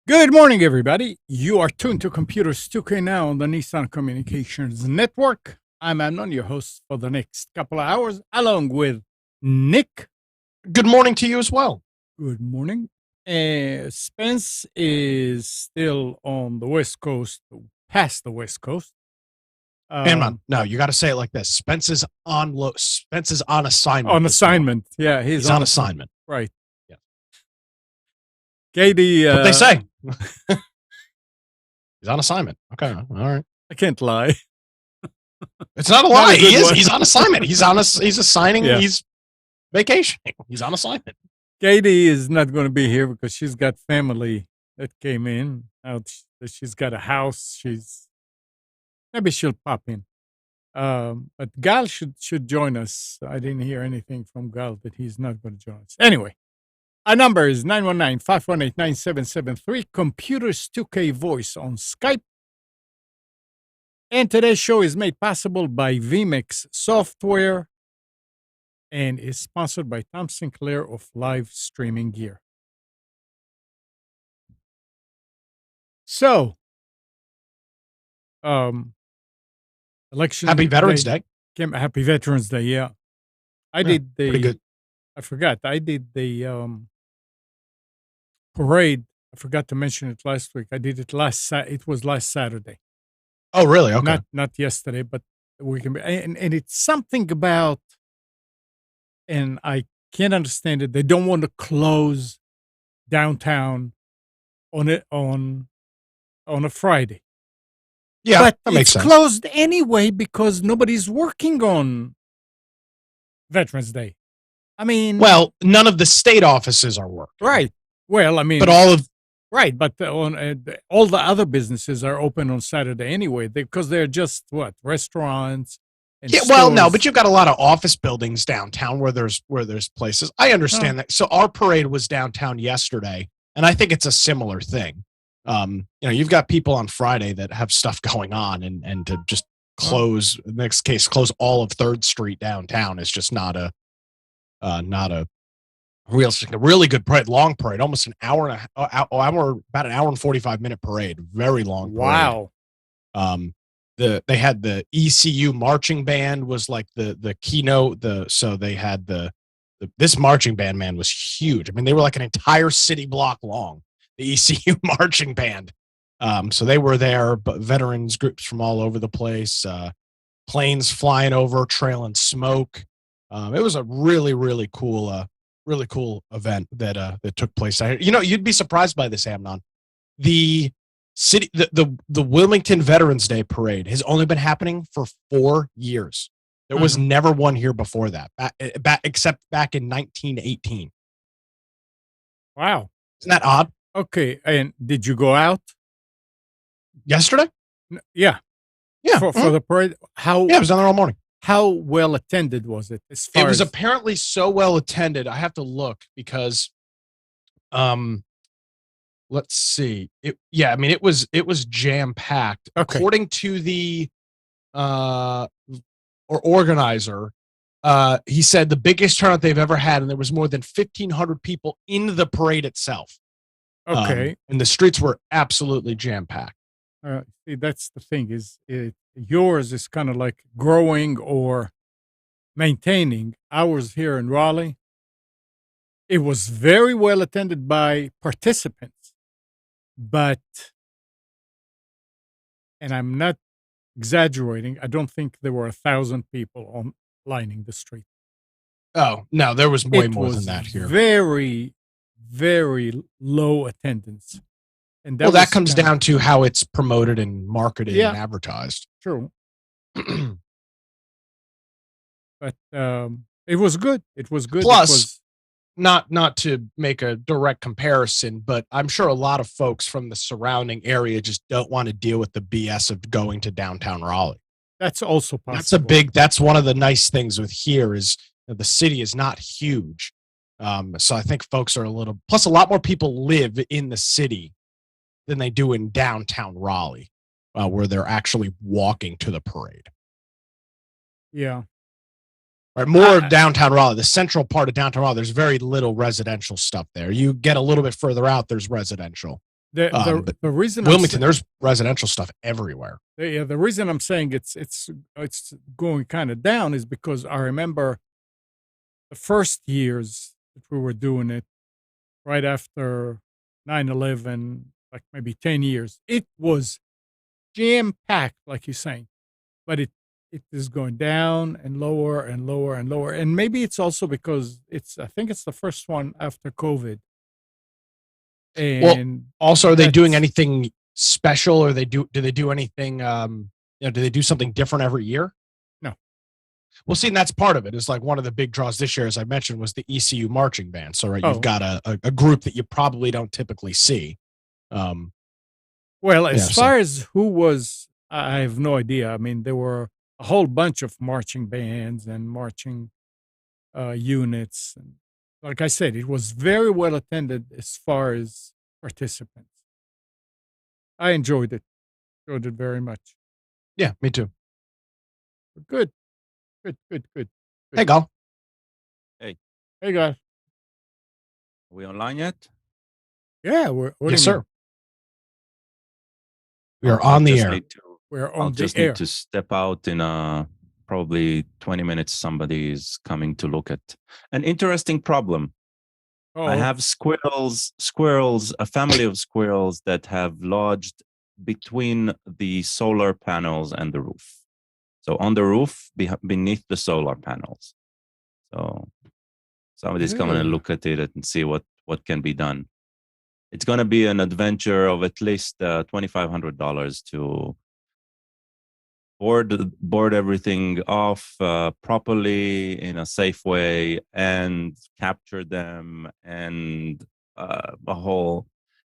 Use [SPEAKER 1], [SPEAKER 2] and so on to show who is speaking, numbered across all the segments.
[SPEAKER 1] Good morning, everybody. You are tuned to Computers 2K now on the Nissan Communications Network. I'm Amnon, your host for the next couple of hours, along with Nick.
[SPEAKER 2] Good morning to you as well.
[SPEAKER 1] Good morning. Spence is still on the West Coast, past the West Coast.
[SPEAKER 2] Amnon, no, you got to say it like this. Spence is on assignment.
[SPEAKER 1] On assignment. Yeah, he's
[SPEAKER 2] on assignment.
[SPEAKER 1] Right. Yeah. Katie.
[SPEAKER 2] What they say. He's on assignment. Okay. All right.
[SPEAKER 1] I can't lie.
[SPEAKER 2] It's not a lie. He is. He's on assignment. He's assigning. Yeah. He's vacationing. He's on assignment.
[SPEAKER 1] Katie is not going to be here because she's got family that came in. She's got a house. Maybe she'll pop in. But Gal should join us. I didn't hear anything from Gal that he's not going to join us. Anyway, our number is 919-518-9773. Computers 2K Voice on Skype. And today's show is made possible by vMix Software and is sponsored by Tom Sinclair of Live Streaming Gear. So, election.
[SPEAKER 2] Happy Veterans Day.
[SPEAKER 1] Happy Veterans Day, yeah. Pretty
[SPEAKER 2] good.
[SPEAKER 1] I forgot. I did the parade. I forgot to mention it last week. I did it it was last Saturday.
[SPEAKER 2] Oh, really? Okay.
[SPEAKER 1] Not yesterday, but we can. And it's something about, and I can't understand it. They don't want to close downtown on a Friday.
[SPEAKER 2] Yeah,
[SPEAKER 1] but
[SPEAKER 2] that makes
[SPEAKER 1] it's
[SPEAKER 2] sense.
[SPEAKER 1] Closed anyway because nobody's working on Veterans Day. I mean,
[SPEAKER 2] well, none of the state offices are working.
[SPEAKER 1] Right. Well, I mean,
[SPEAKER 2] but all of
[SPEAKER 1] but all the other businesses are open on Saturday anyway because they're just restaurants. And
[SPEAKER 2] yeah,
[SPEAKER 1] stores.
[SPEAKER 2] well, no, but you've got a lot of office buildings downtown where there's places. I understand that. So our parade was downtown yesterday, and I think it's a similar thing. You've got people on Friday that have stuff going on, and to just close, in the next case, close all of 3rd Street downtown is just not a really good parade, long parade, almost an hour about an hour and 45-minute parade, very long parade.
[SPEAKER 1] Wow.
[SPEAKER 2] They had the ECU marching band was like the keynote. So they had this marching band, man, was huge. I mean, they were like an entire city block long. The ECU marching band. So they were there, but veterans groups from all over the place. Planes flying over, trailing smoke. It was a really, really cool event that took place. You'd be surprised by this, Amnon. The city, the Wilmington Veterans Day Parade has only been happening for 4 years. There was never one here before that, except back in 1918.
[SPEAKER 1] Wow.
[SPEAKER 2] Isn't that odd?
[SPEAKER 1] Okay. And did you go out?
[SPEAKER 2] Yesterday?
[SPEAKER 1] Yeah.
[SPEAKER 2] Yeah.
[SPEAKER 1] For the parade?
[SPEAKER 2] I was down there all morning.
[SPEAKER 1] How well attended was it? It
[SPEAKER 2] was apparently so well attended. I have to look because, let's see. It was jam packed.
[SPEAKER 1] Okay.
[SPEAKER 2] According to the organizer, he said the biggest turnout they've ever had, and there was more than 1,500 people in the parade itself.
[SPEAKER 1] Okay.
[SPEAKER 2] And the streets were absolutely jam packed.
[SPEAKER 1] See, that's the thing yours is kind of like growing or maintaining. Ours here in Raleigh, it was very well attended by participants, and I'm not exaggerating, I don't think there were 1,000 people lining the street.
[SPEAKER 2] Oh no, there was way
[SPEAKER 1] It
[SPEAKER 2] more than
[SPEAKER 1] was
[SPEAKER 2] that here.
[SPEAKER 1] very, very low attendance. And
[SPEAKER 2] Well, that comes
[SPEAKER 1] kinda,
[SPEAKER 2] down to how it's promoted and marketed
[SPEAKER 1] Yeah.
[SPEAKER 2] and advertised.
[SPEAKER 1] true. But it was good. It was good. It
[SPEAKER 2] Plus,
[SPEAKER 1] was
[SPEAKER 2] not to make a direct comparison, but I'm sure a lot of folks from the surrounding area just don't want to deal with the BS of going to downtown Raleigh.
[SPEAKER 1] that's also
[SPEAKER 2] That's a
[SPEAKER 1] possible.
[SPEAKER 2] big. That's one of the nice things with here is the city is not huge, so I think folks are a little. Plus, a lot more people live in the city than they do in downtown Raleigh, where they're actually walking to the parade.
[SPEAKER 1] Yeah.
[SPEAKER 2] Right, more of downtown Raleigh, the central part of downtown Raleigh. There's very little residential stuff there. You get a little bit further out, there's residential. But
[SPEAKER 1] The reason
[SPEAKER 2] Wilmington, there's residential stuff everywhere.
[SPEAKER 1] the reason I'm saying it's going kind of down is because I remember the first years that we were doing it right after 9/11, like maybe 10 years. It was jam packed, like you're saying, but it is going down and lower and lower and lower. And maybe it's also because I think it's the first one after COVID.
[SPEAKER 2] Well,
[SPEAKER 1] And
[SPEAKER 2] also, are they doing
[SPEAKER 1] that's-
[SPEAKER 2] anything special, or do they do anything? Do they do something different every year?
[SPEAKER 1] No.
[SPEAKER 2] Well, see, and that's part of it. Is like one of the big draws this year, as I mentioned, was the ECU marching band. So, right,
[SPEAKER 1] Oh.
[SPEAKER 2] you've got a group that you probably don't typically see.
[SPEAKER 1] Well, as
[SPEAKER 2] Yeah,
[SPEAKER 1] far as who was, I have no idea. I mean, there were a whole bunch of marching bands and marching units. And like I said, it was very well attended as far as participants. I enjoyed it very much.
[SPEAKER 2] Yeah, me too.
[SPEAKER 1] Good, good, good, good.
[SPEAKER 2] Hey, Gal.
[SPEAKER 1] Hey, guys.
[SPEAKER 3] Are we online yet?
[SPEAKER 1] Yeah, what do
[SPEAKER 2] Yes,
[SPEAKER 1] you mean?
[SPEAKER 2] sir. We are on the air.
[SPEAKER 1] We're
[SPEAKER 3] I'll
[SPEAKER 1] on the
[SPEAKER 3] just
[SPEAKER 1] air.
[SPEAKER 3] need to step out in probably 20 minutes. Somebody's coming to look at an interesting problem. I
[SPEAKER 1] Uh-oh.
[SPEAKER 3] have squirrels, a family of squirrels that have lodged between the solar panels and the roof. So on the roof, beneath the solar panels. So somebody's coming to
[SPEAKER 1] Ew.
[SPEAKER 3] look at it and see what can be done. It's going to be an adventure of at least $2,500 to board everything off properly in a safe way and capture them and a whole.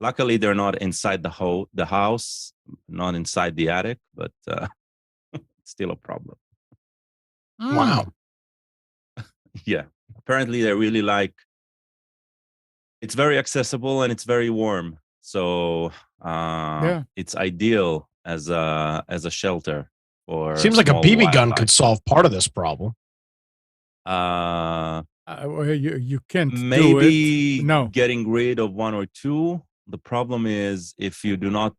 [SPEAKER 3] Luckily, they're not inside the house, not inside the attic, but it's still a problem.
[SPEAKER 2] Wow.
[SPEAKER 3] Yeah, apparently they really like. It's very accessible and it's very warm, so it's ideal as a shelter. Or
[SPEAKER 2] Seems like a
[SPEAKER 3] small
[SPEAKER 2] BB gun
[SPEAKER 3] wildlife.
[SPEAKER 2] could solve part of this problem.
[SPEAKER 1] Well, you can't
[SPEAKER 3] Maybe
[SPEAKER 1] do it. No.
[SPEAKER 3] getting rid of one or two. The problem is if you do not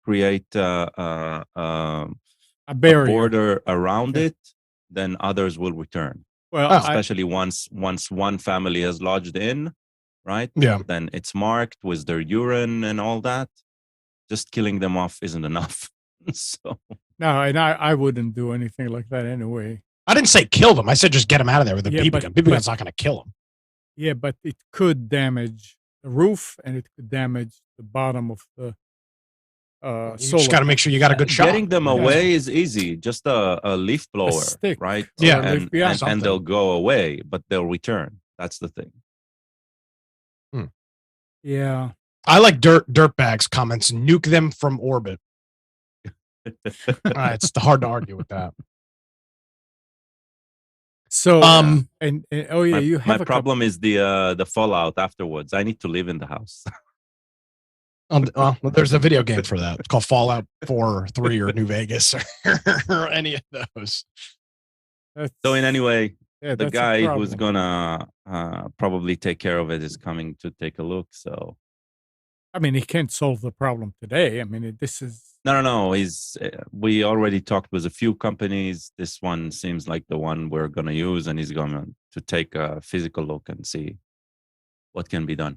[SPEAKER 3] create a
[SPEAKER 1] barrier,
[SPEAKER 3] border around it, then others will return.
[SPEAKER 1] Well,
[SPEAKER 3] especially once one family has lodged in, right?
[SPEAKER 2] Yeah.
[SPEAKER 3] Then it's marked with their urine and all that. Just killing them off isn't enough. So
[SPEAKER 1] no, and I wouldn't do anything like that anyway.
[SPEAKER 2] I didn't say kill them. I said just get them out of there with a BB gun. BB gun's not going to kill them.
[SPEAKER 1] Yeah, but it could damage the roof and it could damage the bottom of the
[SPEAKER 2] You just got to make sure you got a good shot.
[SPEAKER 3] Getting them away is easy. Just a leaf blower,
[SPEAKER 1] stick,
[SPEAKER 3] right?
[SPEAKER 2] Yeah,
[SPEAKER 3] and they'll go away, but they'll return. That's the thing.
[SPEAKER 1] Yeah.
[SPEAKER 2] I like dirtbags comments. Nuke them from orbit. It's hard to argue with that.
[SPEAKER 1] So and oh yeah, you have
[SPEAKER 3] my problem is the fallout afterwards. I need to live in the house.
[SPEAKER 2] There's a video game for that. It's called Fallout 4 or 3 or New Vegas or any of those.
[SPEAKER 3] So in any way,
[SPEAKER 1] yeah,
[SPEAKER 3] the guy who's gonna probably take care of it is coming to take a look. So
[SPEAKER 1] I mean, he can't solve the problem today. I mean, this is
[SPEAKER 3] no. We already talked with a few companies. This one seems like the one we're gonna use, and he's going to take a physical look and see what can be done.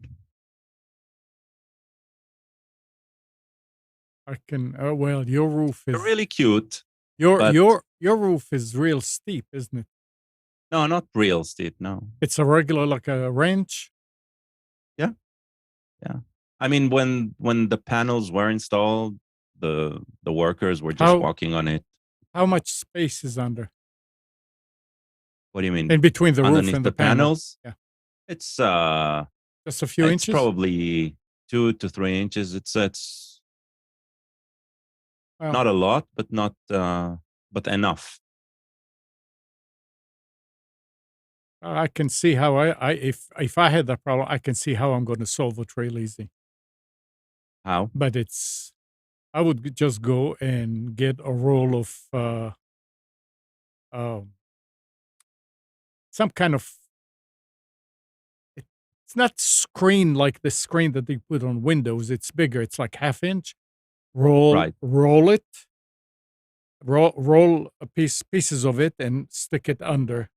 [SPEAKER 3] I can.
[SPEAKER 1] Well, your roof is
[SPEAKER 3] really cute.
[SPEAKER 1] Your your roof is real steep, isn't it?
[SPEAKER 3] No, not real steep. No.
[SPEAKER 1] It's a regular, like a ranch.
[SPEAKER 3] Yeah. I mean, when the panels were installed, the workers were just
[SPEAKER 1] How-
[SPEAKER 3] walking on it.
[SPEAKER 1] How much space is under
[SPEAKER 3] What do you mean?
[SPEAKER 1] in between the roof
[SPEAKER 3] Underneath
[SPEAKER 1] and
[SPEAKER 3] the
[SPEAKER 1] the panel?
[SPEAKER 3] panels?
[SPEAKER 1] Yeah.
[SPEAKER 3] It's
[SPEAKER 1] Just a few
[SPEAKER 3] it's
[SPEAKER 1] inches.
[SPEAKER 3] probably 2 to 3 inches. It's
[SPEAKER 1] Wow.
[SPEAKER 3] not a lot, but not but enough.
[SPEAKER 1] I can see how if I had that problem, I can see how I'm going to solve it real easy.
[SPEAKER 3] How?
[SPEAKER 1] But I would just go and get a roll of some kind of. It's not screen like the screen that they put on Windows. It's bigger. It's like half-inch. Roll
[SPEAKER 3] Right.
[SPEAKER 1] it. Roll pieces of it and stick it under,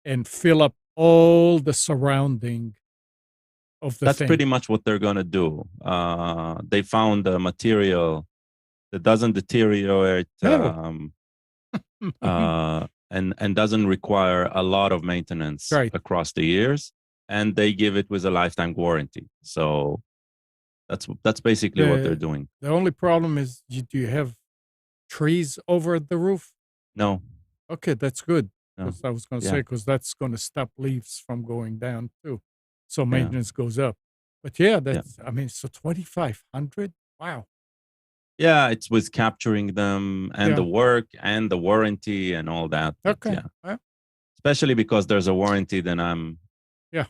[SPEAKER 1] and fill up all the surrounding of the
[SPEAKER 3] That's
[SPEAKER 1] thing.
[SPEAKER 3] pretty much what they're gonna do. They found a material that doesn't deteriorate
[SPEAKER 1] No.
[SPEAKER 3] and doesn't require a lot of maintenance
[SPEAKER 1] Right.
[SPEAKER 3] across the years, and they give it with a lifetime warranty. So that's basically what they're doing.
[SPEAKER 1] The only problem is, do you have trees over the roof?
[SPEAKER 3] No,
[SPEAKER 1] Okay, that's good.
[SPEAKER 3] no.
[SPEAKER 1] 'Cause I was going to
[SPEAKER 3] Yeah.
[SPEAKER 1] say, because that's going to stop leaves from going down too. So maintenance goes up. But yeah, that's, I mean, so 2,500? Wow.
[SPEAKER 3] Yeah, it's with capturing them and
[SPEAKER 1] Yeah.
[SPEAKER 3] the work and the warranty and all that. But
[SPEAKER 1] Okay.
[SPEAKER 3] yeah,
[SPEAKER 1] Well,
[SPEAKER 3] especially because there's a warranty, then
[SPEAKER 1] Yeah.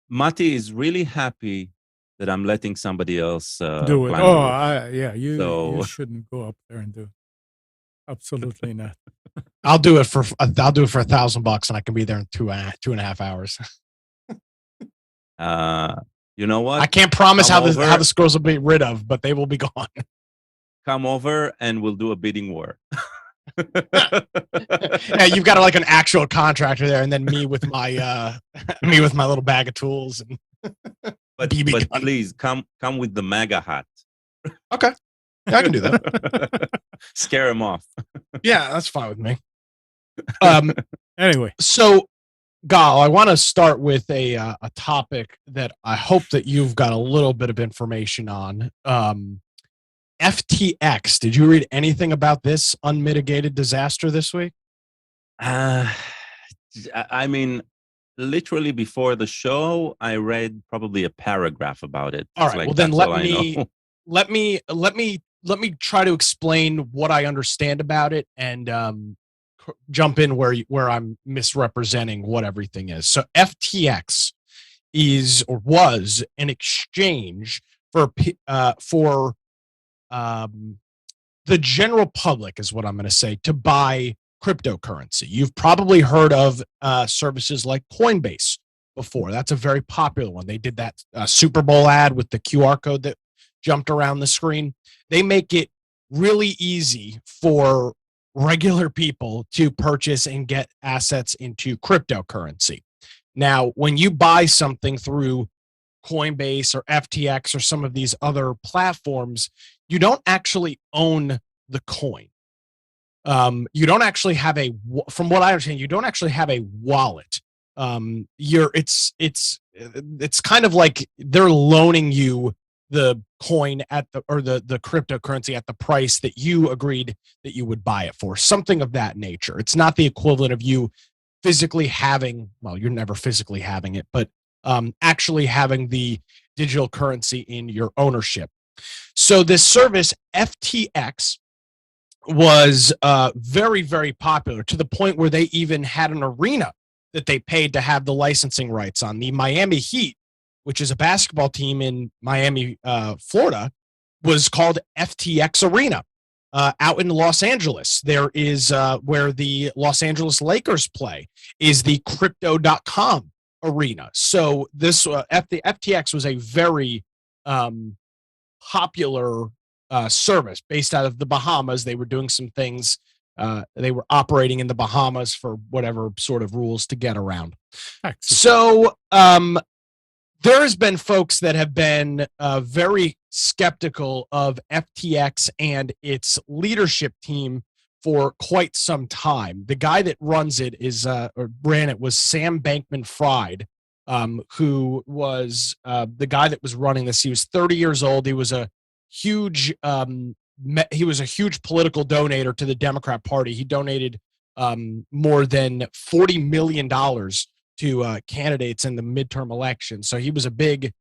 [SPEAKER 3] Mati is really happy that I'm letting somebody else
[SPEAKER 1] do it.
[SPEAKER 3] plan
[SPEAKER 1] Oh,
[SPEAKER 3] the roof.
[SPEAKER 1] yeah, you
[SPEAKER 3] So-
[SPEAKER 1] shouldn't go up there and do it. Absolutely not.
[SPEAKER 2] I'll do it for $1,000 and I can be there in two and a half hours.
[SPEAKER 3] You know what?
[SPEAKER 2] I can't promise
[SPEAKER 3] Come
[SPEAKER 2] how
[SPEAKER 3] over.
[SPEAKER 2] the scrolls will be rid of, but they will be gone.
[SPEAKER 3] Come over and we'll do a bidding war.
[SPEAKER 2] Yeah, you've got like an actual contractor there, and then me with my little bag of tools. And
[SPEAKER 3] But
[SPEAKER 2] BB gun.
[SPEAKER 3] please come with the MAGA hat.
[SPEAKER 2] okay, yeah, I can do that.
[SPEAKER 3] Scare him off.
[SPEAKER 2] Yeah, that's fine with me.
[SPEAKER 1] Anyway,
[SPEAKER 2] So, Gal, I want to start with a topic that I hope that you've got a little bit of information on. FTX. Did you read anything about this unmitigated disaster this week?
[SPEAKER 3] I mean, literally before the show, I read probably a paragraph about it.
[SPEAKER 2] All
[SPEAKER 3] It's
[SPEAKER 2] right.
[SPEAKER 3] like,
[SPEAKER 2] Well, then
[SPEAKER 3] that's all I know.
[SPEAKER 2] let me try to explain what I understand about it, and jump in where I'm misrepresenting what everything is. So FTX is or was an exchange for the general public, is what I'm going to say, to buy cryptocurrency. You've probably heard of services like Coinbase before. That's a very popular one. They did that Super Bowl ad with the QR code that jumped around the screen. They make it really easy for regular people to purchase and get assets into cryptocurrency. Now, when you buy something through Coinbase or FTX or some of these other platforms, you don't actually own the coin. You don't actually have from what I understand, you don't actually have a wallet. It's kind of like they're loaning you the coin the cryptocurrency at the price that you agreed that you would buy it for, something of that nature. It's not the equivalent of you physically having, well, you're never physically having it, but actually having the digital currency in your ownership. So this service, FTX, was very, very popular, to the point where they even had an arena that they paid to have the licensing rights on. The Miami Heat, which is a basketball team in Miami, Florida, was called FTX Arena. Out in Los Angeles, there is where the Los Angeles Lakers play, is the Crypto.com arena. So this FTX was a very popular service based out of the Bahamas. They were doing some things. They were operating in the Bahamas for whatever sort of rules to get around.
[SPEAKER 1] taxes.
[SPEAKER 2] So there has been folks that have been very skeptical of FTX and its leadership team for quite some time. The guy that runs it or ran it was Sam Bankman-Fried, who was the guy that was running this. He was 30 years old. He was a huge political donator to the Democrat Party. He donated more than $40 million to candidates in the midterm election. So he was a big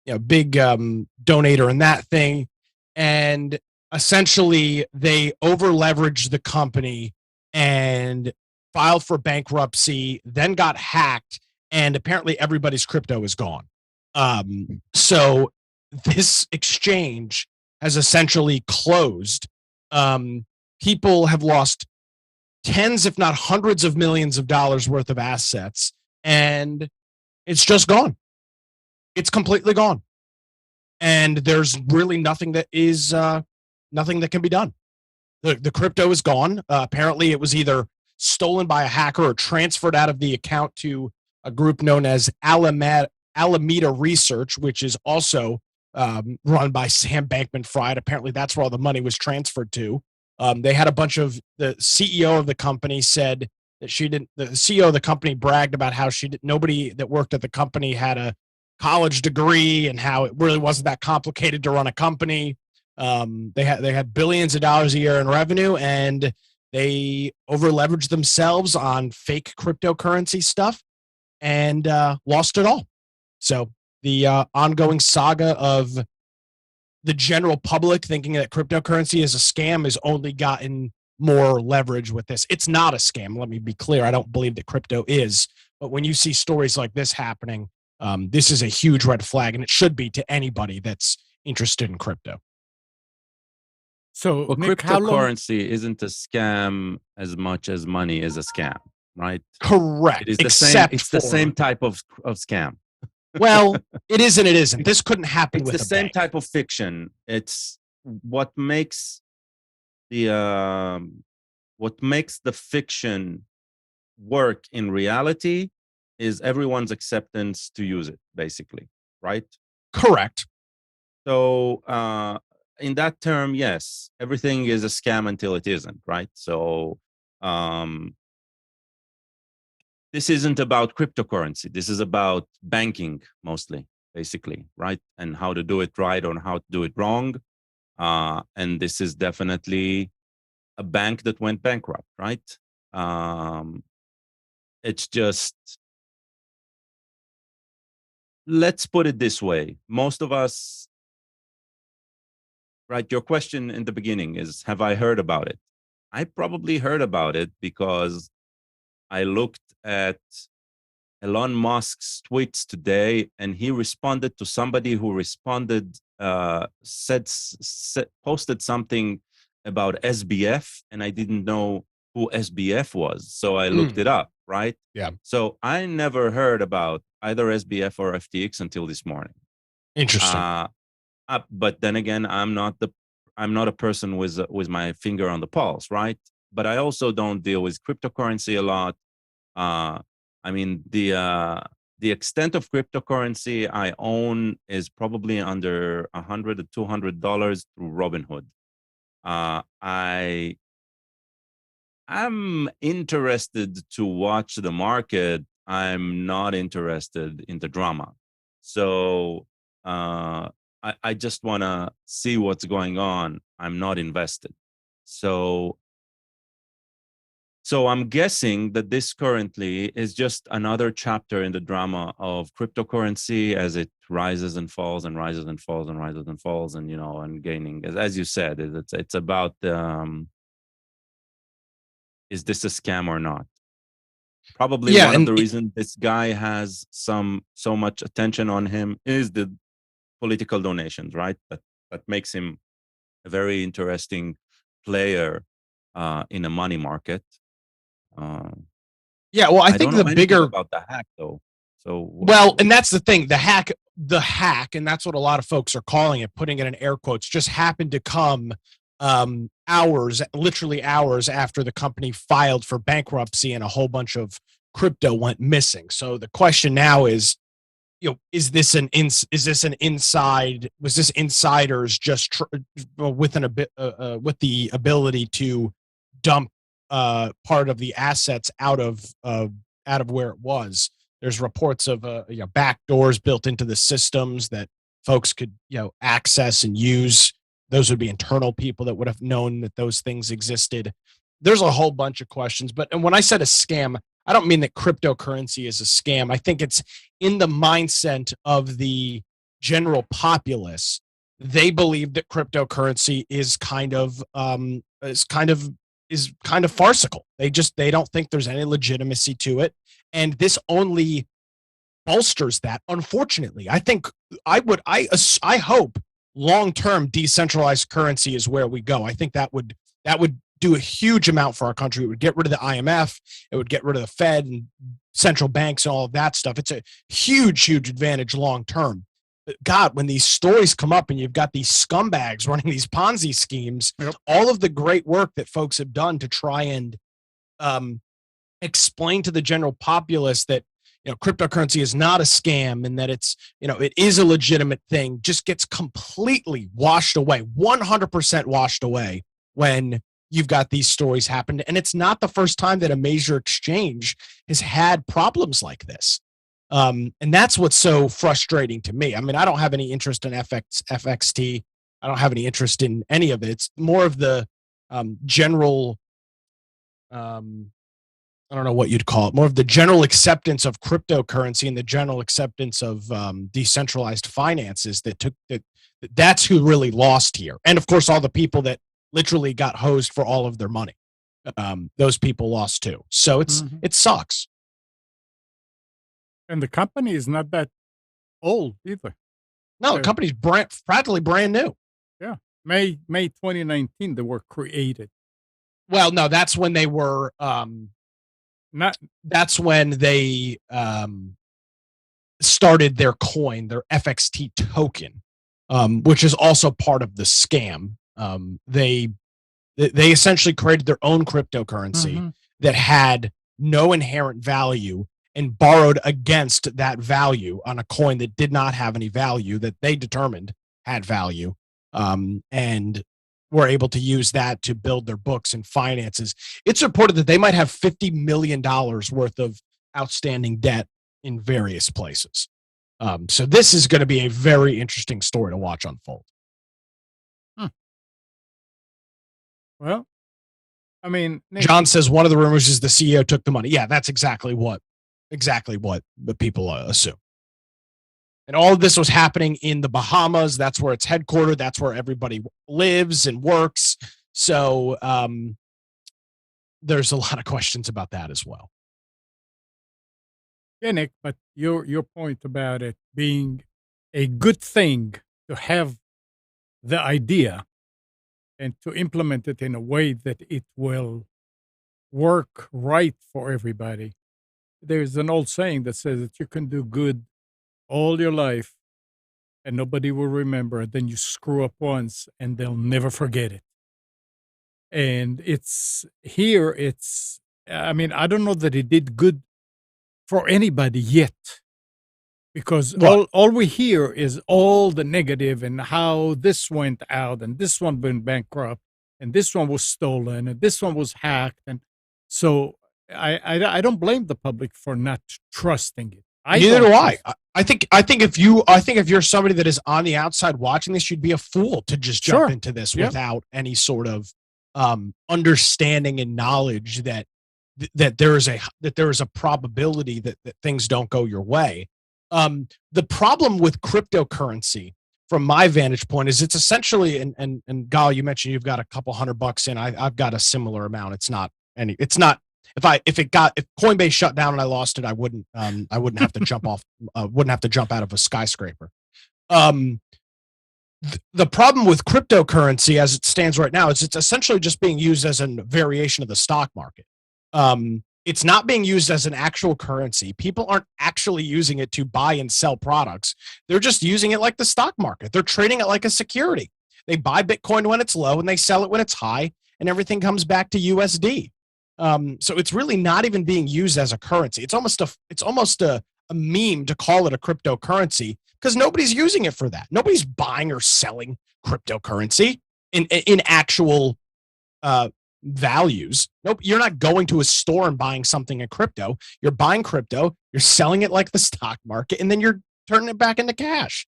[SPEAKER 2] donator in that thing. And essentially, they over leveraged the company and filed for bankruptcy, then got hacked, and apparently everybody's crypto is gone. So this exchange has essentially closed. People have lost tens, if not hundreds of millions of dollars worth of assets, and it's just gone. It's completely gone. And there's really nothing that can be done. The crypto is gone. Apparently it was either stolen by a hacker or transferred out of the account to a group known as Alameda Research, which is also run by Sam Bankman-Fried. Apparently that's where all the money was transferred to. They had a bunch of the CEO of the company said that the CEO of the company bragged about how nobody that worked at the company had a college degree and how it really wasn't that complicated to run a company. They had billions of dollars a year in revenue, and they over leveraged themselves on fake cryptocurrency stuff and lost it all. So the ongoing saga of the general public thinking that cryptocurrency is a scam has only gotten more leverage with this. It's not a scam. Let me be clear. I don't believe that crypto is. But when you see stories like this happening, this is a huge red flag, and it should be to anybody that's interested in crypto.
[SPEAKER 1] So,
[SPEAKER 3] well,
[SPEAKER 1] Nick,
[SPEAKER 3] cryptocurrency isn't a scam as much as money is a scam, right?
[SPEAKER 2] Correct.
[SPEAKER 3] It is the same. It's the same type of scam.
[SPEAKER 2] Well, it is and it isn't. This couldn't happen with
[SPEAKER 3] the
[SPEAKER 2] a
[SPEAKER 3] same
[SPEAKER 2] bank.
[SPEAKER 3] Type of fiction. It's what makes the fiction work in reality is everyone's acceptance to use it, basically, right?
[SPEAKER 2] Correct.
[SPEAKER 3] So in that term, yes, everything is a scam until it isn't, right? So this isn't about cryptocurrency. This is about banking mostly, basically, right? And how to do it right or how to do it wrong. And this is definitely a bank that went bankrupt, right? It's just, let's put it this way. Most of us, right? Your question in the beginning is, have I heard about it? I probably heard about it because I looked at Elon Musk's tweets today, and he responded to somebody who responded, posted something about SBF, and I didn't know who SBF was. So I looked it up, right?
[SPEAKER 2] Yeah.
[SPEAKER 3] So I never heard about either SBF or FTX until this morning.
[SPEAKER 2] Interesting.
[SPEAKER 3] But then again, I'm not a person with my finger on the pulse, right? But I also don't deal with cryptocurrency a lot. I mean, the extent of cryptocurrency I own is probably under $100 to $200 through Robinhood. I'm interested to watch the market. I'm not interested in the drama. So I just want to see what's going on. I'm not invested. So I'm guessing that this currently is just another chapter in the drama of cryptocurrency as it rises and falls and rises and falls and rises and falls, and and gaining. As you said, it's about is this a scam or not? Probably one of the reasons this guy has so much attention on him is the political donations, right? That makes him a very interesting player in a money market.
[SPEAKER 2] Well, I think the bigger
[SPEAKER 3] about the hack, though. So
[SPEAKER 2] and that's the thing. The hack, and that's what a lot of folks are calling it, putting it in air quotes, just happened to come literally hours after the company filed for bankruptcy and a whole bunch of crypto went missing. So the question now is, is this an inside? Was this insiders just with with the ability to dump part of the assets out of where it was? There's reports of back doors built into the systems that folks could access and use. Those would be internal people that would have known that those things existed. There's a whole bunch of questions, and when I said a scam, I don't mean that cryptocurrency is a scam. I think it's in the mindset of the general populace. They believe that cryptocurrency is kind of farcical. They don't think there's any legitimacy to it, and this only bolsters that. Unfortunately, I hope long-term decentralized currency is where we go. I think that would do a huge amount for our country. It would get rid of the IMF. It would get rid of the Fed and central banks and all of that stuff. It's a huge advantage long-term. But God, when these stories come up and you've got these scumbags running these Ponzi schemes, all of the great work that folks have done to try and explain to the general populace that cryptocurrency is not a scam and that it's it is a legitimate thing just gets completely washed away, 100% washed away when you've got these stories happen. And it's not the first time that a major exchange has had problems like this. And that's what's so frustrating to me. I mean, I don't have any interest in FXT. I don't have any interest in any of it. It's more of the general, I don't know what you'd call it, more of the general acceptance of cryptocurrency and the general acceptance of decentralized finances that's who really lost here. And of course, all the people that literally got hosed for all of their money. Those people lost too. So it sucks.
[SPEAKER 1] And the company is not that old either.
[SPEAKER 2] No, the company's practically brand new.
[SPEAKER 1] Yeah. May 2019 they were created.
[SPEAKER 2] Well, no, that's when they were that's when they started their coin, their FXT token, which is also part of the scam. They essentially created their own cryptocurrency that had no inherent value and borrowed against that value on a coin that did not have any value that they determined had value, and were able to use that to build their books and finances. It's reported that they might have $50 million worth of outstanding debt in various places. So this is going to be a very interesting story to watch unfold.
[SPEAKER 1] Well, I mean, Nick,
[SPEAKER 2] John says one of the rumors is the CEO took the money. Yeah, that's exactly what the people assume. And all of this was happening in the Bahamas. That's where it's headquartered. That's where everybody lives and works. So there's a lot of questions about that as well.
[SPEAKER 1] Yeah, Nick, but your point about it being a good thing to have the idea and to implement it in a way that it will work right for everybody. There's an old saying that says that you can do good all your life and nobody will remember it. Then you screw up once and they'll never forget it. And I mean, I don't know that it did good for anybody yet. Because all we hear is all the negative and how this went out and this one went bankrupt and this one was stolen and this one was hacked. And so I don't blame the public for not trusting it.
[SPEAKER 2] Neither do I. I think if you're somebody that is on the outside watching this, you'd be a fool to just jump into this without any sort of understanding and knowledge that there is a probability that things don't go your way. The problem with cryptocurrency, from my vantage point, is it's essentially, and Gal, you mentioned you've got a couple $100 in. I've got a similar amount. It's not. If Coinbase shut down and I lost it, I wouldn't have to jump off. Wouldn't have to jump out of a skyscraper. The problem with cryptocurrency as it stands right now is it's essentially just being used as a variation of the stock market. It's not being used as an actual currency. People aren't actually using it to buy and sell products. They're just using it like the stock market. They're trading it like a security. They buy Bitcoin when it's low and they sell it when it's high, and everything comes back to USD. So it's really not even being used as a currency. It's almost a a meme to call it a cryptocurrency because nobody's using it for that. Nobody's buying or selling cryptocurrency in actual values. Nope, you're not going to a store and buying something in crypto. You're buying crypto, you're selling it like the stock market, and then you're turning it back into cash.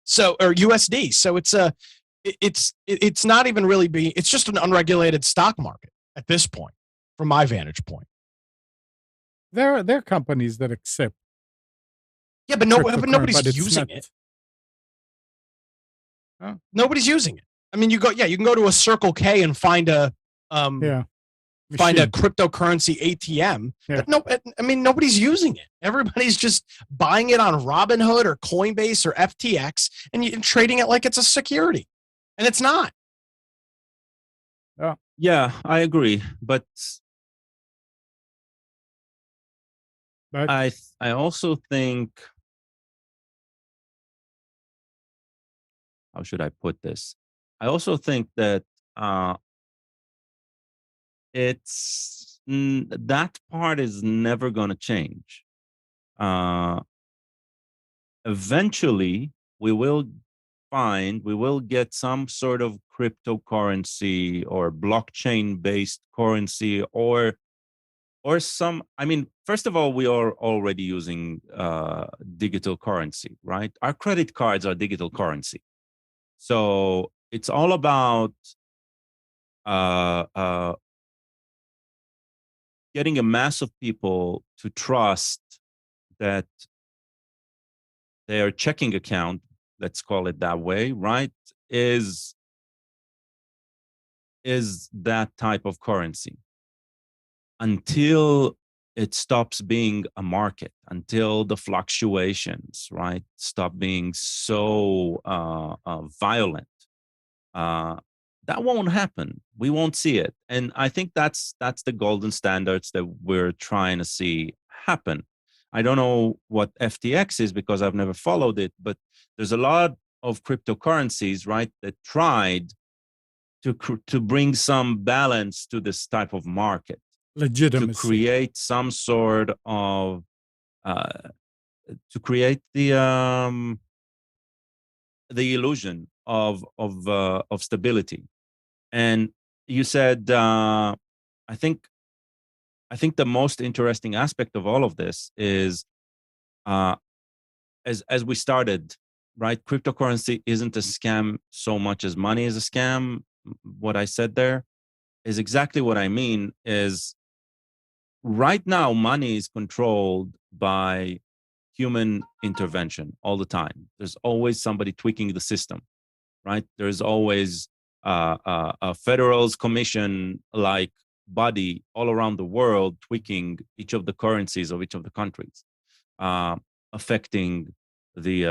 [SPEAKER 2] So, or USD. So it's not even really being, it's just an unregulated stock market at this point, from my vantage point.
[SPEAKER 1] There are companies that accept.
[SPEAKER 2] Yeah, but nobody's
[SPEAKER 1] but it's
[SPEAKER 2] using
[SPEAKER 1] not-
[SPEAKER 2] it.
[SPEAKER 1] Huh?
[SPEAKER 2] Nobody's using it. I mean, you can go to a Circle K and find a
[SPEAKER 1] Yeah.
[SPEAKER 2] find a
[SPEAKER 1] Machine.
[SPEAKER 2] cryptocurrency ATM.
[SPEAKER 1] Yeah.
[SPEAKER 2] But I mean, nobody's using it. Everybody's just buying it on Robinhood or Coinbase or FTX and trading it like it's a security, and it's not.
[SPEAKER 3] Yeah, I agree, but
[SPEAKER 1] But
[SPEAKER 3] I also think, how should I put this? I also think that that part is never going to change. Eventually, we will get some sort of cryptocurrency or blockchain-based currency or some, I mean, first of all, we are already using digital currency, right? Our credit cards are digital currency. So it's all about getting a mass of people to trust that their checking account, let's call it that way, right, is that type of currency. Until it stops being a market, until the fluctuations, right, stop being so violent, that won't happen. We won't see it. And I think that's the golden standards that we're trying to see happen. I don't know what FTX is because I've never followed it, but there's a lot of cryptocurrencies, right, that tried to bring some balance to this type of market,
[SPEAKER 1] legitimacy.
[SPEAKER 3] to create some sort of to create the illusion of stability. And you said, I think the most interesting aspect of all of this is, as we started, right? Cryptocurrency isn't a scam so much as money is a scam. What I said there is exactly what I mean. Is right now money is controlled by human intervention all the time. There's always somebody tweaking the system, right? There's always a federal's commission like body all around the world tweaking each of the currencies of each of the countries, affecting the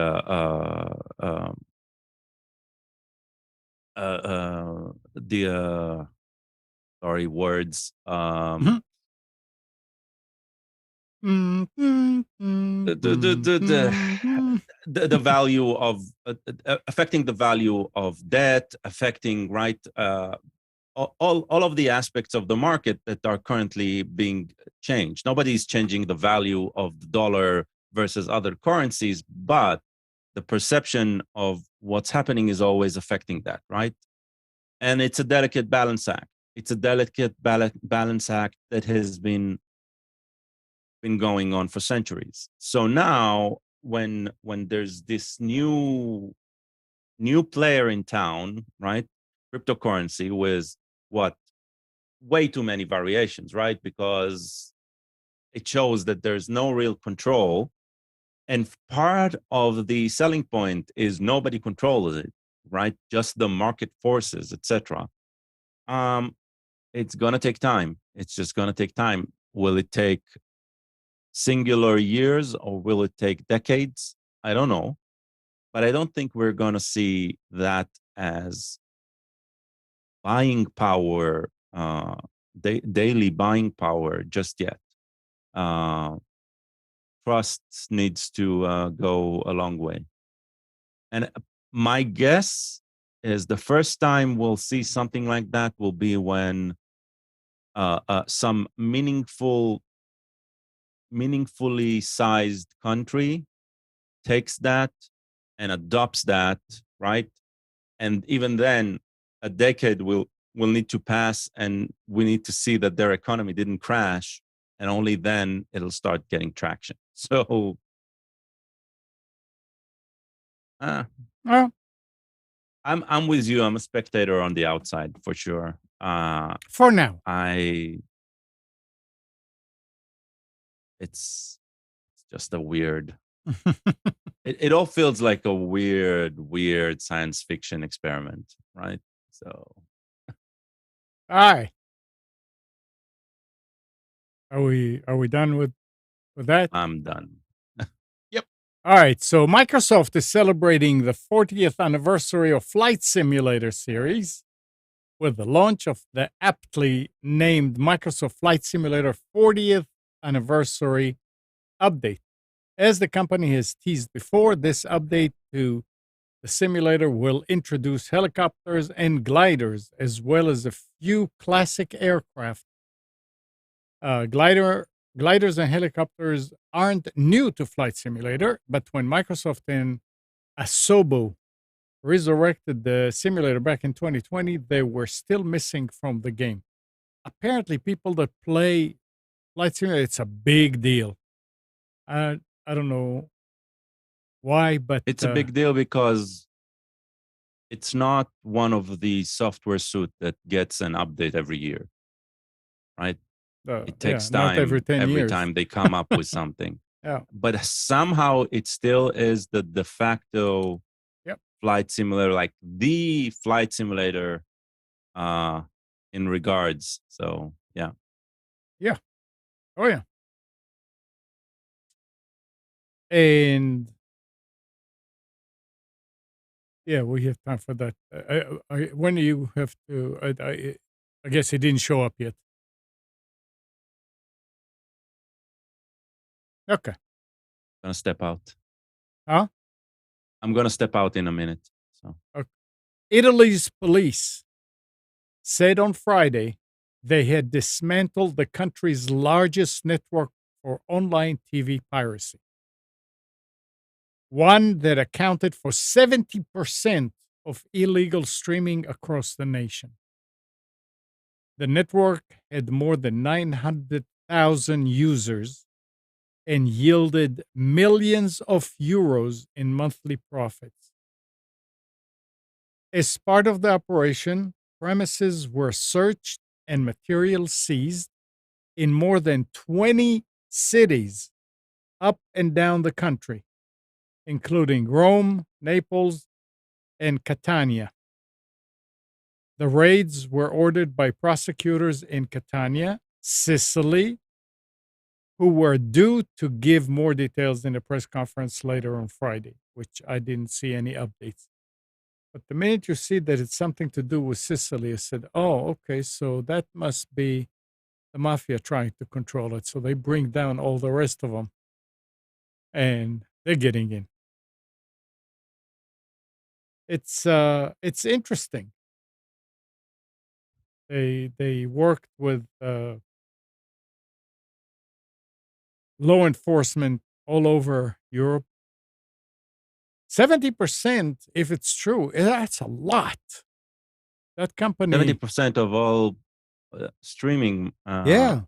[SPEAKER 3] sorry, words. The value of affecting the value of debt, affecting, right, all of the aspects of the market that are currently being changed. Nobody's changing the value of the dollar versus other currencies, but the perception of what's happening is always affecting that, right? And it's a delicate balance act. It's a delicate balance act that has been going on for centuries. So now when there's this new player in town, right, cryptocurrency with what, way too many variations, right, because it shows that there's no real control, and part of the selling point is nobody controls it, right, just the market forces, etc. It's going to take time. It's just going to take time. Will it take singular years or will it take decades? I don't know. But I don't think we're going to see that as buying power, daily buying power just yet. Trust needs to go a long way. And my guess is the first time we'll see something like that will be when some meaningful meaningfully sized country takes that and adopts that, right? And even then, a decade will need to pass, and we need to see that their economy didn't crash, and only then it'll start getting traction. So,
[SPEAKER 1] Well,
[SPEAKER 3] I'm with you. I'm a spectator on the outside for sure.
[SPEAKER 1] for now.
[SPEAKER 3] It's just a weird. It all feels like a weird science fiction experiment, right? So,
[SPEAKER 1] All right. Are we done with that?
[SPEAKER 3] I'm done.
[SPEAKER 1] All right. So Microsoft is celebrating the 40th anniversary of Flight Simulator series with the launch of the aptly named Microsoft Flight Simulator 40th anniversary update. As the company has teased before, this update to the simulator will introduce helicopters and gliders, as well as a few classic aircraft. Gliders and helicopters aren't new to Flight Simulator, but when Microsoft and Asobo resurrected the simulator back in 2020, they were still missing from the game. Apparently, people that play Flight Simulator, it's a big deal. I don't know why, but
[SPEAKER 3] It's a big deal because it's not one of the software suite that gets an update every year, right? It takes time
[SPEAKER 1] not every 10 years.
[SPEAKER 3] time they come up with something.
[SPEAKER 1] Yeah.
[SPEAKER 3] But somehow it still is the de facto flight simulator, like the flight simulator in regards. So, yeah.
[SPEAKER 1] Yeah. Oh, yeah. And yeah, we have time for that. When do you have to? I guess it didn't show up yet. Okay.
[SPEAKER 3] I'm going to step out.
[SPEAKER 1] Huh?
[SPEAKER 3] I'm going to step out in a minute. So,
[SPEAKER 1] Okay. Italy's police said on Friday they had dismantled the country's largest network for online TV piracy, one that accounted for 70% of illegal streaming across the nation. The network had more than 900,000 users and yielded millions of euros in monthly profits. As part of the operation, premises were searched and materials seized in more than 20 cities up and down the country, including Rome, Naples, and Catania. The raids were ordered by prosecutors in Catania, Sicily, who were due to give more details in a press conference later on Friday, which I didn't see any updates. But the minute you see that it's something to do with Sicily, I said, oh, okay, so that must be the mafia trying to control it. So they bring down all the rest of them, and they're getting in. It's interesting. They worked with law enforcement all over Europe. 70%, if it's true, that's a lot. That company,
[SPEAKER 3] 70% of all streaming.
[SPEAKER 1] yeah.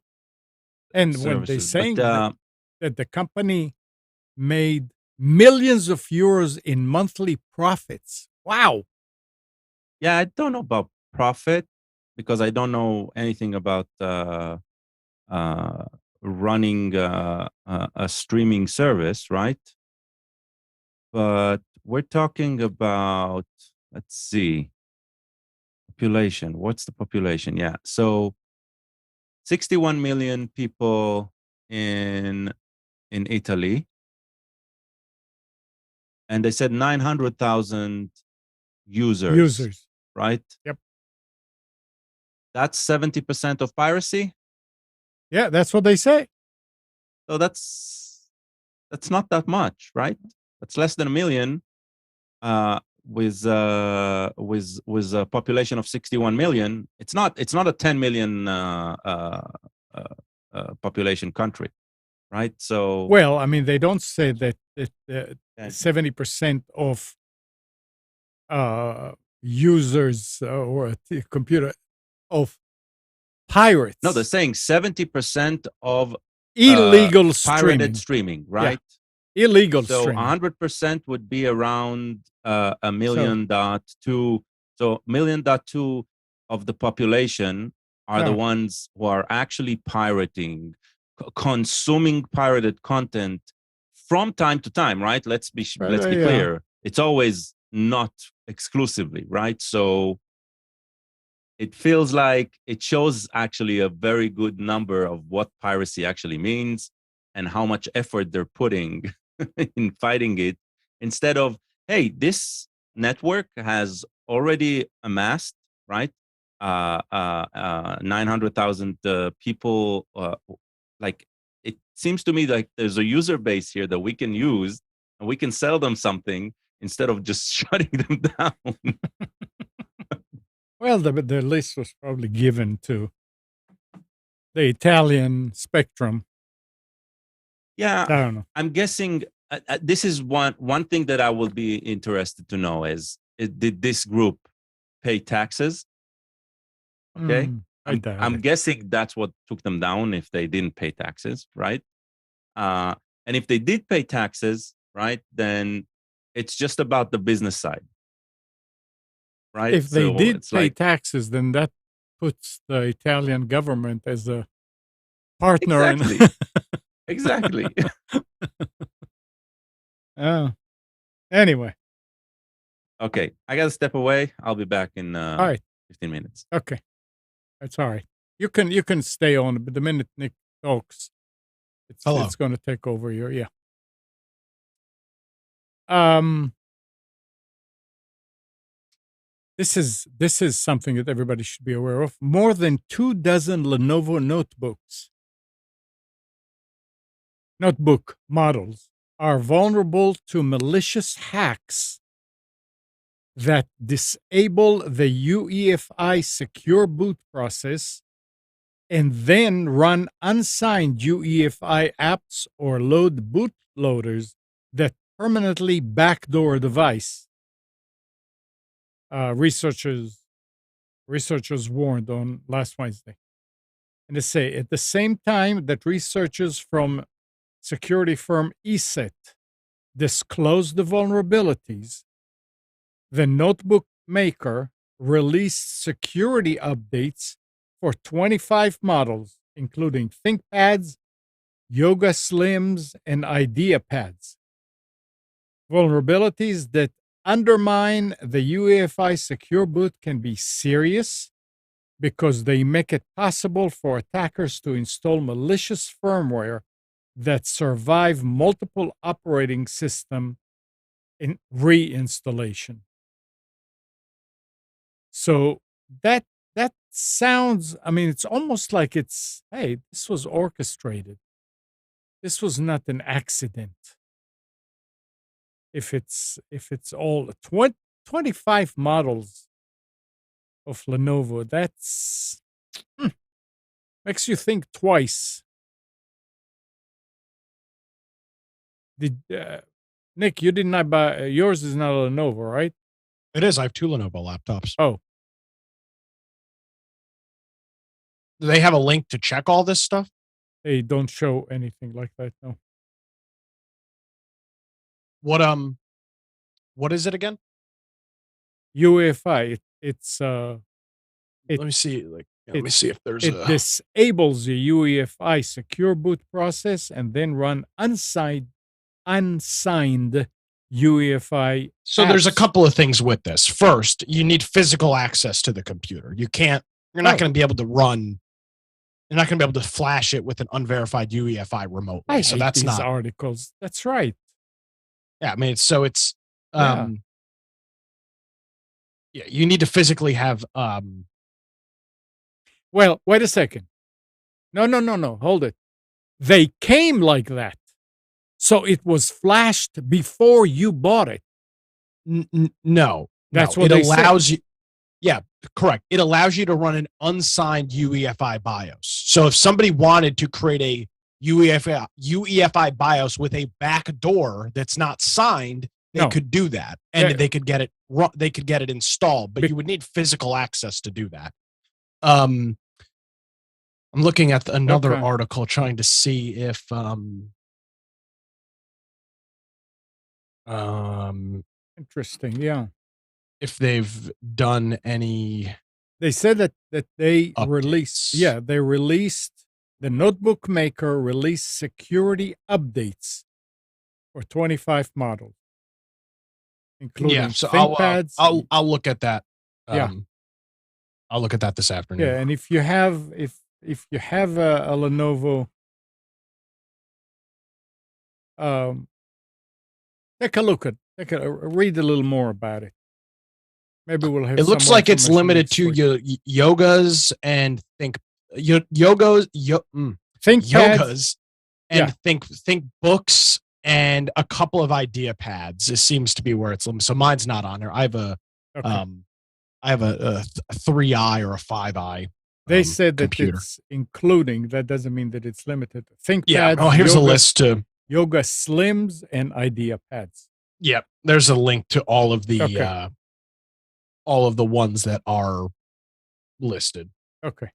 [SPEAKER 1] And
[SPEAKER 3] services.
[SPEAKER 1] when they saying
[SPEAKER 3] but,
[SPEAKER 1] that the company made millions of euros in monthly profits. Wow.
[SPEAKER 3] Yeah, I don't know about profit because I don't know anything about running a streaming service, right? But we're talking about, let's see, population. What's the population? Yeah, so 61 million people in Italy, and they said 900,000 users, right?
[SPEAKER 1] Yep.
[SPEAKER 3] That's 70% of piracy.
[SPEAKER 1] Yeah, that's what they say.
[SPEAKER 3] So that's not that much, right? That's less than a million with a population of 61 million. It's not a 10 million population country. right? So
[SPEAKER 1] Well, I mean, they don't say that
[SPEAKER 3] and-
[SPEAKER 1] 70% of users or computer of pirates.
[SPEAKER 3] no, they're saying 70% of
[SPEAKER 1] illegal
[SPEAKER 3] pirated
[SPEAKER 1] streaming.
[SPEAKER 3] streaming, right?
[SPEAKER 1] Illegal
[SPEAKER 3] So
[SPEAKER 1] streaming.
[SPEAKER 3] 100% would be around a million dot two. So million dot two of the population are the ones who are actually pirating, consuming pirated content from time to time, right? Let's be clear. It's always not exclusively, right? So it feels like it shows actually a very good number of what piracy actually means and how much effort they're putting in fighting it, instead of, hey, this network has already amassed, right? 900,000 people. Like, it seems to me like there's a user base here that we can use and we can sell them something instead of just shutting them down.
[SPEAKER 1] Well, the list was probably given to the Italian Spectrum.
[SPEAKER 3] Yeah,
[SPEAKER 1] I don't know.
[SPEAKER 3] I'm guessing this is one thing that I will be interested to know is did this group pay taxes? Okay, I'm guessing that's what took them down if they didn't pay taxes, right? And if they did pay taxes, right, then it's just about the business side, right?
[SPEAKER 1] If they did pay taxes, then that puts the Italian government as a partner.
[SPEAKER 3] Exactly. Exactly.
[SPEAKER 1] Anyway.
[SPEAKER 3] Okay, I gotta step away. I'll be back in
[SPEAKER 1] all right.
[SPEAKER 3] 15 minutes.
[SPEAKER 1] Okay, that's all right. You can stay on, but the minute Nick talks, it's going to take over your This is something that everybody should be aware of. More than 24 Lenovo notebook models are vulnerable to malicious hacks that disable the UEFI secure boot process and then run unsigned UEFI apps or load bootloaders that permanently backdoor a device. Researchers warned on last Wednesday. And they say at the same time that researchers from security firm ESET disclosed the vulnerabilities, the notebook maker released security updates for 25 models, including ThinkPads, Yoga Slims, and IdeaPads. Vulnerabilities that undermine the UEFI secure boot can be serious because they make it possible for attackers to install malicious firmware that survive multiple operating system in reinstallation. So that sounds, I mean, it's almost like it's, hey, this was orchestrated. This was not an accident. If it's all 25 models of Lenovo, that's makes you think twice. Nick, you did not buy yours is not a Lenovo, right?
[SPEAKER 2] It is. I have 2 Lenovo laptops.
[SPEAKER 1] Oh.
[SPEAKER 2] Do they have a link to check all this stuff?
[SPEAKER 1] They don't show anything like that, no.
[SPEAKER 2] What is it again?
[SPEAKER 1] UEFI.
[SPEAKER 2] Let me see. Let me see if there's
[SPEAKER 1] it disables the UEFI secure boot process and then run unsigned UEFI.
[SPEAKER 2] So there's a couple of things with this. First, you need physical access to the computer. You're not going to be able to run. You're not going to be able to flash it with an unverified UEFI remotely. So that's not
[SPEAKER 1] articles. That's right.
[SPEAKER 2] Yeah, I mean, it's you need to physically have
[SPEAKER 1] Well, wait a second. No. Hold it. They came like that. So it was flashed before you bought it.
[SPEAKER 2] No.
[SPEAKER 1] That's what it
[SPEAKER 2] allows you. Yeah, correct. It allows you to run an unsigned UEFI BIOS. So if somebody wanted to create a UEFI BIOS with a back door that's not signed, they could do that, and they could get it. They could get it installed, but you would need physical access to do that. I'm looking at another article trying to see if
[SPEAKER 1] interesting, yeah.
[SPEAKER 2] If they've done any.
[SPEAKER 1] They said that they
[SPEAKER 2] updates.
[SPEAKER 1] released the notebook maker released security updates for 25 models, including
[SPEAKER 2] so
[SPEAKER 1] ThinkPads.
[SPEAKER 2] I'll look at that.
[SPEAKER 1] Yeah.
[SPEAKER 2] I'll look at that this afternoon.
[SPEAKER 1] Yeah, and if you have a Lenovo, read a little more about it. Maybe we'll have.
[SPEAKER 2] It looks like it's limited to yogas and yogas and think books and a couple of idea pads. It seems to be where it's limited. So mine's not on there. I have a 3i or a 5i.
[SPEAKER 1] They said that
[SPEAKER 2] computer.
[SPEAKER 1] It's including. That doesn't mean that it's limited. ThinkPads.
[SPEAKER 2] Yeah. Oh, here's a list to
[SPEAKER 1] Yoga Slims and Idea Pads.
[SPEAKER 2] Yep. There's a link to all of the ones that are listed.
[SPEAKER 1] Okay.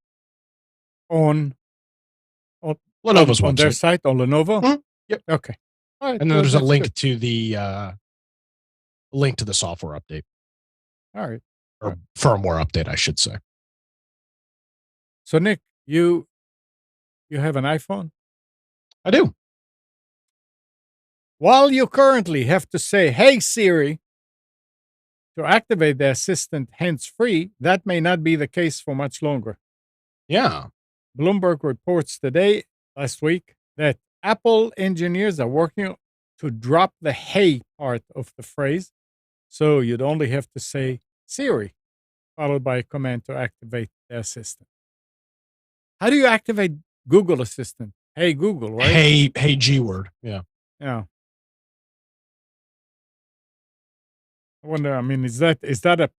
[SPEAKER 1] On
[SPEAKER 2] Lenovo's
[SPEAKER 1] on
[SPEAKER 2] website.
[SPEAKER 1] their site on Lenovo.
[SPEAKER 2] Mm-hmm. Yep.
[SPEAKER 1] Okay. All right.
[SPEAKER 2] And then there's a link to the software update.
[SPEAKER 1] All right.
[SPEAKER 2] Or firmware update, I should say.
[SPEAKER 1] So Nick, you have an iPhone?
[SPEAKER 2] I do.
[SPEAKER 1] While you currently have to say, "Hey Siri," to activate the assistant hands-free, that may not be the case for much longer.
[SPEAKER 2] Yeah.
[SPEAKER 1] Bloomberg reports last week, that Apple engineers are working to drop the "hey" part of the phrase, so you'd only have to say Siri, followed by a command to activate the assistant. How do you activate Google Assistant? Hey Google, right?
[SPEAKER 2] Hey G word. Yeah.
[SPEAKER 1] Yeah. I wonder. I mean, is that a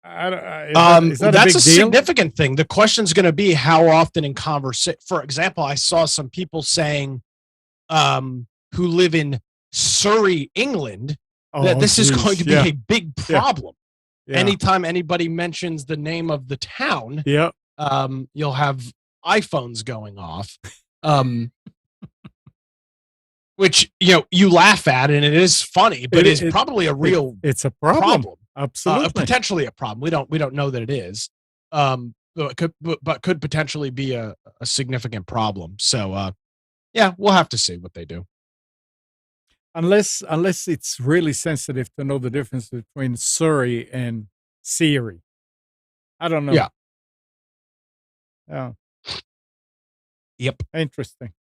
[SPEAKER 2] that's a
[SPEAKER 1] deal?
[SPEAKER 2] significant thing. The question's going to be how often in conversation. For example, I saw some people saying, who live in Surrey, England, that this is going to be a big problem. Yeah. Anytime anybody mentions the name of the town, you'll have iPhones going off. Which you laugh at, and it is funny, but it's probably a real.
[SPEAKER 1] It's a problem. Absolutely,
[SPEAKER 2] potentially a problem. We don't know that it is, but could potentially be a significant problem. So, we'll have to see what they do.
[SPEAKER 1] Unless it's really sensitive to know the difference between Surrey and Siri. I don't know.
[SPEAKER 2] Yeah.
[SPEAKER 1] Yeah.
[SPEAKER 2] Yep.
[SPEAKER 1] Interesting.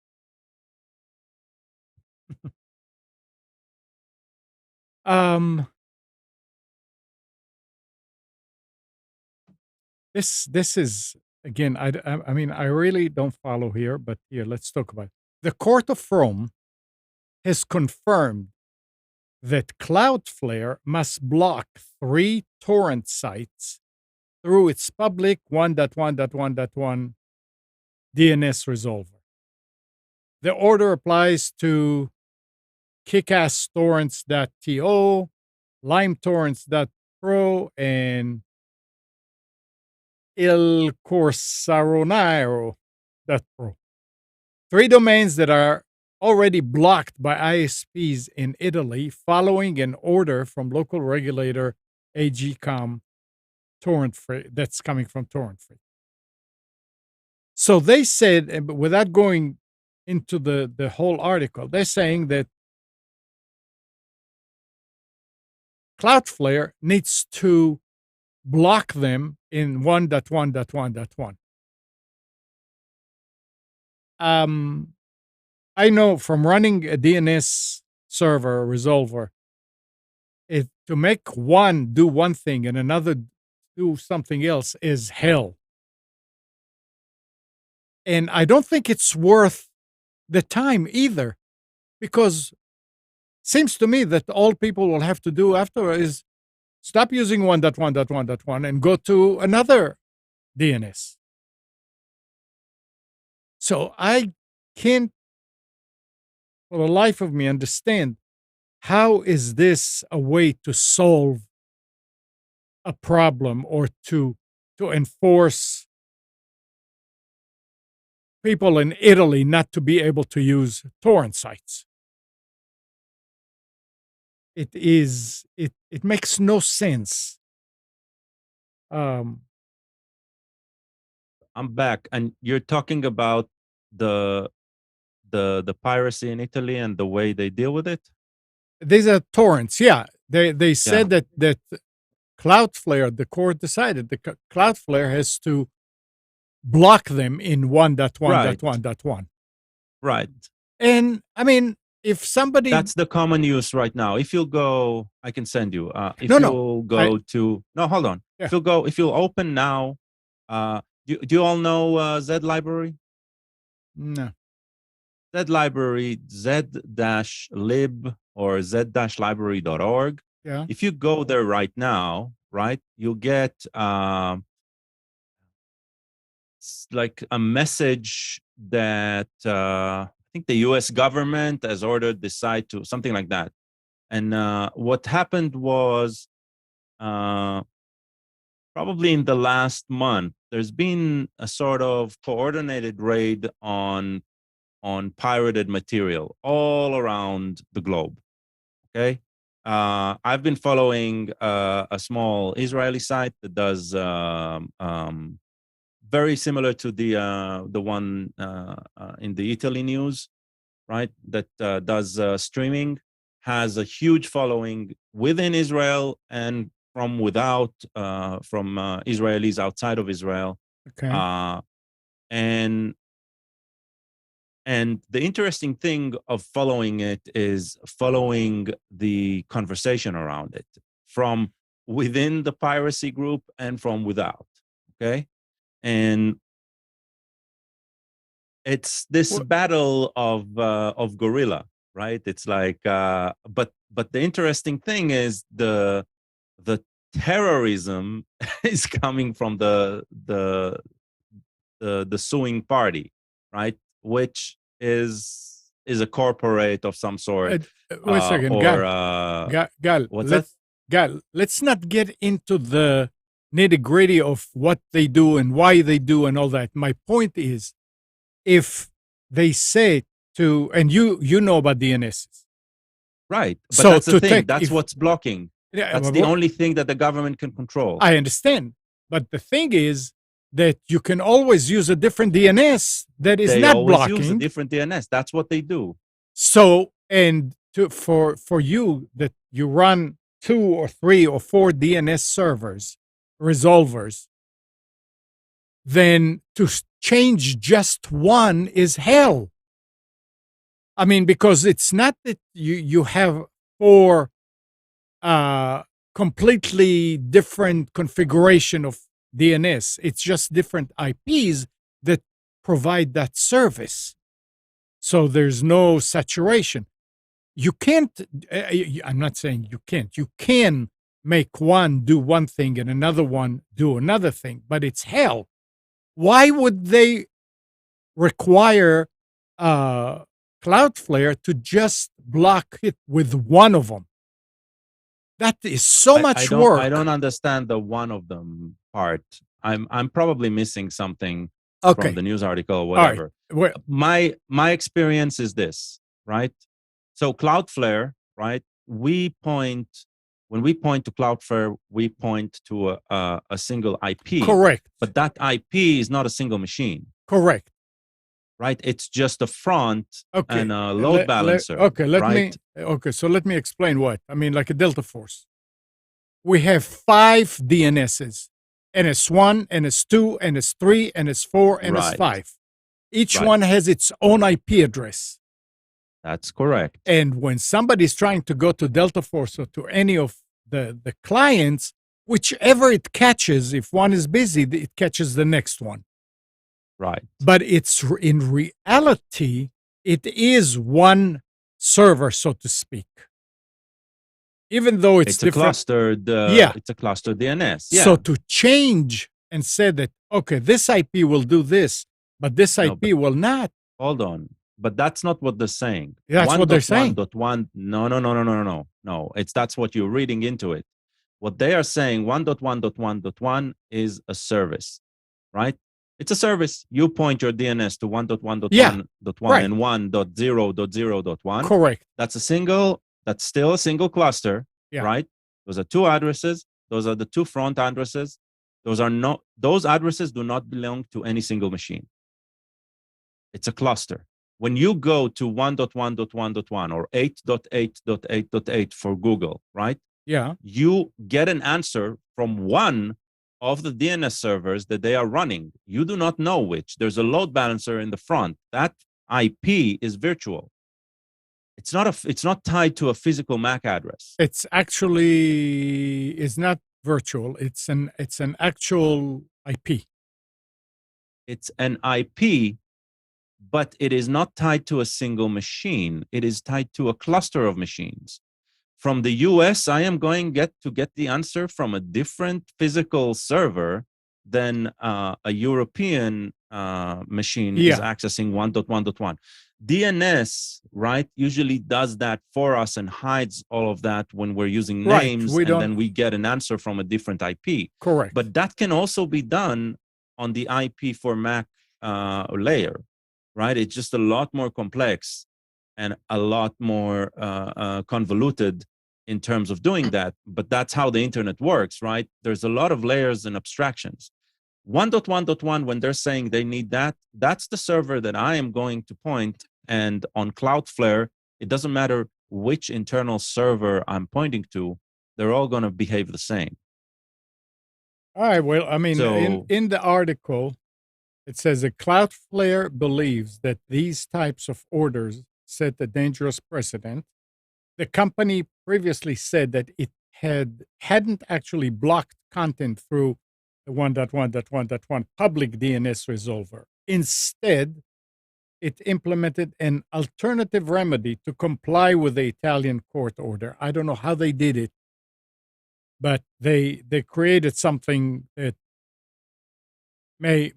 [SPEAKER 1] This is, again, I mean, I really don't follow here, but here, let's talk about it. The Court of Rome has confirmed that Cloudflare must block 3 torrent sites through its public 1.1.1.1 DNS resolver. The order applies to kickasstorrents.to, limetorrents.pro, and ilcorsaronaro.pro. 3 domains that are already blocked by ISPs in Italy following an order from local regulator AGCOM torrent free that's coming from torrent free. So they said, without going into the whole article, they're saying that Cloudflare needs to block them in 1.1.1.1. I know from running a DNS server resolver, to make one do one thing and another do something else is hell. And I don't think it's worth the time either, because it seems to me that all people will have to do after is stop using 1.1.1.1 and go to another DNS. So I can't, for the life of me, understand how is this a way to solve a problem or to enforce people in Italy not to be able to use torrent sites. It makes no sense.
[SPEAKER 3] I'm back, and you're talking about the the piracy in Italy and the way they deal with it.
[SPEAKER 1] These are torrents. Yeah, they said
[SPEAKER 3] Yeah.
[SPEAKER 1] that Cloudflare, the court decided the Cloudflare has to block them in 1.1.1.1.
[SPEAKER 3] Right.
[SPEAKER 1] And I mean, if somebody
[SPEAKER 3] That's the common use right now. If you'll go, I can send you. If
[SPEAKER 1] No,
[SPEAKER 3] you'll go to no, hold on.
[SPEAKER 1] Yeah.
[SPEAKER 3] If you'll open now, do you all know Z library?
[SPEAKER 1] no,
[SPEAKER 3] Z library, z-lib or z-library.org.
[SPEAKER 1] yeah,
[SPEAKER 3] If you go there right now, right, you'll get like a message that I think the US government has ordered the site to something like that. And what happened was probably in the last month, there's been a sort of coordinated raid on pirated material all around the globe. Okay. I've been following a small Israeli site that does very similar to the one in the Italy news, right? That does streaming, has a huge following within Israel and from without, from Israelis outside of Israel.
[SPEAKER 1] okay.
[SPEAKER 3] And the interesting thing of following it is following the conversation around it from within the piracy group and from without. Okay. And it's this
[SPEAKER 1] Well-
[SPEAKER 3] battle of gorilla, right? It's like, but the interesting thing is the terrorism is coming from the suing party, right? Which is a corporate of some sort.
[SPEAKER 1] Wait a second,
[SPEAKER 3] or
[SPEAKER 1] Gal,
[SPEAKER 3] what's that?
[SPEAKER 1] Gal, let's not get into the nitty gritty of what they do and why they do and all that. My point is, if they say to, and you know about DNS,
[SPEAKER 3] Right. But
[SPEAKER 1] So
[SPEAKER 3] that's the
[SPEAKER 1] to
[SPEAKER 3] thing.
[SPEAKER 1] take-
[SPEAKER 3] That's
[SPEAKER 1] if-
[SPEAKER 3] what's blocking.
[SPEAKER 1] yeah,
[SPEAKER 3] That's
[SPEAKER 1] but
[SPEAKER 3] the
[SPEAKER 1] what-
[SPEAKER 3] only thing that the government can control.
[SPEAKER 1] I understand, but the thing is that you can always use a different DNS that is
[SPEAKER 3] They
[SPEAKER 1] not
[SPEAKER 3] always use a
[SPEAKER 1] blocking.
[SPEAKER 3] different DNS. That's what they do.
[SPEAKER 1] So, and for you that you run 2 or 3 or 4 DNS servers, resolvers, then to change just one is hell. I mean, because it's not that you have 4 completely different configuration of DNS. It's just different IPs that provide that service. So there's no saturation. You can't, I'm not saying you can't, you can make one do one thing and another one do another thing, but it's hell. Why would they require Cloudflare to just block it with one of them? That is so much work.
[SPEAKER 3] I don't understand the one of them part. I'm probably missing something
[SPEAKER 1] Okay.
[SPEAKER 3] from the news article or
[SPEAKER 1] All right.
[SPEAKER 3] whatever.
[SPEAKER 1] Well,
[SPEAKER 3] My experience is this, right? So Cloudflare, right? When we point to Cloudflare, we point to a single IP.
[SPEAKER 1] correct.
[SPEAKER 3] But that IP is not a single machine,
[SPEAKER 1] Correct.
[SPEAKER 3] right? It's just a front
[SPEAKER 1] Okay.
[SPEAKER 3] and a load balancer. right?
[SPEAKER 1] So let me explain what I mean. Like a Delta Force, we have 5 DNSs: NS1, NS2, NS3, NS4, NS5.
[SPEAKER 3] Right.
[SPEAKER 1] Each
[SPEAKER 3] Right.
[SPEAKER 1] one has its own IP address.
[SPEAKER 3] That's correct.
[SPEAKER 1] And when somebody's trying to go to Delta Force or to any of the clients, whichever it catches, if one is busy, it catches the next one.
[SPEAKER 3] Right.
[SPEAKER 1] But it's in reality, it is one server, so to speak. Even though it's
[SPEAKER 3] It's a
[SPEAKER 1] different.
[SPEAKER 3] clustered.
[SPEAKER 1] Yeah.
[SPEAKER 3] It's a clustered DNS. Yeah.
[SPEAKER 1] So to change and say that, okay, this IP will do this, But this
[SPEAKER 3] No,
[SPEAKER 1] IP will not.
[SPEAKER 3] Hold on. But that's not what they're saying.
[SPEAKER 1] That's what they're saying.
[SPEAKER 3] 1.1.1. No. That's what you're reading into it. What they are saying, 1.1.1.1 is a service, right? It's a service. You point your DNS to 1.1.1.1
[SPEAKER 1] right.
[SPEAKER 3] and 1.0.0.1.
[SPEAKER 1] Correct.
[SPEAKER 3] That's still a single cluster, right? Those are two addresses. Those are the two front addresses. Those addresses do not belong to any single machine. It's a cluster. When you go to 1.1.1.1 or 8.8.8.8 for Google, right?
[SPEAKER 1] Yeah.
[SPEAKER 3] You get an answer from one of the DNS servers that they are running. You do not know which. There's a load balancer in the front. That IP is virtual. It's not tied to a physical MAC address.
[SPEAKER 1] It's actually is not virtual. It's an actual IP.
[SPEAKER 3] It's an IP, but it is not tied to a single machine. It is tied to a cluster of machines. From the US, I am going to get the answer from a different physical server than a European machine is accessing 1.1.1. DNS, right, usually does that for us and hides all of that when we're using names, and then we get an answer from a different IP.
[SPEAKER 1] Correct.
[SPEAKER 3] But that can also be done on the IP for MAC layer, right? It's just a lot more complex and a lot more convoluted in terms of doing that. But that's how the internet works, right? There's a lot of layers and abstractions. 1.1.1, when they're saying they need that, that's the server that I am going to point. And on Cloudflare, it doesn't matter which internal server I'm pointing to, they're all going to behave the same.
[SPEAKER 1] All right. Well, I mean, in the article, it says that Cloudflare believes that these types of orders set a dangerous precedent. The company previously said that it hadn't actually blocked content through the 1.1.1.1 public DNS resolver. Instead, it implemented an alternative remedy to comply with the Italian court order. I don't know how they did it, but they created something that may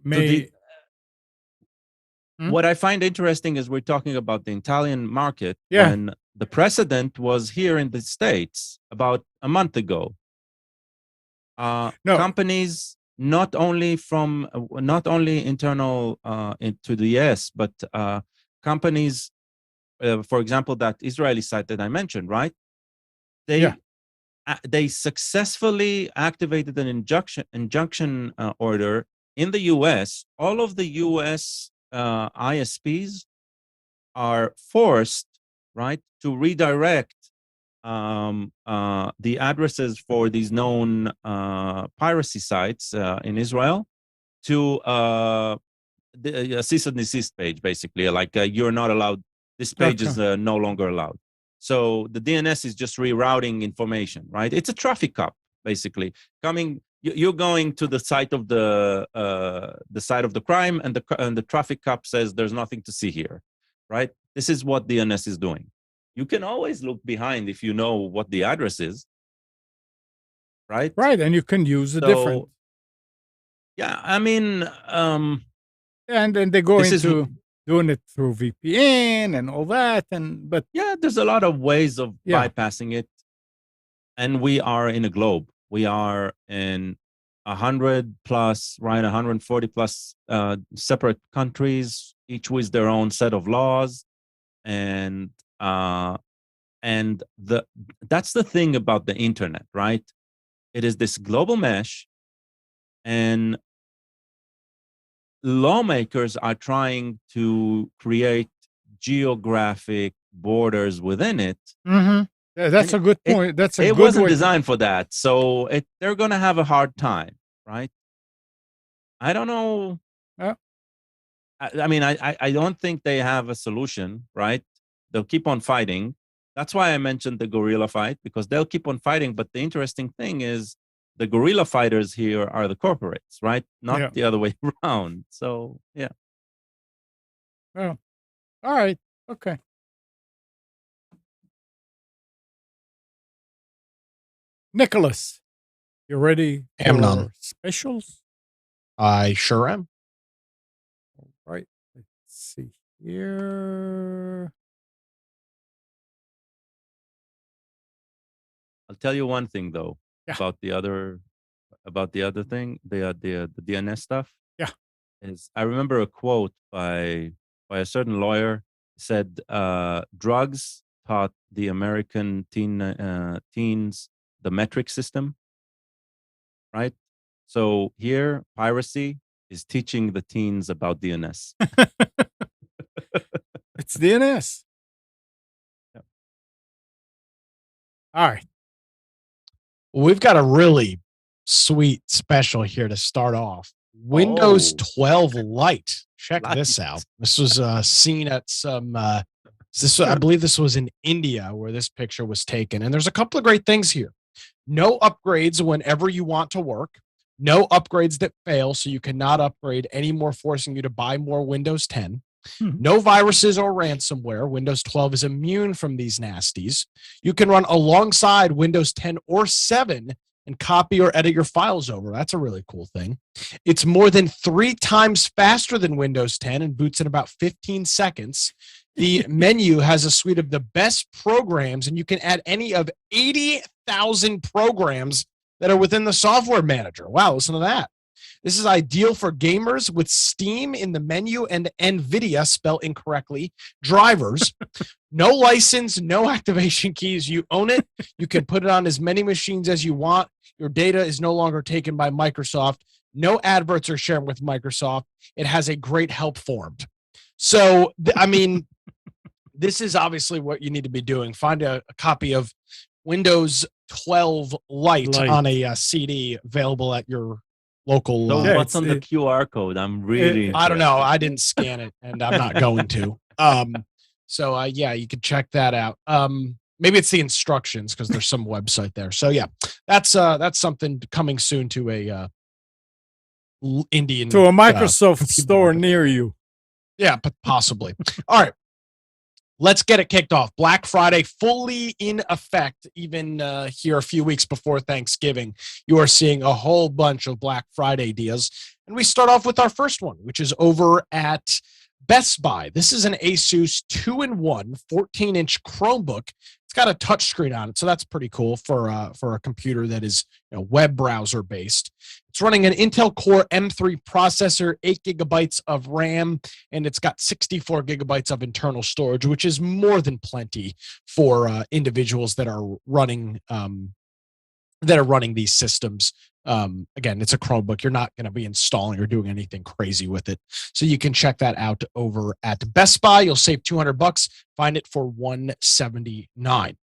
[SPEAKER 3] What I find interesting is we're talking about the Italian market when the precedent was here in the States about a month ago. Companies, not only internal into the US, but companies, for example, that Israeli site that I mentioned, right? They successfully activated an injunction order in the US. All of the US ISPs are forced, right, to redirect the addresses for these known piracy sites in Israel to a cease and desist page, basically. Like you're not allowed. This page is no longer allowed. So the DNS is just rerouting information, right? It's a traffic cop, basically. You're going to the site of the crime, and the traffic cop says there's nothing to see here, right? This is what DNS is doing. You can always look behind if you know what the address is, right?
[SPEAKER 1] Right, and you can use a different.
[SPEAKER 3] Yeah, I mean,
[SPEAKER 1] and then they go into doing it through VPN and all that, but
[SPEAKER 3] yeah, there's a lot of ways of bypassing it. And we are in a globe. We are in 100 plus, right, 140 plus separate countries, each with their own set of laws, and that's the thing about the internet, right? It is this global mesh, and lawmakers are trying to create geographic borders within it.
[SPEAKER 1] Mm-hmm. Yeah, that's a good point.
[SPEAKER 3] It wasn't designed for that, so they're going to have a hard time, right? I don't know. I mean, I don't think they have a solution, right? They'll keep on fighting. That's why I mentioned the guerrilla fight, because they'll keep on fighting. But the interesting thing is the guerrilla fighters here are the corporates, right? Not the other way around. So, yeah.
[SPEAKER 1] Oh, all right. Okay. Nicholas, you ready for specials?
[SPEAKER 2] I sure am.
[SPEAKER 1] Right. Let's see here.
[SPEAKER 3] I'll tell you one thing though
[SPEAKER 1] Yeah.
[SPEAKER 3] about the other thing, the DNS stuff.
[SPEAKER 1] Yeah.
[SPEAKER 3] Is I remember a quote by a certain lawyer said, drugs taught the American teens the metric system, right? So here, piracy is teaching the teens about DNS.
[SPEAKER 1] It's DNS.
[SPEAKER 3] Yep.
[SPEAKER 1] All right.
[SPEAKER 2] We've got a really sweet special here to start off. Windows
[SPEAKER 3] Oh.
[SPEAKER 2] 12 Lite. Check this
[SPEAKER 3] Lite.
[SPEAKER 2] out. This was seen at some. I believe this was in India where this picture was taken. And there's a couple of great things here. No upgrades whenever you want to work. No upgrades that fail, so you cannot upgrade anymore, forcing you to buy more Windows 10. No viruses or ransomware. Windows 12 is immune from these nasties. You can run alongside Windows 10 or 7 and copy or edit your files over. That's a really cool thing. It's more than 3 times faster than Windows 10 and boots in about 15 seconds. The menu has a suite of the best programs, and you can add any of 80,000 programs that are within the software manager. Wow, listen to that. This is ideal for gamers with Steam in the menu and NVIDIA, spelled incorrectly, drivers. No license, no activation keys. You own it. You can put it on as many machines as you want. Your data is no longer taken by Microsoft. No adverts are shared with Microsoft. It has a great help formed. So, I mean, this is obviously what you need to be doing. Find a copy of Windows 12 Lite on a CD available at your local.
[SPEAKER 3] So what's on the QR code? I'm really.
[SPEAKER 2] I don't know. I didn't scan it, and I'm not going to. So yeah, you could check that out. Maybe it's the instructions because there's some website there. So yeah, that's something coming soon to a Indian
[SPEAKER 1] to a Microsoft store near you.
[SPEAKER 2] Yeah, but possibly. All right. Let's get it kicked off. Black Friday fully in effect, even here a few weeks before Thanksgiving. You are seeing a whole bunch of Black Friday deals. And we start off with our first one, which is over at Best Buy. This is an Asus 2-in-1 14-inch Chromebook. It's got a touchscreen on it, so that's pretty cool for a computer that is web browser based. It's running an Intel Core M3 processor, 8 gigabytes of RAM, and it's got 64 gigabytes of internal storage, which is more than plenty for individuals that are running these systems. Again, it's a Chromebook. You're not going to be installing or doing anything crazy with it. So you can check that out over at Best Buy. You'll save $200. Find it for $179.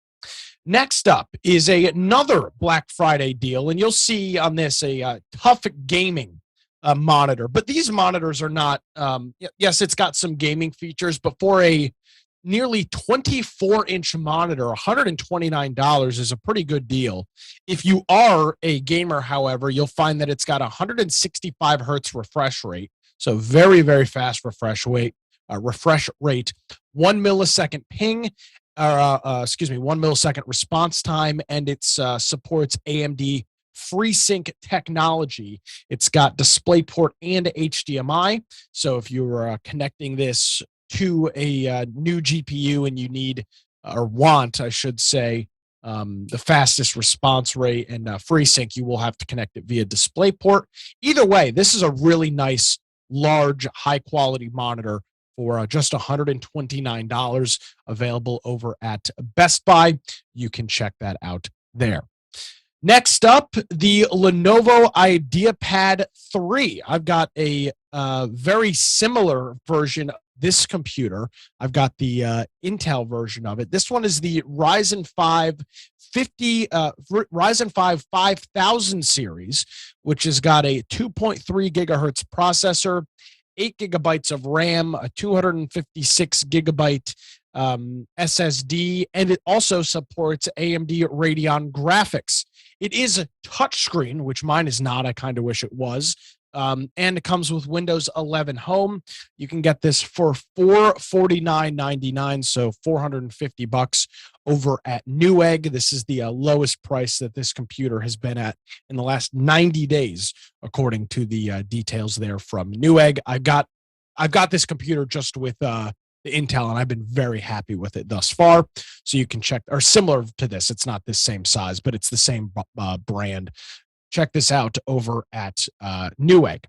[SPEAKER 2] Next up is another Black Friday deal, and you'll see on this a tough gaming monitor. But these monitors are not, yes, it's got some gaming features, but for a nearly 24-inch monitor, $129 is a pretty good deal. If you are a gamer, however, you'll find that it's got 165 hertz refresh rate, so very, very fast refresh rate, 1 millisecond ping, 1 millisecond response time, and it supports AMD FreeSync technology. It's got DisplayPort and HDMI, so if you're connecting this to a new GPU and you need or want, I should say, the fastest response rate and FreeSync, you will have to connect it via DisplayPort. Either way, this is a really nice, large, high-quality monitor for just $129, available over at Best Buy. You can check that out there. Next up, the Lenovo IdeaPad 3. I've got a very similar version of this computer. I've got the Intel version of it. This one is the Ryzen 5 5000 series, which has got a 2.3 gigahertz processor, 8 gigabytes of RAM, a 256 gigabyte SSD, and it also supports AMD Radeon graphics. It is a touchscreen, which mine is not. I kind of wish it was. And it comes with Windows 11 Home. You can get this for $449.99, so $450 over at Newegg. This is the lowest price that this computer has been at in the last 90 days, according to the details there from Newegg. I've got I've got this computer just with the Intel, and I've been very happy with it thus far. So you can check, or similar to this. It's not the same size, but it's the same brand. Check this out over at Newegg.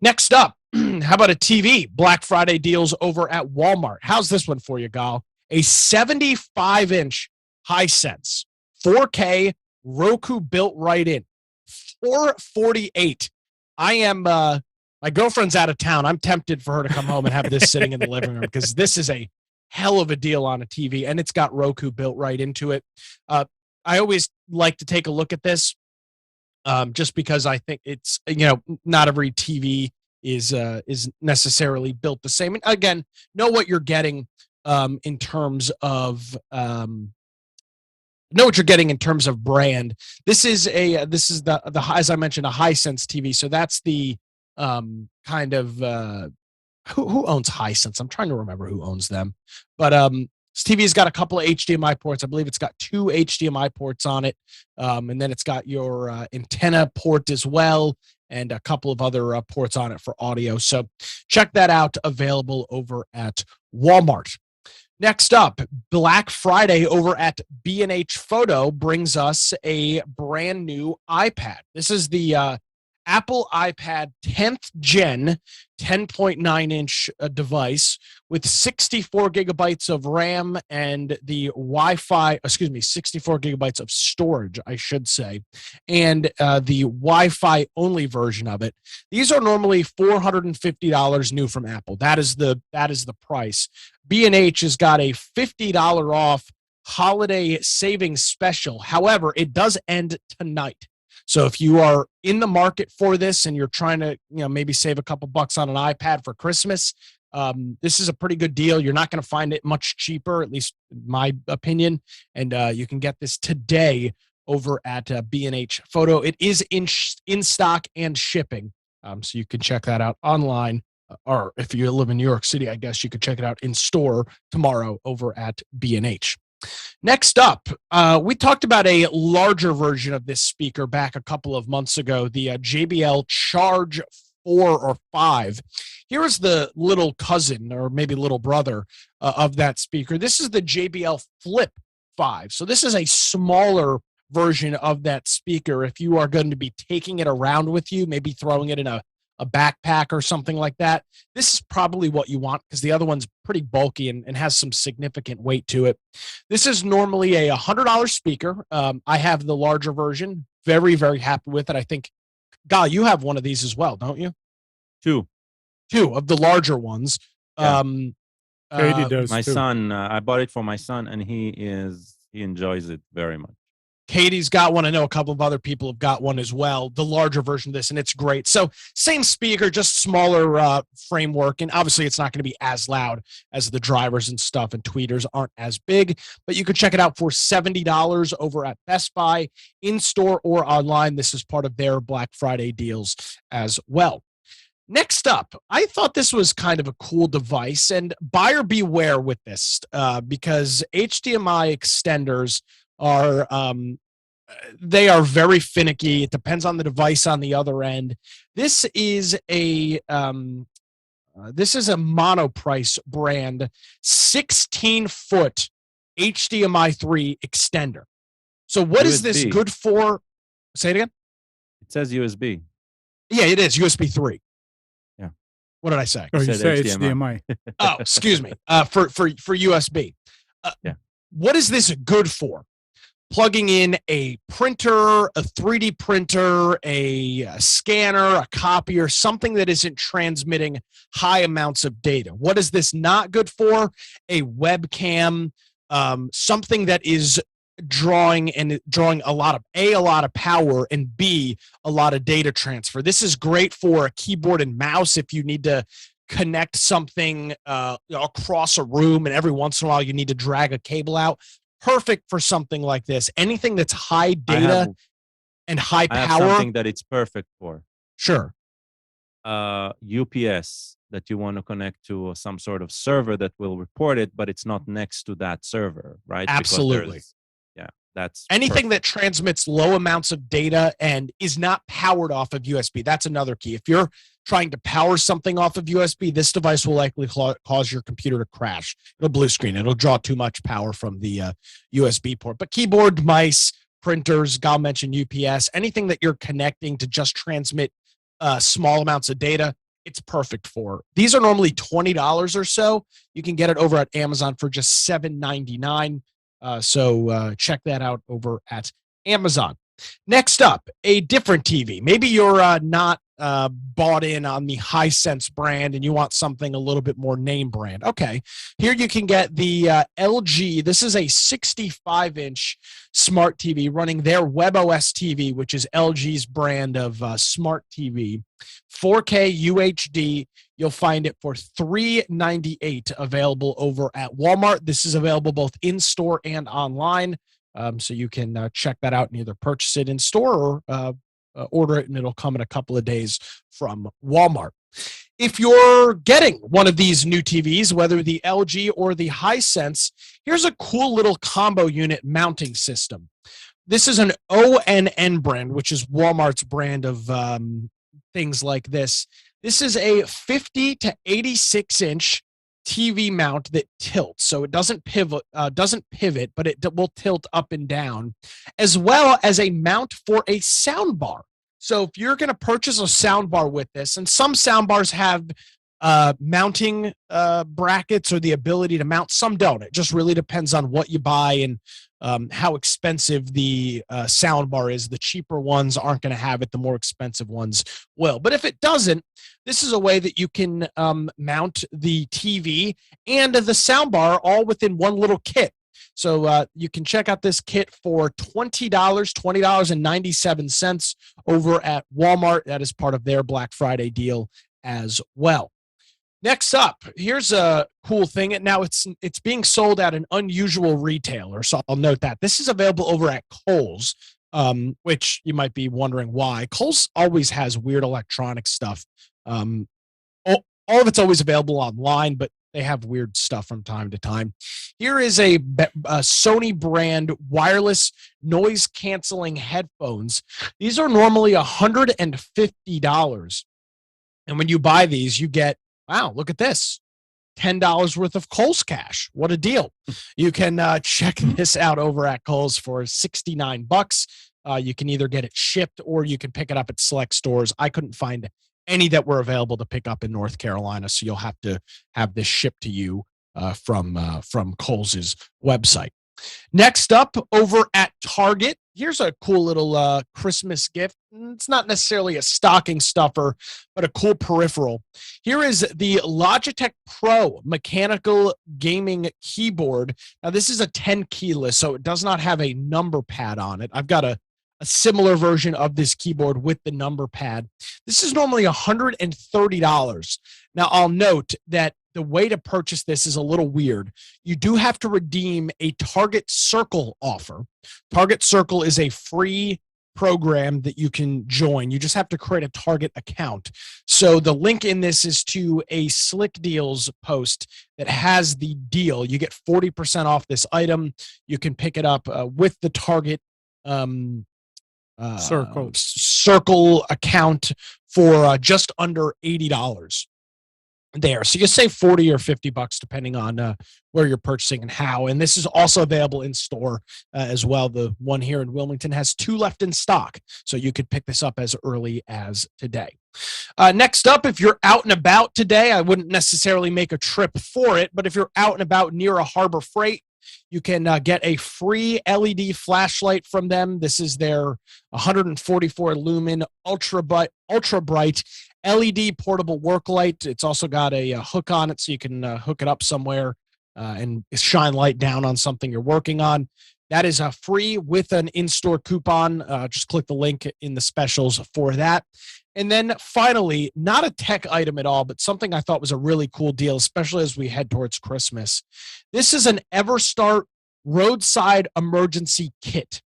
[SPEAKER 2] Next up, how about a TV? Black Friday deals over at Walmart. How's this one for you, Gal? A 75-inch Hisense 4K Roku built right in. $448. I am my girlfriend's out of town. I'm tempted for her to come home and have this sitting in the living room because this is a hell of a deal on a TV, and it's got Roku built right into it. I always like to take a look at this just because I think it's, not every TV is necessarily built the same. And again, know what you're getting in terms of brand. This is the as I mentioned, a Hisense TV. So that's the kind of who owns Hisense? I'm trying to remember who owns them, but this TV's got a couple of HDMI ports. I believe it's got 2 HDMI ports on it, and then it's got your antenna port as well, and a couple of other ports on it for audio. So check that out. Available over at Walmart. Next up, Black Friday over at B&H Photo brings us a brand new iPad. This is the Apple iPad 10th gen 10.9-inch device with 64 gigabytes of RAM and the 64 gigabytes of storage, I should say, and the Wi-Fi only version of it. These are normally $450 new from Apple. That is the price. B&H has got a $50 off holiday savings special. However, it does end tonight. So if you are in the market for this and you're trying to, maybe save a couple bucks on an iPad for Christmas, this is a pretty good deal. You're not going to find it much cheaper, at least in my opinion. And you can get this today over at B&H Photo. It is in stock and shipping. So you can check that out online. Or if you live in New York City, I guess you could check it out in store tomorrow over at B&H. Next up, we talked about a larger version of this speaker back a couple of months ago, the JBL Charge 4 or 5. Here is the little cousin or maybe little brother of that speaker. This is the JBL Flip 5. So this is a smaller version of that speaker. If you are going to be taking it around with you, maybe throwing it in a backpack or something like that, this is probably what you want because the other one's pretty bulky and has some significant weight to it. This is normally a $100 speaker. I have the larger version. Very, very happy with it. I think, Gal, you have one of these as well, don't you?
[SPEAKER 3] Two
[SPEAKER 2] of the larger ones.
[SPEAKER 3] Yeah.
[SPEAKER 1] Katie does
[SPEAKER 3] my
[SPEAKER 1] too.
[SPEAKER 3] son, I bought it for my son, and he enjoys it very much.
[SPEAKER 2] Katie's got one. I know a couple of other people have got one as well, the larger version of this, and it's great. So same speaker, just smaller framework, and obviously it's not going to be as loud as the drivers and stuff, and tweeters aren't as big, but you could check it out for $70 over at Best Buy, in-store or online. This is part of their Black Friday deals as well. Next up, I thought this was kind of a cool device, and buyer beware with this because HDMI extenders are they are very finicky. It depends on the device on the other end. This is a Monoprice brand 16-foot HDMI 3 extender. So what is this good for? Say it again.
[SPEAKER 3] It says USB.
[SPEAKER 2] Yeah, it is USB 3.
[SPEAKER 3] Yeah.
[SPEAKER 2] What did I say?
[SPEAKER 1] Oh, you say HDMI.
[SPEAKER 2] Oh, excuse me. For USB.
[SPEAKER 3] Yeah.
[SPEAKER 2] What is this good for? Plugging in a printer, a 3D printer, a scanner, a copier, something that isn't transmitting high amounts of data. What is this not good for? A webcam, something that is drawing a lot of power, and B, a lot of data transfer. This is great for a keyboard and mouse if you need to connect something across a room, and every once in a while you need to drag a cable out. Perfect for something like this. Anything that's high data and high power. I have
[SPEAKER 3] something that it's perfect for.
[SPEAKER 2] Sure.
[SPEAKER 3] UPS that you want to connect to some sort of server that will report it, but it's not next to that server, right?
[SPEAKER 2] Absolutely.
[SPEAKER 3] Yeah. That's
[SPEAKER 2] Anything that
[SPEAKER 3] perfect.
[SPEAKER 2] transmits low amounts of data and is not powered off of USB. That's another key. If you're trying to power something off of USB, this device will likely cause your computer to crash. It'll blue screen. It'll draw too much power from the USB port. But keyboard, mice, printers, Gal mentioned UPS, anything that you're connecting to just transmit small amounts of data, it's perfect for. These are normally $20 or so. You can get it over at Amazon for just $7.99. So check that out over at Amazon. Next up, a different TV. Maybe you're not bought in on the Hisense brand and you want something a little bit more name brand. Okay, here you can get the LG. This is a 65-inch smart TV running their WebOS TV, which is LG's brand of smart TV. 4K UHD. You'll find it for $398 available over at Walmart. This is available both in-store and online. So you can check that out and either purchase it in store or order it, and it'll come in a couple of days from Walmart. If you're getting one of these new TVs, whether the LG or the Hisense, here's a cool little combo unit mounting system. This is an ONN brand, which is Walmart's brand of things like this. This is a 50 to 86-inch TV mount that tilts, so it doesn't pivot, but it will tilt up and down, as well as a mount for a sound bar. So if you're going to purchase a sound bar with this, and some sound bars have mounting brackets or the ability to mount, some don't. It just really depends on what you buy and how expensive the sound bar is. The cheaper ones aren't going to have it. The more expensive ones will. But if it doesn't, this is a way that you can mount the TV and the sound bar all within one little kit. So you can check out this kit for $20.97 over at Walmart. That is part of their Black Friday deal as well. Next up, here's a cool thing. Now it's being sold at an unusual retailer, so I'll note that. This is available over at Kohl's, which you might be wondering why. Kohl's always has weird electronic stuff. All of it's always available online, but they have weird stuff from time to time. Here is a Sony brand wireless noise canceling headphones. These are normally $150. And when you buy these, you get, wow, look at this, $10 worth of Kohl's cash. What a deal. You can check this out over at Kohl's for $69. You can either get it shipped or you can pick it up at select stores. I couldn't find any that were available to pick up in North Carolina, so you'll have to have this shipped to you from Kohl's website. Next up, over at Target, here's a cool little Christmas gift. It's not necessarily a stocking stuffer, but a cool peripheral. Here is the Logitech Pro mechanical gaming keyboard. Now, this is a 10 keyless, so it does not have a number pad on it. I've got a similar version of this keyboard with the number pad. This is normally $130. Now, I'll note that the way to purchase this is a little weird. You do have to redeem a Target Circle offer. Target Circle is a free program that you can join. You just have to create a Target account. So the link in this is to a Slick Deals post that has the deal. You get 40% off this item. You can pick it up with the Target Circle account for just under $80 there. So you save $40 or $50 depending on where you're purchasing and how. And this is also available in store as well. The one here in Wilmington has 2 left in stock, so you could pick this up as early as today. Next up, if you're out and about today, I wouldn't necessarily make a trip for it, but if you're out and about near a Harbor Freight, you can get a free LED flashlight from them. This is their 144 lumen ultra bright LED portable work light. It's also got a hook on it, so you can hook it up somewhere and shine light down on something you're working on. That is free with an in-store coupon. Just click the link in the specials for that. And then finally, not a tech item at all, but something I thought was a really cool deal, especially as we head towards Christmas. This is an EverStart roadside emergency kit.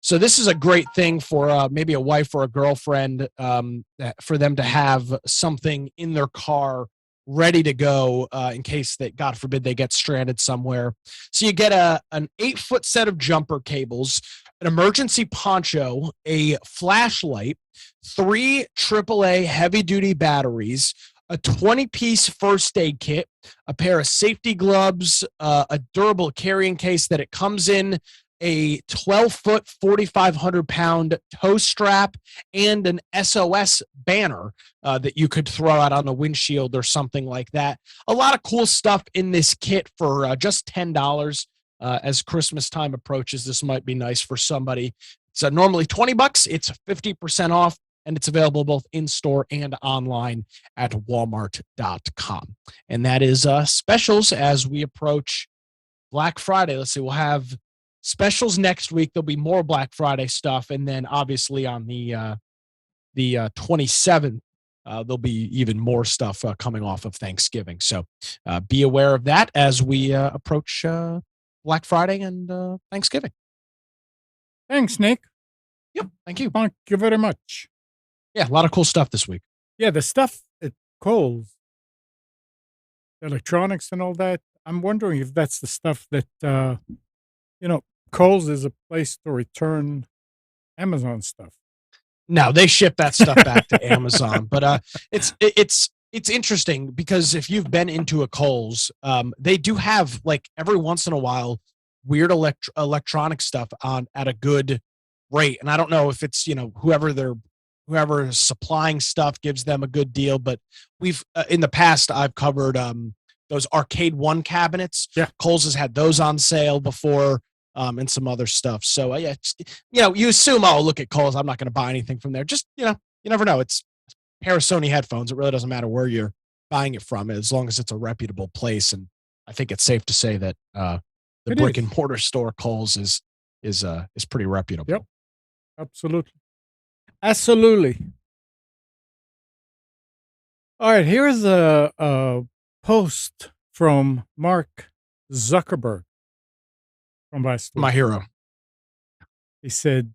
[SPEAKER 2] So this is a great thing for maybe a wife or a girlfriend for them to have something in their car ready to go in case that, God forbid, they get stranded somewhere. So you get an 8-foot set of jumper cables, an emergency poncho, a flashlight, 3 AAA heavy-duty batteries, a 20-piece first aid kit, a pair of safety gloves, a durable carrying case that it comes in, a 12-foot, 4,500-pound tow strap, and an SOS banner that you could throw out on the windshield or something like that. A lot of cool stuff in this kit for just $10. As Christmas time approaches, this might be nice for somebody. It's normally $20. It's 50% off, and it's available both in-store and online at walmart.com. And that is specials as we approach Black Friday. Let's see, we'll have specials next week. There'll be more Black Friday stuff, and then obviously on the 27th, there'll be even more stuff coming off of Thanksgiving. So be aware of that as we approach Black Friday and Thanksgiving.
[SPEAKER 1] Thanks, Nick.
[SPEAKER 2] Yep, thank you.
[SPEAKER 1] Thank you very much.
[SPEAKER 2] Yeah, a lot of cool stuff this week.
[SPEAKER 1] Yeah, the stuff at Kohl's, electronics and all that, I'm wondering if that's the stuff that, Kohl's is a place to return Amazon stuff.
[SPEAKER 2] No, they ship that stuff back to Amazon, but it's interesting because if you've been into a Kohl's, they do have, like, every once in a while weird electronic stuff on at a good rate, and I don't know if it's whoever is supplying stuff gives them a good deal, but we've in the past I've covered those Arcade One cabinets.
[SPEAKER 1] Yeah,
[SPEAKER 2] Kohl's has had those on sale before. And some other stuff. So yeah, you assume, oh, look at Kohl's, I'm not going to buy anything from there. Just, you never know. It's a pair of Sony headphones. It really doesn't matter where you're buying it from, as long as it's a reputable place. And I think it's safe to say that the brick and mortar store Kohl's is pretty reputable.
[SPEAKER 1] Yep, absolutely. All right, here's a post from Mark Zuckerberg. From last week.
[SPEAKER 2] My hero.
[SPEAKER 1] He said,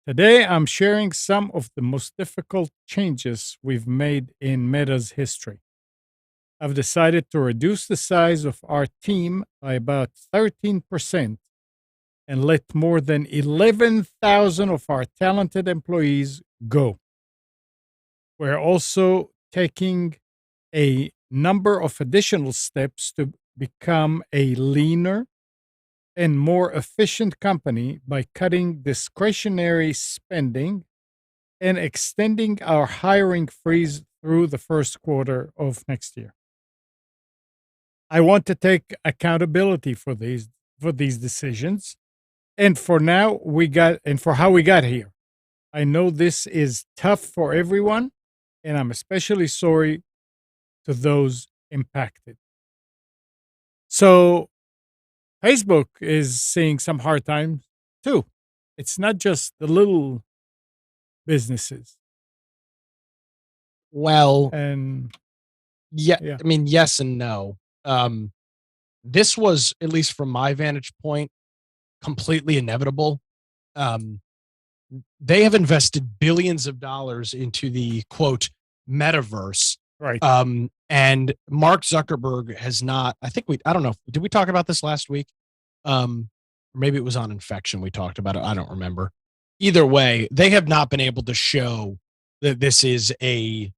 [SPEAKER 1] "Today I'm sharing some of the most difficult changes we've made in Meta's history. I've decided to reduce the size of our team by about 13% and let more than 11,000 of our talented employees go. We're also taking a number of additional steps to become a leaner and more efficient company by cutting discretionary spending and extending our hiring freeze through the first quarter of next year. I want to take accountability for these decisions and for how we got here. I know this is tough for everyone, and I'm especially sorry to those impacted." So Facebook is seeing some hard times too. It's not just the little businesses.
[SPEAKER 2] Well,
[SPEAKER 1] and
[SPEAKER 2] yeah, I mean, yes and no. This was, at least from my vantage point, completely inevitable. They have invested billions of dollars into the quote metaverse.
[SPEAKER 1] Right.
[SPEAKER 2] And Mark Zuckerberg has not, I don't know, did we talk about this last week? Or maybe it was on Infection we talked about it. I don't remember. Either way, they have not been able to show that this is a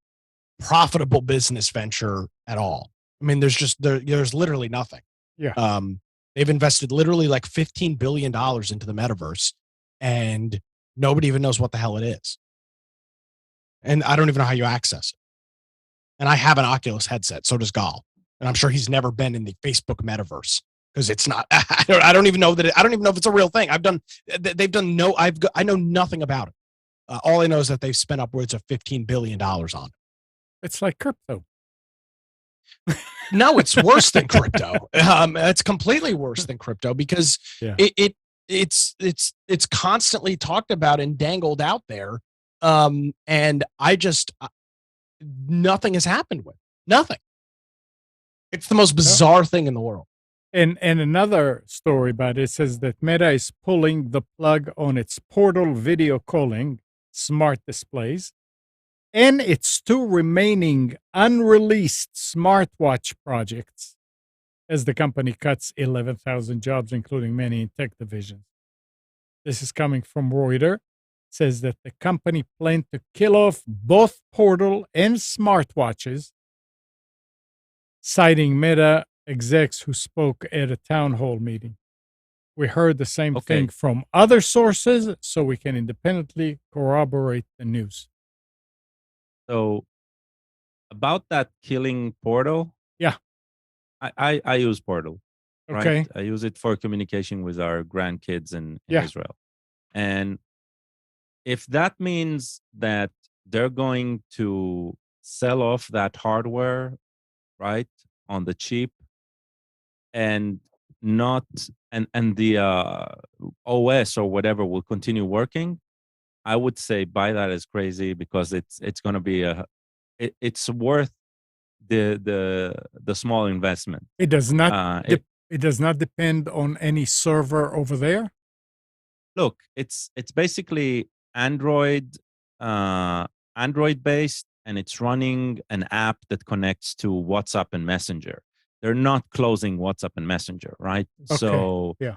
[SPEAKER 2] profitable business venture at all. I mean, there's literally nothing.
[SPEAKER 1] Yeah.
[SPEAKER 2] They've invested literally like $15 billion into the metaverse, and nobody even knows what the hell it is. And I don't even know how you access it. And I have an Oculus headset, so does Gal. And I'm sure he's never been in the Facebook metaverse because it's not. I don't even know that. I don't even know if it's a real thing. I know nothing about it. All I know is that they've spent upwards of $15 billion on it.
[SPEAKER 1] It's like crypto.
[SPEAKER 2] No, it's worse than crypto. It's completely worse than crypto because it's constantly talked about and dangled out there. And nothing has happened with nothing. It's the most bizarre thing in the world.
[SPEAKER 1] And another story about it says that Meta is pulling the plug on its portal video calling smart displays and its 2 remaining unreleased smartwatch projects as the company cuts 11,000 jobs, including many in tech divisions. This is coming from Reuters. It says that the company planned to kill off both Portal and smartwatches, citing Meta execs who spoke at a town hall meeting. We heard the same thing from other sources, so we can independently corroborate the news.
[SPEAKER 3] So about that killing Portal.
[SPEAKER 1] Yeah.
[SPEAKER 3] I use Portal.
[SPEAKER 1] Okay.
[SPEAKER 3] Right? I use it for communication with our grandkids in
[SPEAKER 1] Yeah.
[SPEAKER 3] Israel. And if that means that they're going to sell off that hardware, right, on the cheap, and not and the OS or whatever will continue working, I would say buy that as crazy, because it's going to be it's worth the small investment.
[SPEAKER 1] It does not it does not depend on any server over there.
[SPEAKER 3] Look, it's basically Android based, and it's running an app that connects to WhatsApp and Messenger. They're not closing WhatsApp and Messenger, right?
[SPEAKER 1] Okay.
[SPEAKER 3] So
[SPEAKER 1] yeah.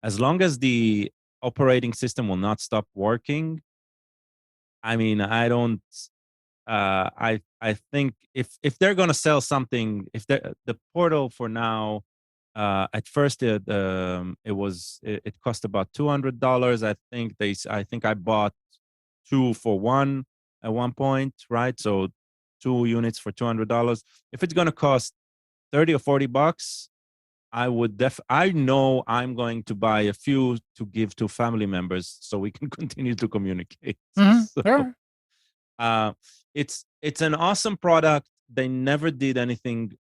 [SPEAKER 3] As long as the operating system will not stop working, I mean, I don't. I think if they're going to sell something, if the Portal for now, at first it cost about $200. I think I bought 2 for 1 at one point, right? So 2 units for $200. If it's going to cost 30 or 40 bucks, I would I know I'm going to buy a few to give to family members so we can continue to communicate.
[SPEAKER 1] Mm-hmm.
[SPEAKER 3] So, it's an awesome product. They never did anything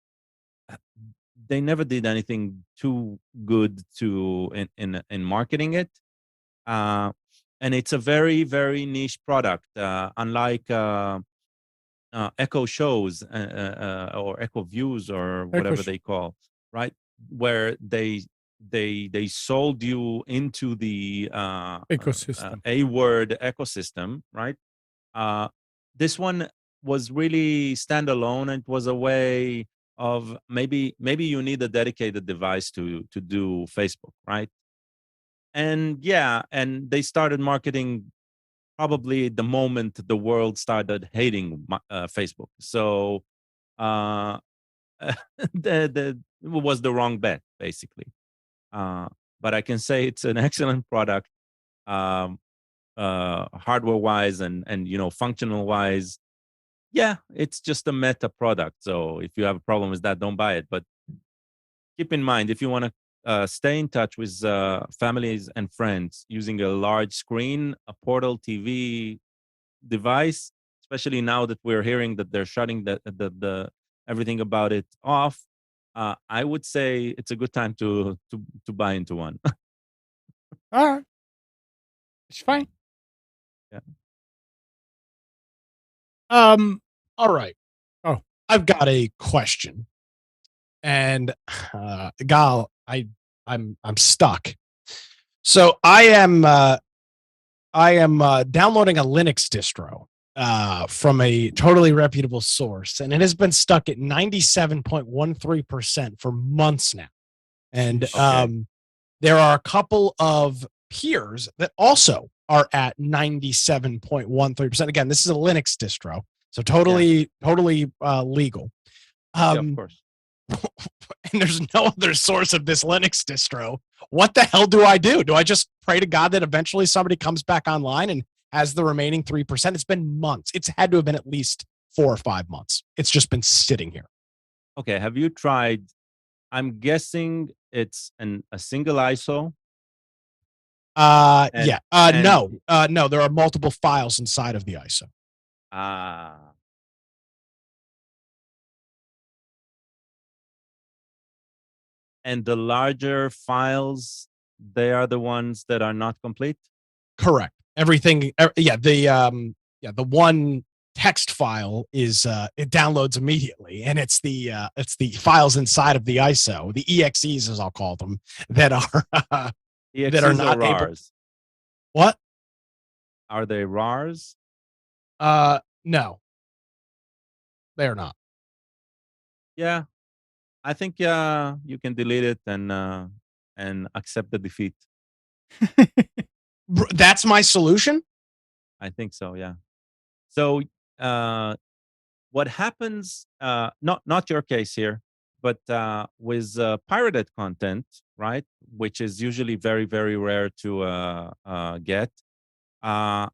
[SPEAKER 3] too good in marketing it. And it's a very, very niche product, unlike Echo Shows or Echo Views or whatever they call, right? Where they sold you into the
[SPEAKER 1] ecosystem,
[SPEAKER 3] a word ecosystem, right? This one was really standalone. It was a way of maybe you need a dedicated device to do Facebook, right? And and they started marketing probably the moment the world started hating Facebook. So it was the wrong bet, basically. But I can say it's an excellent product, hardware wise and functional wise. Yeah, it's just a meta product. So if you have a problem with that, don't buy it. But keep in mind, if you want to stay in touch with families and friends using a large screen, a Portal TV device, especially now that we're hearing that they're shutting the everything about it off, I would say it's a good time to buy into one.
[SPEAKER 1] All right, it's fine.
[SPEAKER 3] Yeah.
[SPEAKER 2] All right.
[SPEAKER 1] Oh,
[SPEAKER 2] I've got a question, and Gal, I'm stuck. So I am downloading a Linux distro from a totally reputable source, and it has been stuck at 97.13% for months now. And there are a couple of peers that also are at 97.13%. Again, this is a Linux distro, so totally legal.
[SPEAKER 3] Of course.
[SPEAKER 2] And there's no other source of this Linux distro. What the hell do I do? Do I just pray to God that eventually somebody comes back online and has the remaining 3%? It's been months. It's had to have been at least 4 or 5 months. It's just been sitting here.
[SPEAKER 3] Okay. Have you tried? I'm guessing it's a single ISO.
[SPEAKER 2] No. No, there are multiple files inside of the ISO.
[SPEAKER 3] And the larger files, they are the ones that are not complete?
[SPEAKER 2] Correct. Everything. The one text file is it downloads immediately, and it's the files inside of the ISO, the EXEs as I'll call them, that are that are not
[SPEAKER 3] RARs.
[SPEAKER 2] What
[SPEAKER 3] are they RARs?
[SPEAKER 2] No, they're not.
[SPEAKER 3] Yeah, I think you can delete it and accept the defeat.
[SPEAKER 2] That's my solution.
[SPEAKER 3] I think so. Yeah. So what happens? Not your case here, but with pirated content, right? Which is usually very rare to get. Uh,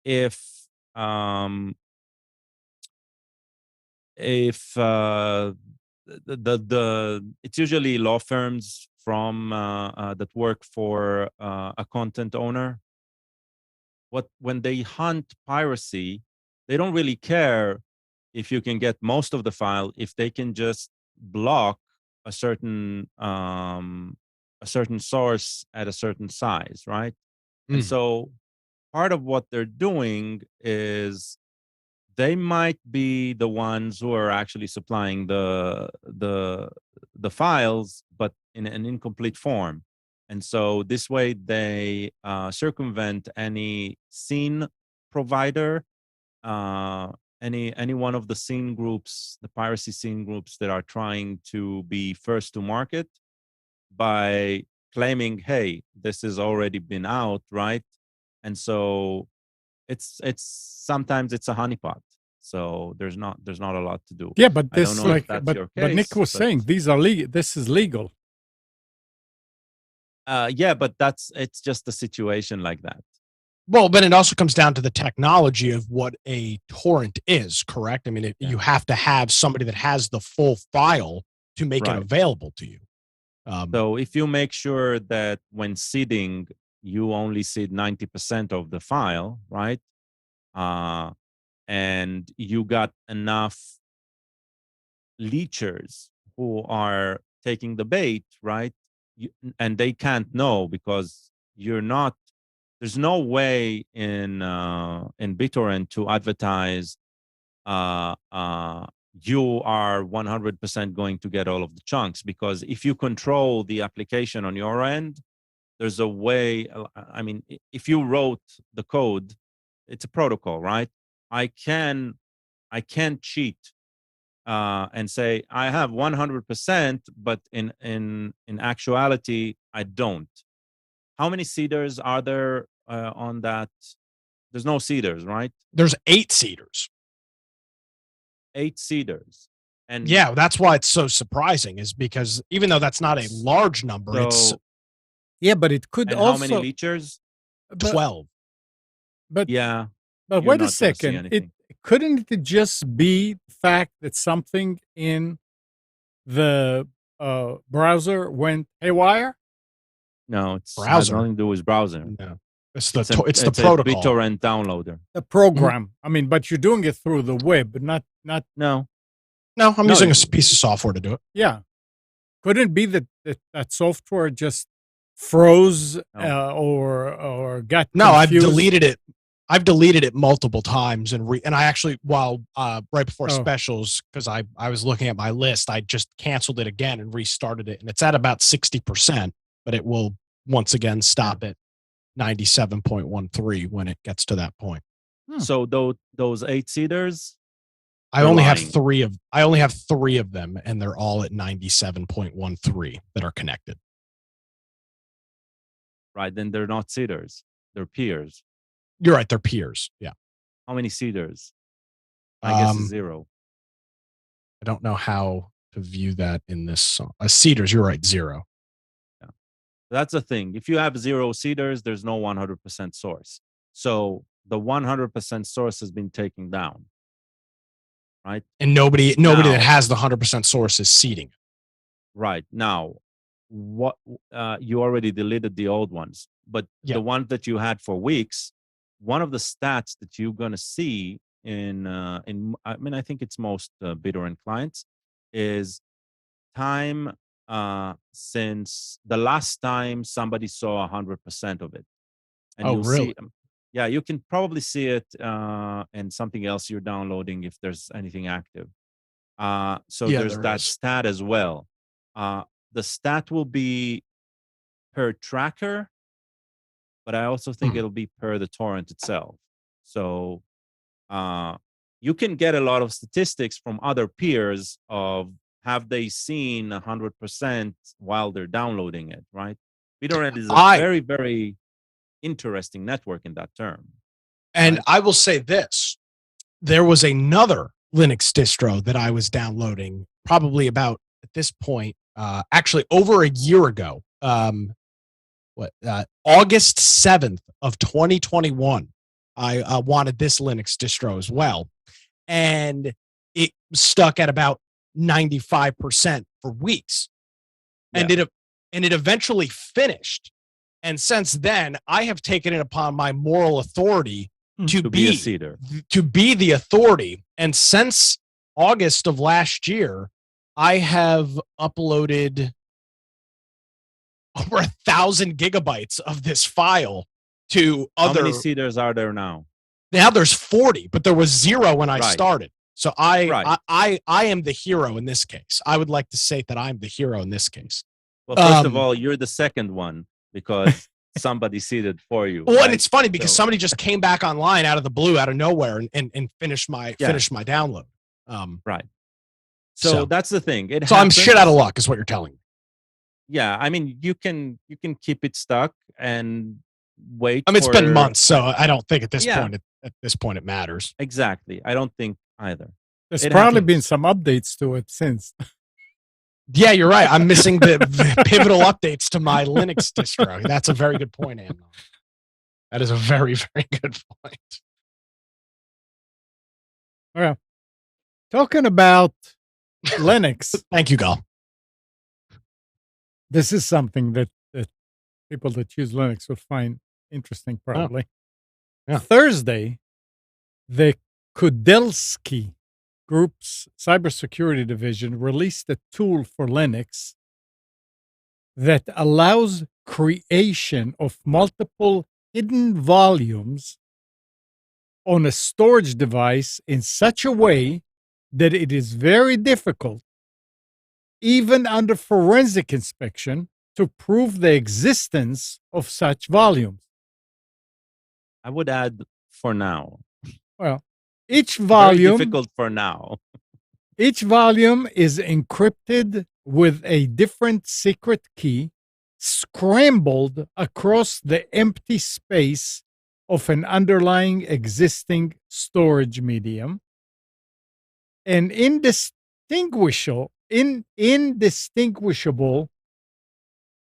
[SPEAKER 3] if um, if the it's usually law firms from that work for a content owner. When they hunt piracy, they don't really care if you can get most of the file, if they can just block a certain source at a certain size, right? And so part of what they're doing is they might be the ones who are actually supplying the files, but in an incomplete form. And so this way they circumvent any scene provider, any one of the scene groups, the piracy scene groups that are trying to be first to market by claiming, hey, this has already been out, right? And so it's sometimes it's a honeypot. So there's not a lot to do.
[SPEAKER 1] Yeah, but
[SPEAKER 3] I don't
[SPEAKER 1] this
[SPEAKER 3] know if that's your
[SPEAKER 1] but Nick
[SPEAKER 3] case,
[SPEAKER 1] was saying these are this is legal.
[SPEAKER 3] Yeah, but it's just a situation like that.
[SPEAKER 2] Well, but it also comes down to the technology of what a torrent is, correct? I mean, you have to have somebody that has the full file to make it
[SPEAKER 3] Right.
[SPEAKER 2] available to you.
[SPEAKER 3] So if you make sure that when seeding, you only seed 90% of the file, right? And you got enough leechers who are taking the bait, right? And they can't know because you're not. There's no way in BitTorrent to advertise you are 100% going to get all of the chunks, because if you control the application on your end, there's a way. I mean, if you wrote the code, it's a protocol, right? I can cheat and say I have 100%, but in actuality, I don't. How many seeders are there on that? There's no seeders, right?
[SPEAKER 2] There's 8 seeders.
[SPEAKER 3] 8 seeders. And
[SPEAKER 2] yeah, that's why it's so surprising, is because even though that's not a large number, it's
[SPEAKER 1] yeah, but it could
[SPEAKER 3] and
[SPEAKER 1] also
[SPEAKER 3] how many leechers?
[SPEAKER 2] 12.
[SPEAKER 1] But
[SPEAKER 3] Yeah,
[SPEAKER 1] but
[SPEAKER 3] you're
[SPEAKER 1] wait a
[SPEAKER 3] not gonna see
[SPEAKER 1] second.
[SPEAKER 3] anything.
[SPEAKER 1] Couldn't it just be the fact that something in the browser went haywire?
[SPEAKER 3] No, it has
[SPEAKER 2] Browser.
[SPEAKER 3] nothing to do with browser.
[SPEAKER 2] No. It's
[SPEAKER 3] It's
[SPEAKER 2] the
[SPEAKER 3] a
[SPEAKER 2] protocol.
[SPEAKER 3] BitTorrent downloader.
[SPEAKER 1] The program. I mean, but you're doing it through the web, not.
[SPEAKER 3] No,
[SPEAKER 2] No, I'm using a piece of software to do it.
[SPEAKER 1] Yeah. Couldn't it be that software just froze or got
[SPEAKER 2] No, I've
[SPEAKER 1] confused?
[SPEAKER 2] deleted it. I've deleted it multiple times and I actually, while right before specials, because I was looking at my list, I just canceled it again and restarted it, and it's at about 60%, but it will once again stop at 97.13 when it gets to that point.
[SPEAKER 3] So those 8 seeders,
[SPEAKER 2] I only have 3 of them, and they're all at 97.13 that are connected.
[SPEAKER 3] Right, then they're not seeders. They're peers.
[SPEAKER 2] You're right, they're peers. Yeah.
[SPEAKER 3] How many seeders? I guess it's 0.
[SPEAKER 2] I don't know how to view that in this song. Seeders, you're right, 0.
[SPEAKER 3] Yeah. That's the thing. If you have 0 seeders, there's no 100% source. So the 100% source has been taken down. Right?
[SPEAKER 2] And nobody that has the 100% source is seeding it.
[SPEAKER 3] Right. Now, what you already deleted the old ones, but the ones that you had for weeks, one of the stats that you're going to see in I mean, I think it's most BitTorrent clients, is time since the last time somebody saw 100% of it. And you'll
[SPEAKER 2] really?
[SPEAKER 3] see, yeah, you can probably see it in something else you're downloading if there's anything active. So there's that stat as well. The stat will be per tracker, but I also think it'll be per the torrent itself. So you can get a lot of statistics from other peers of have they seen 100% while they're downloading it, right? BitTorrent is a very, very interesting network in that term.
[SPEAKER 2] And
[SPEAKER 3] right?
[SPEAKER 2] I will say this. There was another Linux distro that I was downloading probably about at this point, actually over a year ago, August 7th of 2021. I wanted this Linux distro as well. And it stuck at about 95% for weeks. And it eventually finished. And since then, I have taken it upon my moral authority to be
[SPEAKER 3] a seeder,
[SPEAKER 2] to be the authority. And since August of last year, I have uploaded over 1,000 gigabytes of this file to other.
[SPEAKER 3] How many seeders are there now?
[SPEAKER 2] Now there's 40, but there was 0 when I started. So I am the hero in this case. I would like to say that I'm the hero in this case.
[SPEAKER 3] Well, first of all, you're the second one because somebody seeded for you.
[SPEAKER 2] Well, and it's funny because somebody just came back online out of the blue, out of nowhere, and finished my download.
[SPEAKER 3] Right. So that's the thing.
[SPEAKER 2] So I'm shit out of luck, is what you're telling me.
[SPEAKER 3] Yeah, I mean, you can keep it stuck and wait.
[SPEAKER 2] I mean, it's been months, so I don't think at this point it matters.
[SPEAKER 3] Exactly. I don't think either.
[SPEAKER 1] There's probably been some updates to it since.
[SPEAKER 2] Yeah, you're right. I'm missing the pivotal updates to my Linux distro. That's a very good point, Amnon. That is a very, very good point.
[SPEAKER 1] Well, talking about Linux.
[SPEAKER 2] Thank you, Gal.
[SPEAKER 1] This is something that people that use Linux will find interesting, probably.
[SPEAKER 2] Yeah.
[SPEAKER 1] Thursday, the Kudelski Group's cybersecurity division released a tool for Linux that allows creation of multiple hidden volumes on a storage device in such a way that it is very difficult, even under forensic inspection, to prove the existence of such volumes.
[SPEAKER 3] I would add for now.
[SPEAKER 1] Well, each volume,
[SPEAKER 3] very difficult for now.
[SPEAKER 1] Each volume is encrypted with a different secret key, scrambled across the empty space of an underlying existing storage medium, and indistinguishable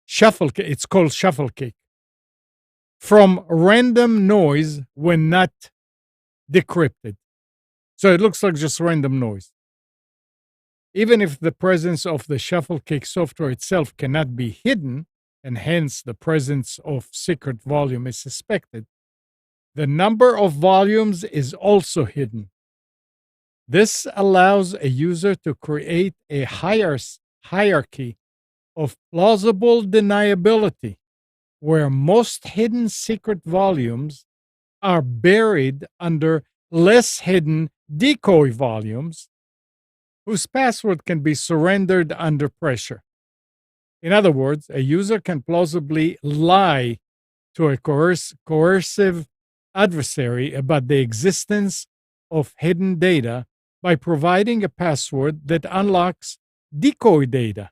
[SPEAKER 1] shuffle. It's called shuffle cake from random noise when not decrypted. So it looks like just random noise. Even if the presence of the shuffle cake software itself cannot be hidden, and hence the presence of secret volume is suspected, the number of volumes is also hidden. This allows a user to create a hierarchy of plausible deniability, where most hidden secret volumes are buried under less hidden decoy volumes whose password can be surrendered under pressure. In other words, a user can plausibly lie to a coercive adversary about the existence of hidden data by providing a password that unlocks decoy data.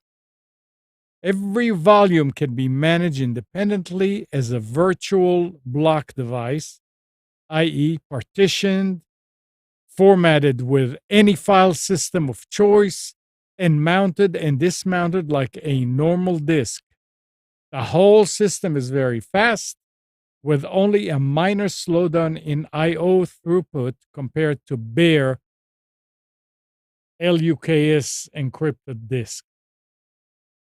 [SPEAKER 1] Every volume can be managed independently as a virtual block device, i.e., partitioned, formatted with any file system of choice, and mounted and dismounted like a normal disk. The whole system is very fast, with only a minor slowdown in I/O throughput compared to bare LUKS encrypted disk,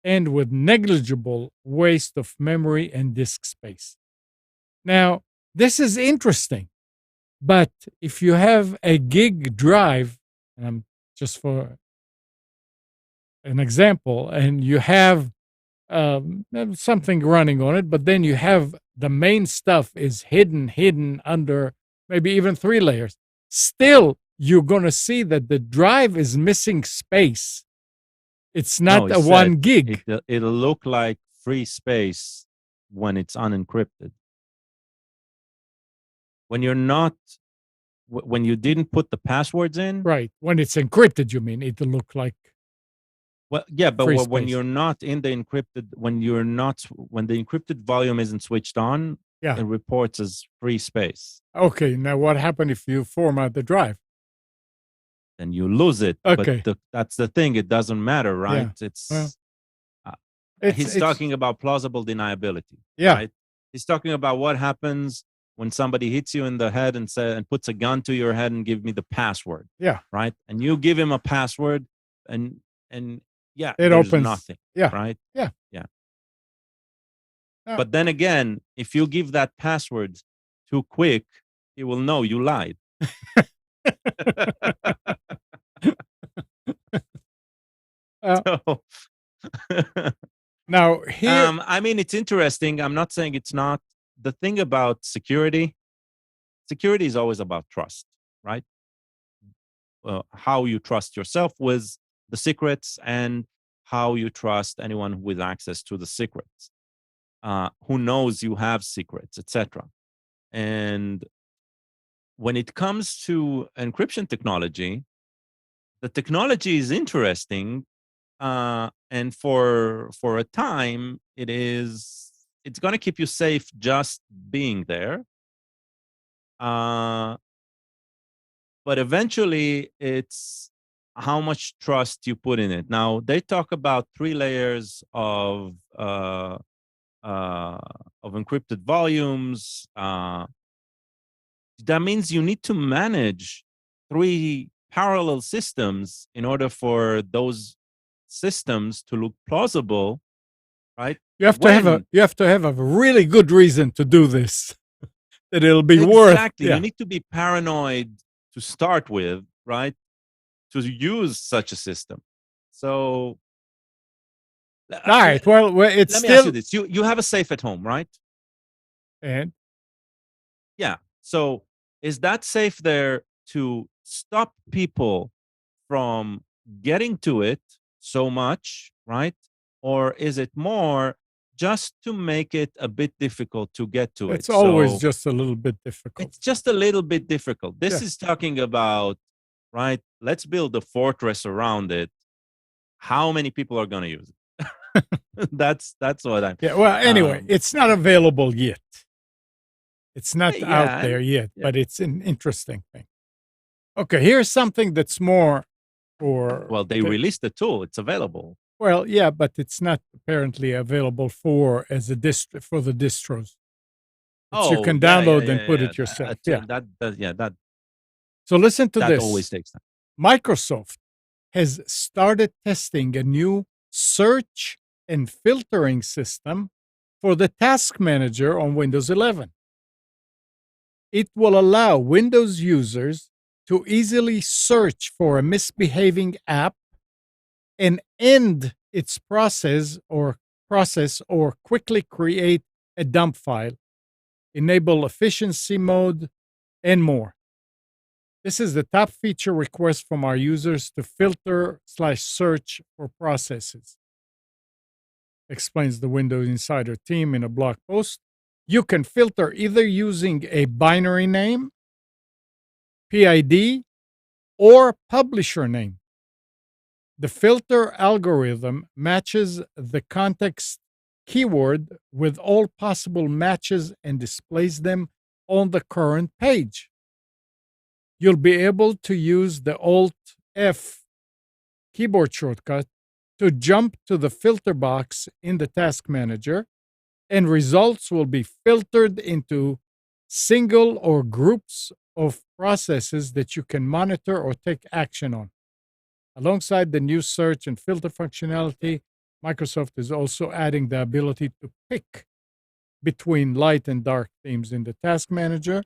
[SPEAKER 1] and with negligible waste of memory and disk space. Now, this is interesting, but if you have a gig drive, just for an example, and you have something running on it, but then you have the main stuff is hidden under maybe even 3 layers, still you're going to see that the drive is missing space. It's not a 1 gig.
[SPEAKER 3] It'll look like free space when it's unencrypted. When when you didn't put the passwords in.
[SPEAKER 1] Right. When it's encrypted, you mean it'll look like.
[SPEAKER 3] Well, yeah, but
[SPEAKER 1] Free
[SPEAKER 3] when
[SPEAKER 1] space.
[SPEAKER 3] you're not in the encrypted, when the encrypted volume isn't switched on,
[SPEAKER 1] Yeah.
[SPEAKER 3] it reports as free space.
[SPEAKER 1] Okay. Now, what happened if you format the drive?
[SPEAKER 3] Then you lose it.
[SPEAKER 1] Okay.
[SPEAKER 3] But that's the thing. It doesn't matter, right?
[SPEAKER 1] Well,
[SPEAKER 3] He's talking about plausible deniability.
[SPEAKER 1] Yeah.
[SPEAKER 3] Right? He's talking about what happens when somebody hits you in the head and puts a gun to your head and give me the password.
[SPEAKER 1] Yeah.
[SPEAKER 3] Right. And you give him a password and yeah,
[SPEAKER 1] It
[SPEAKER 3] there's
[SPEAKER 1] opens.
[SPEAKER 3] nothing.
[SPEAKER 1] Yeah.
[SPEAKER 3] Right.
[SPEAKER 1] Yeah.
[SPEAKER 3] Yeah.
[SPEAKER 1] Yeah.
[SPEAKER 3] But then again, if you give that password too quick, he will know you lied. So,
[SPEAKER 1] now here,
[SPEAKER 3] I mean, it's interesting. I'm not saying it's not. The thing about security is always about trust, right? How you trust yourself with the secrets and how you trust anyone with access to the secrets, who knows you have secrets, etc. And when it comes to encryption technology, the technology is interesting, and for a time, it's going to keep you safe just being there. But eventually, it's how much trust you put in it. Now, they talk about 3 layers of encrypted volumes. That means you need to manage 3 parallel systems in order for those systems to look plausible, right?
[SPEAKER 1] you have to have a really good reason to do this. That it'll be worth.
[SPEAKER 3] Exactly. You need to be paranoid to start with, right? To use such a system. So,
[SPEAKER 1] all right. Well, it's
[SPEAKER 3] let me
[SPEAKER 1] still.
[SPEAKER 3] ask you this: you have a safe at home, right?
[SPEAKER 1] And
[SPEAKER 3] yeah. So, is that safe there to stop people from getting to it so much, right? Or is it more just to make it a bit difficult to get to it?
[SPEAKER 1] It's always just a little bit difficult.
[SPEAKER 3] It's just a little bit difficult. This
[SPEAKER 1] Yeah.
[SPEAKER 3] is talking about, right? Let's build a fortress around it. How many people are going to use it? That's what I'm.
[SPEAKER 1] Yeah. Well, anyway, it's not available yet. It's not out there yet, but it's an interesting thing. Okay, here's something that's more for.
[SPEAKER 3] Well, they released the tool; it's available.
[SPEAKER 1] Well, yeah, but it's not apparently available for the distros. You can download and put it yourself. So listen to this.
[SPEAKER 3] That always takes time.
[SPEAKER 1] Microsoft has started testing a new search and filtering system for the Task Manager on Windows 11. It will allow Windows users to easily search for a misbehaving app and end its process or quickly create a dump file, enable efficiency mode, and more. This is the top feature request from our users to filter/search for processes, explains the Windows Insider team in a blog post. You can filter either using a binary name, PID, or publisher name. The filter algorithm matches the context keyword with all possible matches and displays them on the current page. You'll be able to use the Alt-F keyboard shortcut to jump to the filter box in the Task Manager, and results will be filtered into single or groups of processes that you can monitor or take action on. Alongside the new search and filter functionality, Microsoft is also adding the ability to pick between light and dark themes in the Task Manager.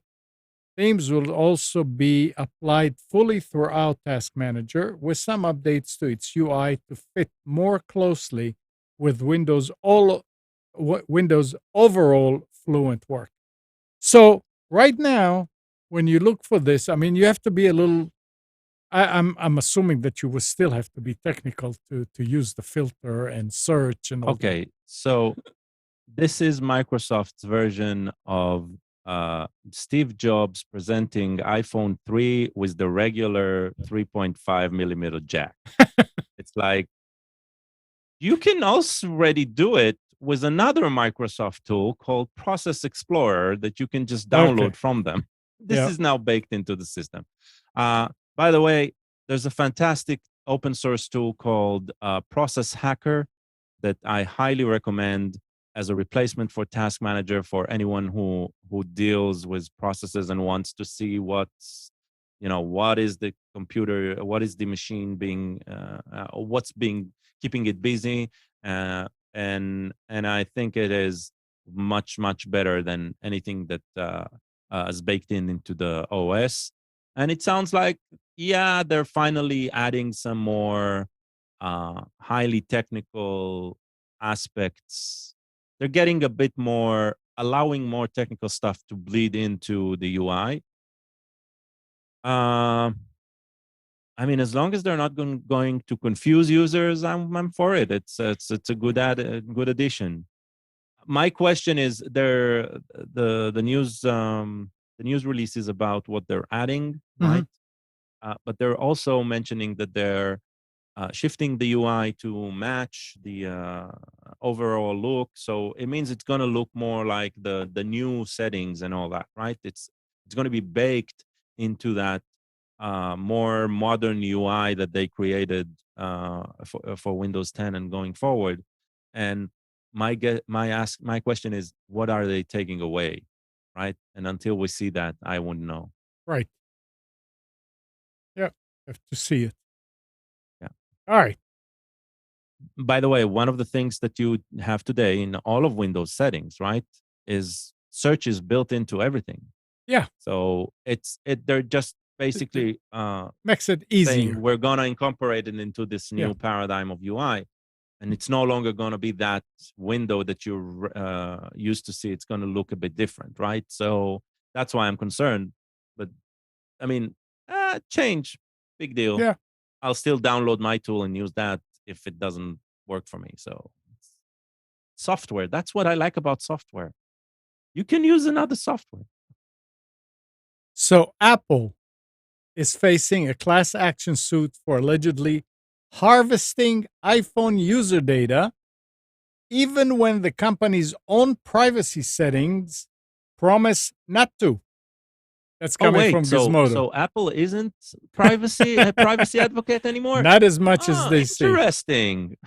[SPEAKER 1] Themes will also be applied fully throughout Task Manager, with some updates to its UI to fit more closely with Windows overall fluent work. So right now, when you look for this, I mean, you have to be a little. I'm assuming that you will still have to be technical to use the filter and search and all.
[SPEAKER 3] Okay, so this is Microsoft's version of Steve Jobs presenting iPhone 3 with the regular 3.5 millimeter jack. It's like, you can also already do it with another Microsoft tool called Process Explorer that you can just download from them. This is now baked into the system. By the way, there's a fantastic open source tool called Process Hacker that I highly recommend as a replacement for Task Manager for anyone who deals with processes and wants to see what's, what is the computer, what is the machine being, what's being keeping it busy, and I think it is much better than anything that is baked into the OS. And it sounds like, yeah, they're finally adding some more highly technical aspects. They're getting a bit more, allowing more technical stuff to bleed into the UI. I mean, as long as they're not going to confuse users, I'm for it. It's a good good addition. My question is, the news release is about what they're adding, right? But they're also mentioning that they're shifting the UI to match the overall look. So it means it's going to look more like the new settings and all that, right? It's going to be baked into that more modern UI that they created for Windows 10 and going forward. And my question is, what are they taking away, right? And until we see that, I wouldn't know.
[SPEAKER 1] Right. Yeah, have to see it.
[SPEAKER 3] Yeah.
[SPEAKER 1] All right.
[SPEAKER 3] By the way, one of the things that you have today in all of Windows settings, right, is search is built into everything.
[SPEAKER 1] Yeah.
[SPEAKER 3] So they're just basically
[SPEAKER 1] makes it easier.
[SPEAKER 3] Saying we're gonna incorporate it into this new paradigm of UI, and it's no longer gonna be that window that you're used to see. It's gonna look a bit different, right? So that's why I'm concerned. But I mean, change, big deal.
[SPEAKER 1] Yeah.
[SPEAKER 3] I'll still download my tool and use that if it doesn't work for me. So software, that's what I like about software. You can use another software.
[SPEAKER 1] So Apple is facing a class action suit for allegedly harvesting iPhone user data, even when the company's own privacy settings promise not to. That's coming from Gizmodo.
[SPEAKER 3] So Apple isn't a privacy advocate anymore?
[SPEAKER 1] Not as much as they say.
[SPEAKER 3] Interesting.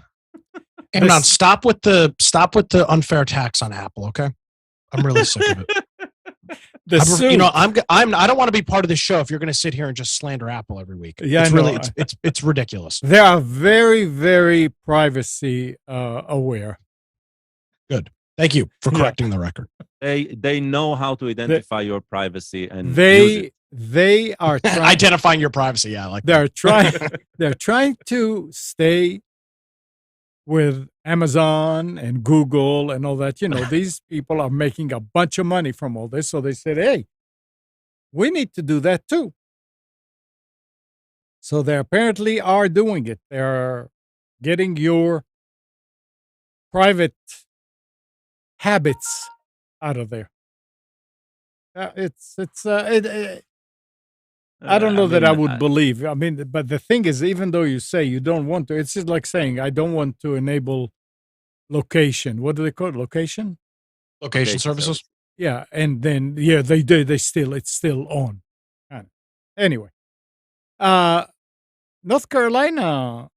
[SPEAKER 2] Amnon, stop with the unfair tax on Apple, okay? I'm really sick of it. I don't want to be part of this show if you're going to sit here and just slander Apple every week.
[SPEAKER 1] Yeah,
[SPEAKER 2] it's ridiculous.
[SPEAKER 1] They are very, very privacy aware.
[SPEAKER 2] Good. Thank you for correcting the record.
[SPEAKER 3] They know how to identify your privacy and
[SPEAKER 1] they are
[SPEAKER 2] identifying your privacy. Yeah, like
[SPEAKER 1] they're trying to stay with Amazon and Google and all that. These people are making a bunch of money from all this. So they said, hey, we need to do that too. So they apparently are doing it. They're getting your private habits out of there. I don't know that I would believe. I mean, but the thing is, even though you say you don't want to, it's just like saying, I don't want to enable location. What do they call it? Location
[SPEAKER 2] services.
[SPEAKER 1] Yeah. And then, they do. It's still on. Anyway, North Carolina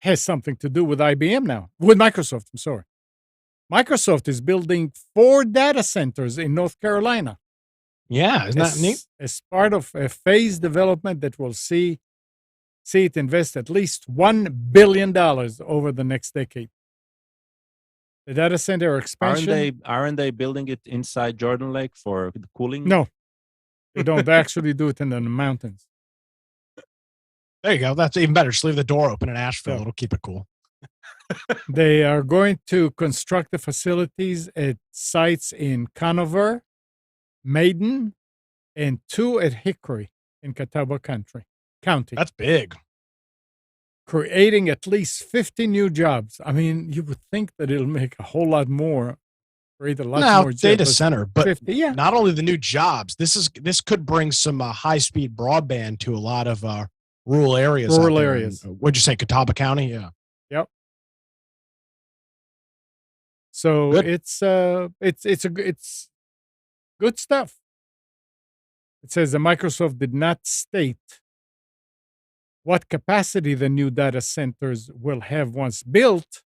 [SPEAKER 1] has something to do with IBM now, with Microsoft. I'm sorry. Microsoft is building 4 data centers in North Carolina.
[SPEAKER 2] Yeah, isn't that neat?
[SPEAKER 1] As part of a phased development that will see it invest at least $1 billion over the next decade. The data center expansion.
[SPEAKER 3] Aren't they building it inside Jordan Lake for the cooling?
[SPEAKER 1] No, they don't. They actually do it in the mountains.
[SPEAKER 2] There you go. That's even better. Just leave the door open in Asheville. It'll keep it cool.
[SPEAKER 1] They are going to construct the facilities at sites in Conover, Maiden, and 2 at Hickory in Catawba County.
[SPEAKER 2] That's big.
[SPEAKER 1] Creating at least 50 new jobs. I mean, you would think that it'll make a whole lot more create a lot
[SPEAKER 2] Now,
[SPEAKER 1] more
[SPEAKER 2] data
[SPEAKER 1] jobs.
[SPEAKER 2] center, but
[SPEAKER 1] 50, yeah.
[SPEAKER 2] not only the new jobs. This could bring some high-speed broadband to a lot of rural areas.
[SPEAKER 1] Rural
[SPEAKER 2] out there
[SPEAKER 1] areas.
[SPEAKER 2] What'd you say, Catawba County? Yeah.
[SPEAKER 1] Yep. So
[SPEAKER 2] Good.
[SPEAKER 1] it's good stuff. It says that Microsoft did not state what capacity the new data centers will have once built,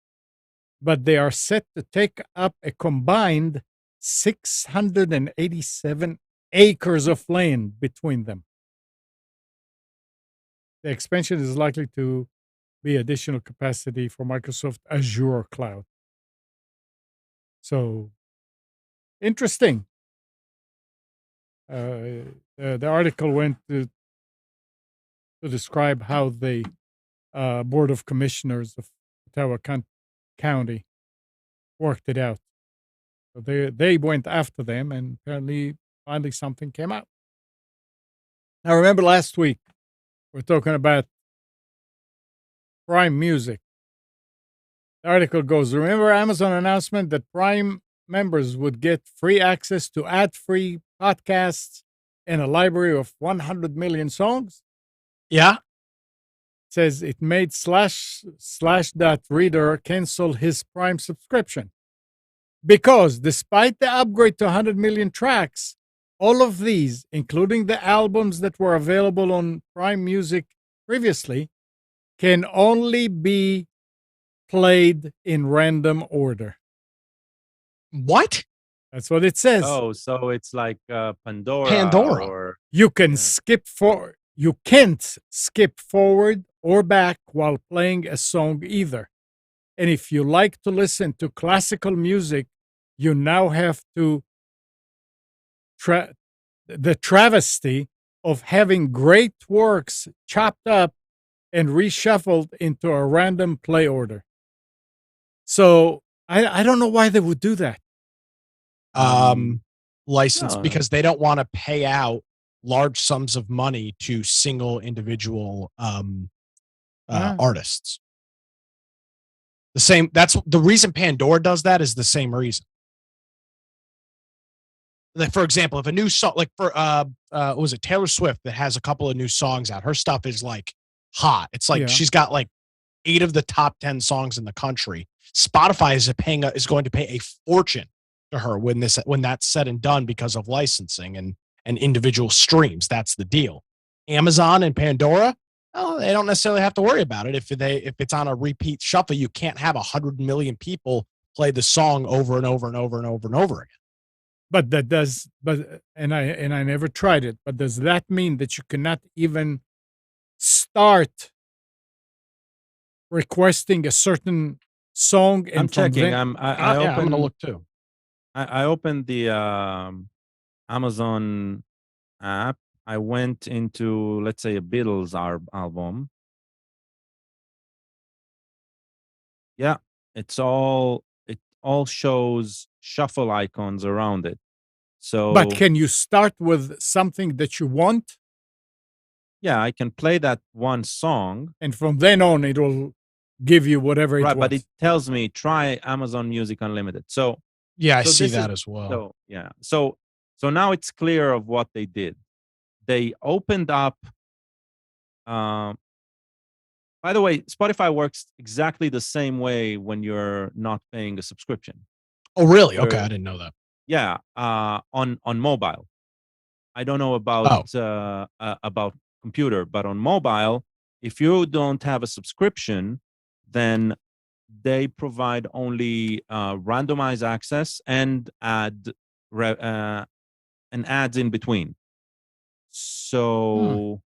[SPEAKER 1] but they are set to take up a combined 687 acres of land between them. The expansion is likely to be additional capacity for Microsoft Azure Cloud. So, interesting. The article went to describe how the Board of Commissioners of Ottawa County worked it out. So they went after them, and apparently, finally, something came out. Now, remember last week we're talking about Prime Music. The article goes, remember Amazon announcement that Prime members would get free access to ad-free podcasts and a library of 100 million songs?
[SPEAKER 2] Yeah.
[SPEAKER 1] It says it made /reader cancel his Prime subscription. Because despite the upgrade to 100 million tracks, all of these, including the albums that were available on Prime Music previously, can only be played in random order.
[SPEAKER 2] What?
[SPEAKER 1] That's what it says.
[SPEAKER 3] Oh, so it's like Pandora.
[SPEAKER 2] Pandora.
[SPEAKER 3] Or
[SPEAKER 1] You can skip forward. You can't skip forward or back while playing a song either. And if you like to listen to classical music, you now have to the travesty of having great works chopped up and reshuffled into a random play order. So I don't know why they would do that.
[SPEAKER 2] License
[SPEAKER 3] No.
[SPEAKER 2] because they don't want to pay out large sums of money to single individual artists. The same. That's the reason Pandora does that. Is the same reason. Like, for example, if a new song, like for what was it, Taylor Swift, that has a couple of new songs out, her stuff is like hot. It's like she's got like 8 of the top 10 songs in the country. Spotify is going to pay a fortune to her when that's said and done because of licensing and individual streams. That's the deal. Amazon and Pandora, oh, they don't necessarily have to worry about it if it's on a repeat shuffle. You can't have 100 million people play the song over and over and over and over and over again.
[SPEAKER 1] But that does, and I never tried it. But does that mean that you cannot even start requesting a certain song? And
[SPEAKER 3] I'm checking.
[SPEAKER 1] Then,
[SPEAKER 3] I'm
[SPEAKER 2] going to look too.
[SPEAKER 3] I opened the Amazon app. I went into, let's say, a Beatles album. Yeah, it all shows shuffle icons around it. So,
[SPEAKER 1] but can you start with something that you want?
[SPEAKER 3] Yeah, I can play that one song,
[SPEAKER 1] and from then on, it will give you whatever it
[SPEAKER 3] right?
[SPEAKER 1] wants.
[SPEAKER 3] But it tells me try Amazon Music Unlimited. So
[SPEAKER 2] yeah, I see that as well.
[SPEAKER 3] So yeah, so now it's clear of what they did. They opened up. By the way, Spotify works exactly the same way when you're not paying a subscription.
[SPEAKER 2] Oh, really? Okay, I didn't know that.
[SPEAKER 3] Yeah, on mobile. I don't know about computer, but on mobile, if you don't have a subscription, then they provide only randomized access and ads in between. So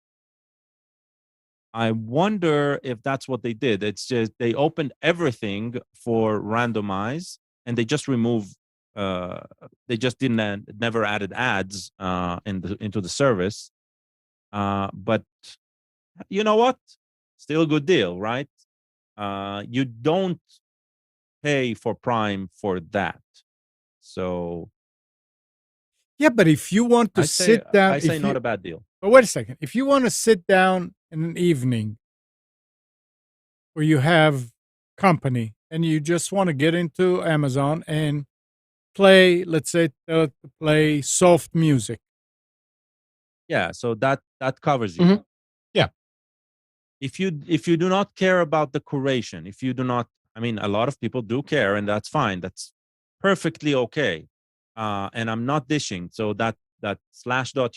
[SPEAKER 3] I wonder if that's what they did. It's just they opened everything for randomize, and they just removed. They just never added ads into the service. But you know what? Still a good deal, right? You don't pay for Prime for that. So
[SPEAKER 1] yeah, but if you want to sit down,
[SPEAKER 3] I say not a bad deal.
[SPEAKER 1] But wait a second. If you want to sit down in an evening where you have company and you just want to get into Amazon and play, let's say, tell it to play soft music.
[SPEAKER 3] Yeah, so that covers you.
[SPEAKER 2] Mhm. Yeah.
[SPEAKER 3] If you do not care about the curation, if you do not, I mean, a lot of people do care, and that's fine. That's perfectly okay. And I'm not dishing. So that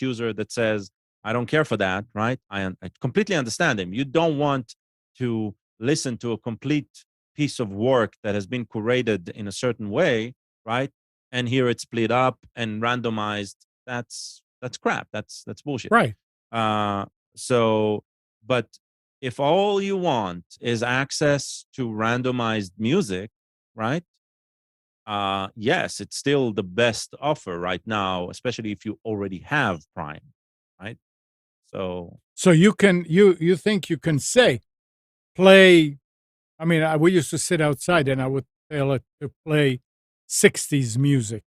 [SPEAKER 3] / user that says I don't care for that, right? I completely understand him. You don't want to listen to a complete piece of work that has been curated in a certain way, right? And here it's split up and randomized. That's crap. That's bullshit.
[SPEAKER 1] Right.
[SPEAKER 3] So, but if all you want is access to randomized music, right? Yes, it's still the best offer right now, especially if you already have Prime, right? So
[SPEAKER 1] you can you think you can say play. I mean, we used to sit outside and I would tell it to play 60s music.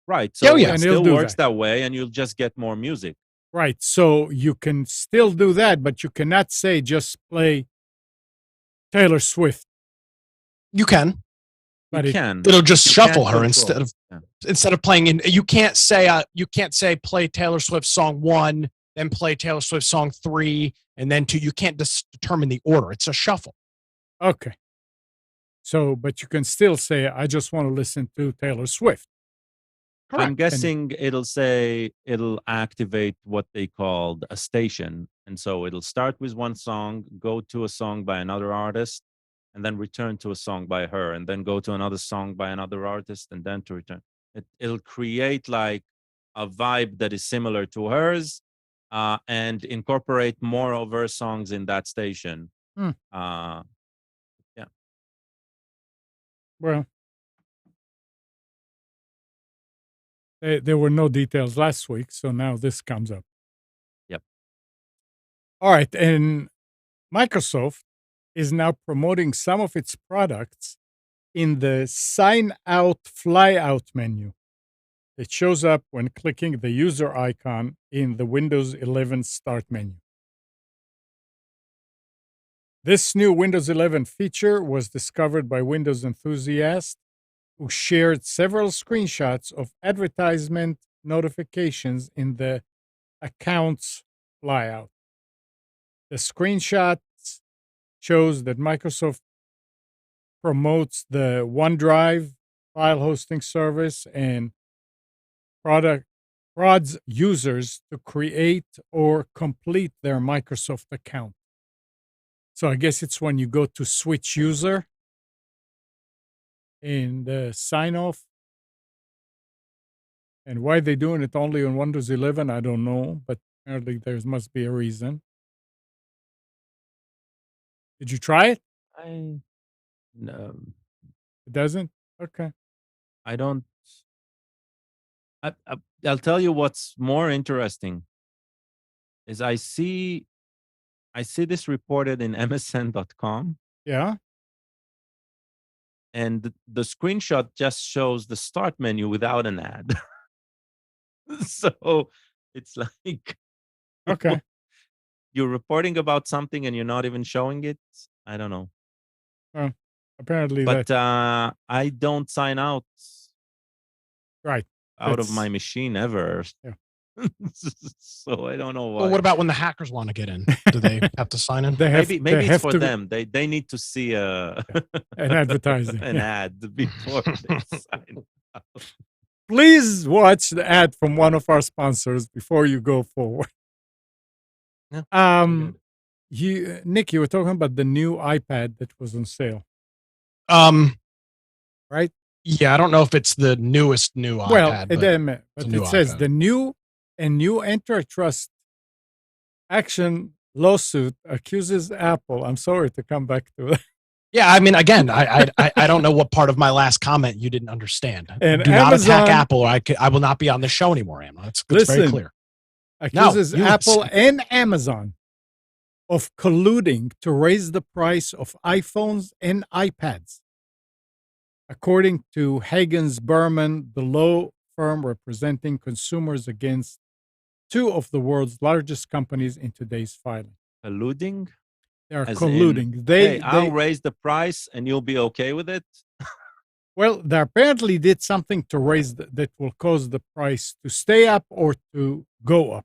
[SPEAKER 3] right,
[SPEAKER 2] Oh,
[SPEAKER 3] so
[SPEAKER 2] yeah.
[SPEAKER 3] it
[SPEAKER 1] And it'll
[SPEAKER 3] still
[SPEAKER 1] do
[SPEAKER 3] works
[SPEAKER 1] that.
[SPEAKER 3] that way, and you'll just get more music.
[SPEAKER 1] Right. So you can still do that, but you cannot say just play Taylor Swift.
[SPEAKER 2] You can.
[SPEAKER 3] You
[SPEAKER 1] But
[SPEAKER 3] can.
[SPEAKER 2] It'll just
[SPEAKER 3] You
[SPEAKER 2] shuffle
[SPEAKER 3] can't
[SPEAKER 2] her
[SPEAKER 3] control.
[SPEAKER 2] instead of playing in. You can't say play Taylor Swift song 1, then play Taylor Swift song 3, and then 2. You can't determine the order. It's a shuffle.
[SPEAKER 1] Okay. So, but you can still say, I just want to listen to Taylor Swift.
[SPEAKER 2] Correct.
[SPEAKER 3] I'm guessing it'll activate what they called a station. And so it'll start with one song, go to a song by another artist, and then return to a song by her, and then go to another song by another artist, and then to return. It'll create like a vibe that is similar to hers, and incorporate more of her songs in that station.
[SPEAKER 1] Hmm.
[SPEAKER 3] Yeah.
[SPEAKER 1] Well, there were no details last week, so now this comes up.
[SPEAKER 3] Yep.
[SPEAKER 1] All right. And Microsoft is now promoting some of its products in the sign out fly out menu. It shows up when clicking the user icon in the Windows 11 Start menu. This new Windows 11 feature was discovered by Windows enthusiasts who shared several screenshots of advertisement notifications in the accounts flyout. The screenshots shows that Microsoft promotes the OneDrive file hosting service and prods users to create or complete their Microsoft account. So I guess it's when you go to switch user in the sign off. And why they're doing it only on Windows 11, I don't know, but apparently there must be a reason. Did you try it?
[SPEAKER 3] No,
[SPEAKER 1] It doesn't? Okay.
[SPEAKER 3] I don't. I'll tell you what's more interesting is I see this reported in MSN.com,
[SPEAKER 1] Yeah.
[SPEAKER 3] and the screenshot just shows the start menu without an ad. So it's like,
[SPEAKER 1] Okay.
[SPEAKER 3] you're reporting about something and you're not even showing it. I don't know,
[SPEAKER 1] Well, apparently
[SPEAKER 3] but
[SPEAKER 1] that
[SPEAKER 3] I don't sign out
[SPEAKER 1] right.
[SPEAKER 3] of
[SPEAKER 1] That's-
[SPEAKER 3] my machine ever.
[SPEAKER 1] Yeah.
[SPEAKER 3] So I don't know why.
[SPEAKER 2] Well, what about when the hackers want to get in? Do they have to sign in?
[SPEAKER 1] They have,
[SPEAKER 3] maybe
[SPEAKER 1] they
[SPEAKER 3] it's
[SPEAKER 1] have
[SPEAKER 3] for
[SPEAKER 1] to
[SPEAKER 3] them. They need to see
[SPEAKER 1] an advertising.
[SPEAKER 3] an
[SPEAKER 1] Yeah.
[SPEAKER 3] ad before they sign.
[SPEAKER 1] Please watch the ad from one of our sponsors before you go forward.
[SPEAKER 3] Yeah,
[SPEAKER 1] Nick, you were talking about the new iPad that was on sale, right?
[SPEAKER 2] Yeah, I don't know if it's the newest new
[SPEAKER 1] Well,
[SPEAKER 2] iPad,
[SPEAKER 1] but
[SPEAKER 2] a new
[SPEAKER 1] it says
[SPEAKER 2] iPad.
[SPEAKER 1] the new antitrust action lawsuit accuses Apple. I'm sorry to come back to it.
[SPEAKER 2] Yeah, I mean, again, I don't know what part of my last comment you didn't understand.
[SPEAKER 1] And
[SPEAKER 2] Do not attack
[SPEAKER 1] Amazon-
[SPEAKER 2] Apple, or I will not be on the show anymore, Ammo. It's very
[SPEAKER 1] Listen.
[SPEAKER 2] clear.
[SPEAKER 1] Accuses
[SPEAKER 2] you
[SPEAKER 1] Apple
[SPEAKER 2] listen.
[SPEAKER 1] and Amazon of colluding to raise the price of iPhones and iPads. According to Hagens Berman, the law firm representing consumers against two of the world's largest companies in today's filing.
[SPEAKER 3] Colluding?
[SPEAKER 1] They are
[SPEAKER 3] As in,
[SPEAKER 1] colluding.
[SPEAKER 3] Hey, I'll raise the price and you'll be okay with it.
[SPEAKER 1] Well, they apparently did something to raise that will cause the price to stay up or to go up.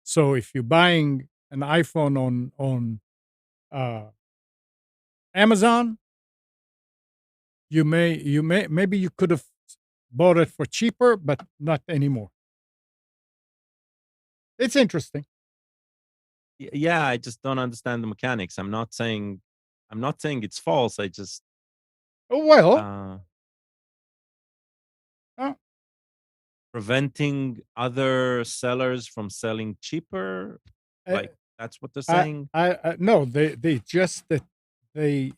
[SPEAKER 1] So if you're buying an iPhone on Amazon, maybe you could have bought it for cheaper, but not anymore. It's interesting.
[SPEAKER 3] Yeah, I just don't understand the mechanics. I'm not saying it's false. I just
[SPEAKER 1] Well, uh,
[SPEAKER 3] preventing other sellers from selling cheaper.
[SPEAKER 1] uh,
[SPEAKER 3] Like that's what they're saying.
[SPEAKER 1] no, they just that they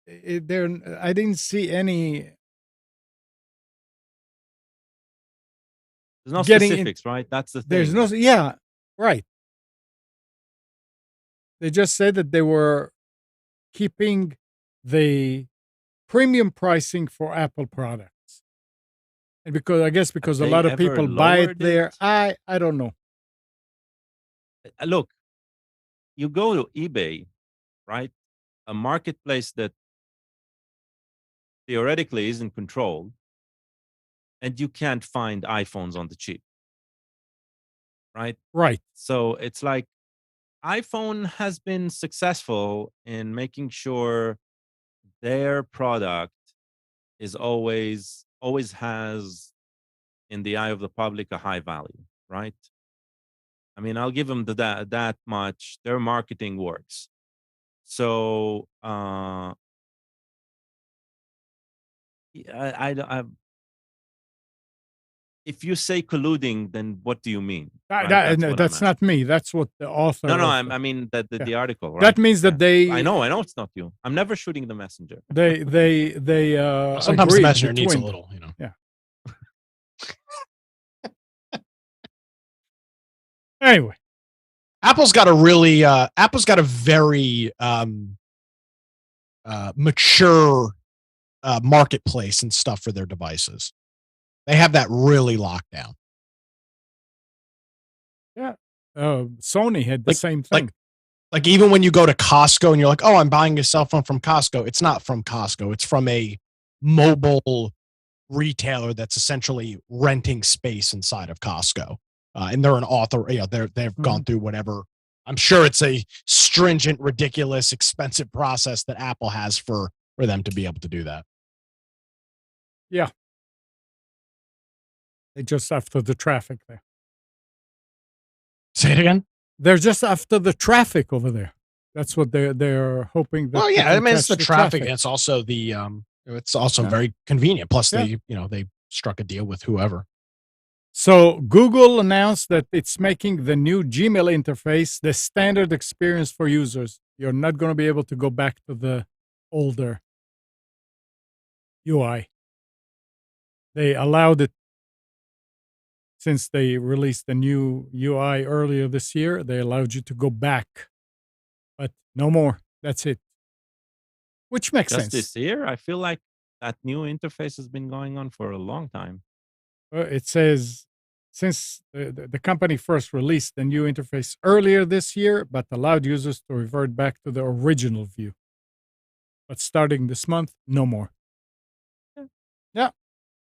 [SPEAKER 1] they're. I didn't see any
[SPEAKER 3] There's no
[SPEAKER 1] getting in.
[SPEAKER 3] specifics, right? That's the thing.
[SPEAKER 1] There's no, yeah, right. They just said that they were keeping the premium pricing for Apple products, and because I guess because a
[SPEAKER 3] they
[SPEAKER 1] lot of
[SPEAKER 3] ever
[SPEAKER 1] people buy it
[SPEAKER 3] lowered
[SPEAKER 1] there,
[SPEAKER 3] it?
[SPEAKER 1] I don't know.
[SPEAKER 3] Look, you go to eBay, right? A marketplace that theoretically isn't controlled, and you can't find iPhones on the cheap, right?
[SPEAKER 1] Right.
[SPEAKER 3] So it's like iPhone has been successful in making sure their product is always has in the eye of the public a high value, right? I mean, I'll give them that much. Their marketing works. So I if you say colluding, then what do you mean? Right?
[SPEAKER 1] That's not me. That's what the author.
[SPEAKER 3] No,
[SPEAKER 1] of
[SPEAKER 3] I mean that
[SPEAKER 1] yeah.
[SPEAKER 3] the article. Right?
[SPEAKER 1] That means that they.
[SPEAKER 3] I know it's not you. I'm never shooting the messenger.
[SPEAKER 1] They.
[SPEAKER 2] Sometimes the messenger needs a little, you know.
[SPEAKER 1] Yeah. Anyway,
[SPEAKER 2] Apple's got a very mature marketplace and stuff for their devices. They have that really locked down.
[SPEAKER 1] Yeah. Sony had the same thing.
[SPEAKER 2] Like even when you go to Costco and you're like, oh, I'm buying a cell phone from Costco. It's not from Costco. It's from a mobile retailer that's essentially renting space inside of Costco. And they're an author, they've gone through whatever. I'm sure it's a stringent, ridiculous, expensive process that Apple has for them to be able to do that.
[SPEAKER 1] Yeah. They just after the traffic there.
[SPEAKER 2] Say it again.
[SPEAKER 1] They're just after the traffic over there. That's what they're hoping. That
[SPEAKER 2] yeah, I mean it's the traffic. And it's also the it's also very convenient. Plus they struck a deal with whoever.
[SPEAKER 1] So Google announced that it's making the new Gmail interface the standard experience for users. You're not going to be able to go back to the older UI. They allowed it since they released the new UI earlier this year. They allowed you to go back, but no more. That's it. Which makes sense.
[SPEAKER 3] This year, I feel like that new interface has been going on for a long time.
[SPEAKER 1] It says since the company first released the new interface earlier this year, but allowed users to revert back to the original view. But starting this month, no more. Yeah.